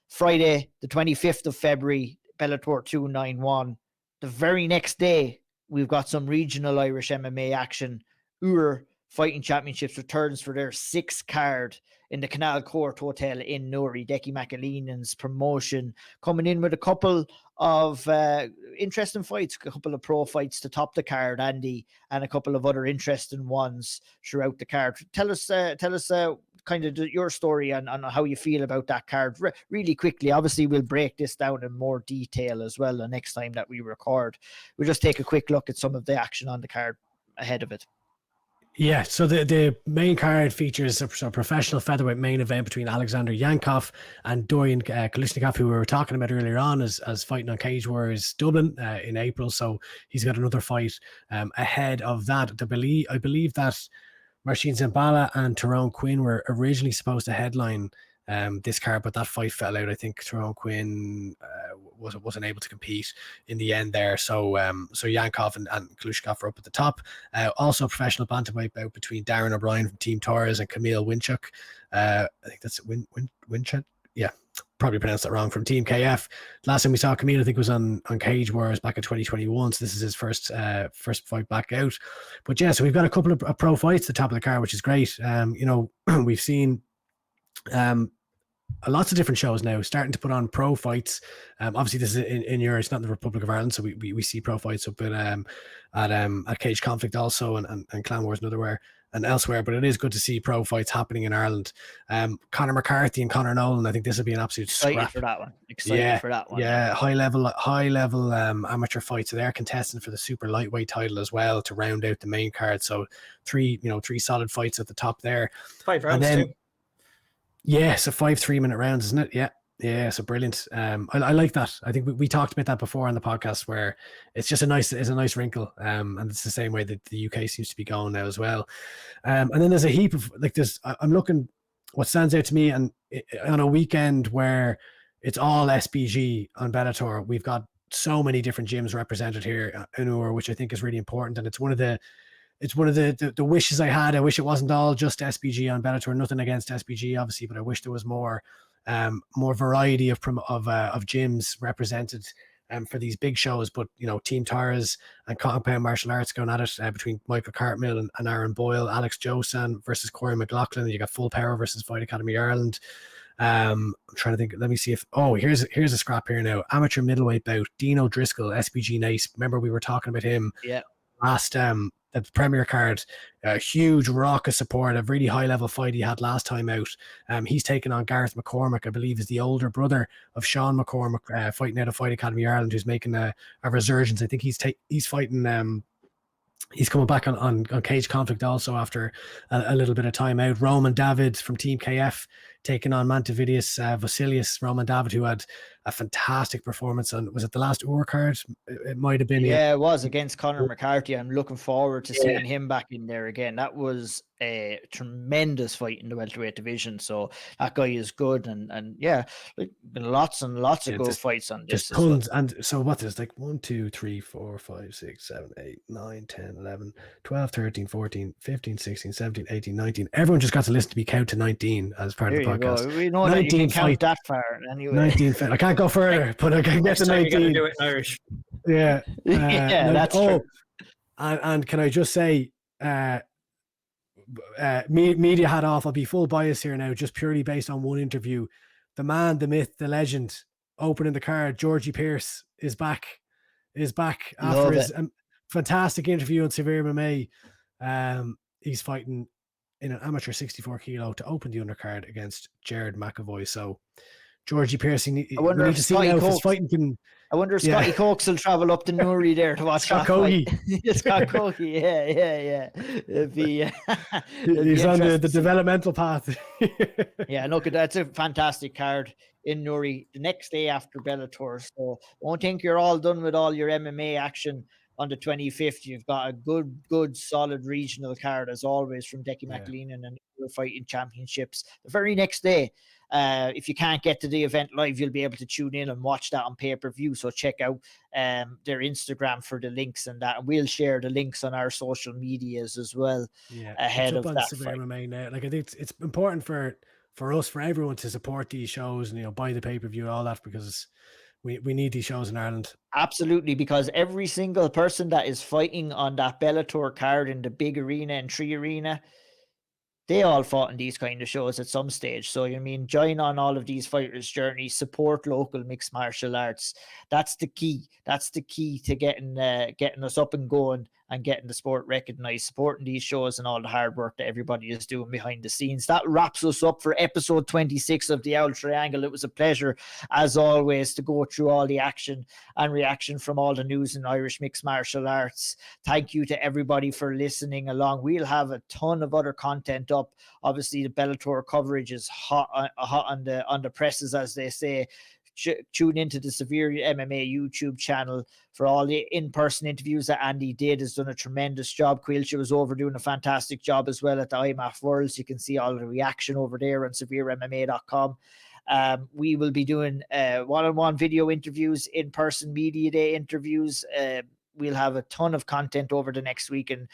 Friday, the 25th of February, Bellator 291. The very next day, we've got some regional Irish MMA action. Iúr Fighting Championships returns for their 6th card in the Canal Court Hotel in Newry. Decky McAleenan's promotion coming in with a couple of interesting fights, a couple of pro fights to top the card, Andy, and a couple of other interesting ones throughout the card. Tell us kind of your story on how you feel about that card really quickly. Obviously, we'll break this down in more detail as well the next time that we record. We'll just take a quick look at some of the action on the card ahead of it. Yeah, so the main card features a professional featherweight main event between Alexander Yankov and Dorian Kalishnikov, who we were talking about earlier on, as fighting on Cage Warriors Dublin in April. So he's got another fight ahead of that. I believe that Marcin Zambala and Tyrone Quinn were originally supposed to headline this card, but that fight fell out. I think Tyrone Quinn wasn't able to compete in the end there. So Yankov and Kalushkov are up at the top. Also a professional bantamweight bout between Darren O'Brien from Team Torres and Camille Winchuk. I think that's Winchuk. Yeah, probably pronounced that wrong, from Team KF. Last time we saw Camille, I think, was on Cage Wars back in 2021. So this is his first fight back out. But yeah, so we've got a couple of pro fights at the top of the card, which is great. We've seen lots of different shows now starting to put on pro fights. Obviously this is in Europe, it's not in the Republic of Ireland, so we see pro fights up at Cage Conflict also, and Clan Wars and elsewhere, but it is good to see pro fights happening in Ireland. Conor McCarthy and Conor Nolan, I think this will be an absolute scrap. Excited for that one. Yeah, high level amateur fights. So they're contesting for the super lightweight title as well to round out the main card. So three solid fights at the top there. 5 rounds too. Yeah, so 5 3-minute rounds, isn't it? Yeah, so brilliant. I like that. I think we talked about that before on the podcast, where it's just a nice wrinkle. And it's the same way that the UK seems to be going now as well. And then there's a heap of I'm looking, what stands out to me, and on a weekend where it's all SBG on Bellator, we've got so many different gyms represented here in Iúr, which I think is really important. And it's one of the wishes I had. I wish it wasn't all just SBG on Bellator. Nothing against SBG, obviously, but I wish there was more variety of gyms represented for these big shows. But Team Tara's and Compound Martial Arts going at it between Michael Cartmill and Aaron Boyle, Alex Josan versus Corey McLaughlin. You got Full Power versus Fight Academy Ireland. I'm trying to think. Let me see if here's a scrap here now. Amateur middleweight bout. Dean O'Driscoll, SBG Nice. Remember we were talking about him. Yeah. Last the Premier card, a huge raucous support, a really high level fight he had last time out. He's taken on Gareth McCormick, I believe is the older brother of Sean McCormick, fighting out of Fight Academy Ireland, who's making a resurgence. I think he's fighting. He's coming back on Cage Conflict also after a little bit of time out. Roman David from Team KF taking on Mantavidius Vasilius. Roman David, who had a fantastic performance on, was it the last Iúr card? It might have been. Yeah, it was against Conor McCarthy. I'm looking forward to seeing him back in there again. That was a tremendous fight in the welterweight division. So that guy is good, and yeah, like lots and lots of good fights on this. Just tons. And so what is like 1, 2, 3, 4, 5, 6, 7, 8, 9, 10, 11, 12, 13, 14, 15, 16, 17, 18, 19. Everyone just got to listen to me count to 19 as part of the podcast. We know that you can count that far anyway. 19. I can't go further, but I can get to 19. You gotta do it in Irish. Yeah. That's true. And can I just say, media hat off. I'll be full bias here now, just purely based on one interview. The man, the myth, the legend, opening the card, Georgie Pearce is back after his fantastic interview on SevereMMA. He's fighting in an amateur 64 kilo to open the undercard against Jared McAvoy. So Georgie Pearce, I wonder if Scotty Cokes will travel up to Newry there to watch Scott Cogie. Scott Cogie, yeah. He's on the developmental path. Yeah, look, that's a fantastic card in Newry the next day after Bellator. So won't think you're all done with all your MMA action on the 25th. You've got a good, solid regional card as always from Decky McLean and we're fighting championships the very next day. If you can't get to the event live, you'll be able to tune in and watch that on pay-per-view. So check out their Instagram for the links and that. And we'll share the links on our social medias as well. Yeah, ahead of that SevereMMA now. Like I think it's important for us, for everyone to support these shows and buy the pay-per-view, all that, because we need these shows in Ireland. Absolutely, because every single person that is fighting on that Bellator card in the big arena and 3 arena, they all fought in these kind of shows at some stage. So, join on all of these fighters' journeys, support local mixed martial arts. That's the key. That's the key to getting us up and going and getting the sport recognized, supporting these shows and all the hard work that everybody is doing behind the scenes. That wraps us up for episode 26 of the Auld Triangle. It was a pleasure, as always, to go through all the action and reaction from all the news in Irish mixed martial arts. Thank you to everybody for listening along. We'll have a ton of other content up. Obviously, the Bellator coverage is hot on the presses, as they say. Tune into the SevereMMA YouTube channel for all the in-person interviews that Andy did. Has done a tremendous job. Caoilte was over doing a fantastic job as well at the IMMAF Worlds. You can see all the reaction over there on SevereMMA.com. We will be doing one-on-one video interviews, in-person media day interviews. We'll have a ton of content over the next week, and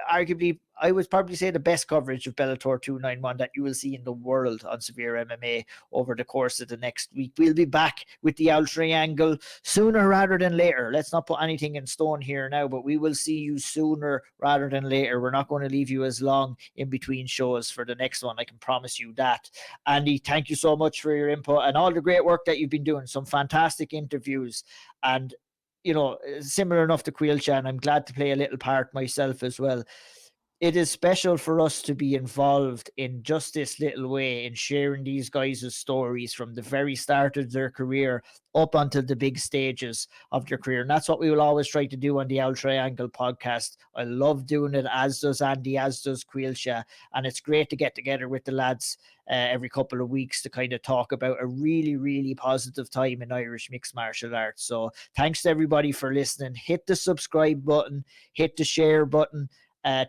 arguably, I would probably say the best coverage of Bellator 291 that you will see in the world on SevereMMA over the course of the next week. We'll be back with the Auld Triangle sooner rather than later. Let's not put anything in stone here now, but we will see you sooner rather than later. We're not going to leave you as long in between shows for the next one. I can promise you that. Andy, thank you so much for your input and all the great work that you've been doing. Some fantastic interviews, and similar enough to Caoilte, and I'm glad to play a little part myself as well. It is special for us to be involved in just this little way in sharing these guys' stories from the very start of their career up until the big stages of their career. And that's what we will always try to do on the Auld Triangle podcast. I love doing it, as does Andy, as does Caoilte. And it's great to get together with the lads every couple of weeks to kind of talk about a really, really positive time in Irish mixed martial arts. So thanks to everybody for listening. Hit the subscribe button, hit the share button.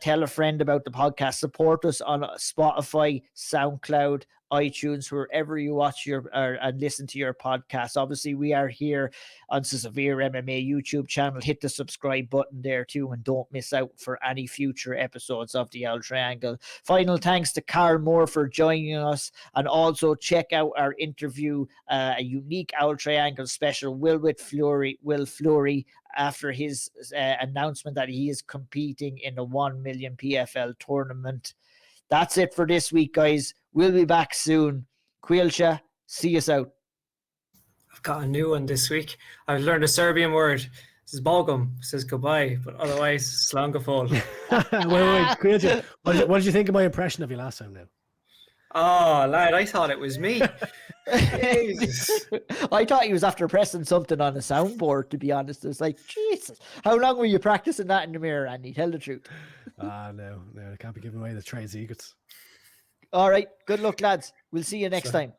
Tell a friend about the podcast. Support us on Spotify, SoundCloud, iTunes, wherever you watch and listen to your podcast. Obviously, we are here on the SevereMMA YouTube channel. Hit the subscribe button there too, and don't miss out for any future episodes of the Auld Triangle. Final thanks to Karl Moore for joining us, and also check out our interview, a unique Auld Triangle special, Will Fleury, after his announcement that he is competing in the 1 million PFL tournament. That's it for this week, guys. We'll be back soon. Caoilte, see us out. I've got a new one this week. I've learned a Serbian word. This is Bogum, says goodbye, but otherwise, Slangafol. wait, Caoilte, what did you think of my impression of you last time now? Oh, lad, I thought it was me. I thought he was after pressing something on the soundboard, to be honest. It was like, Jesus, how long were you practicing that in the mirror, Andy? Tell the truth. No, I can't be giving away the trade secrets. All right, good luck, lads. We'll see you next time.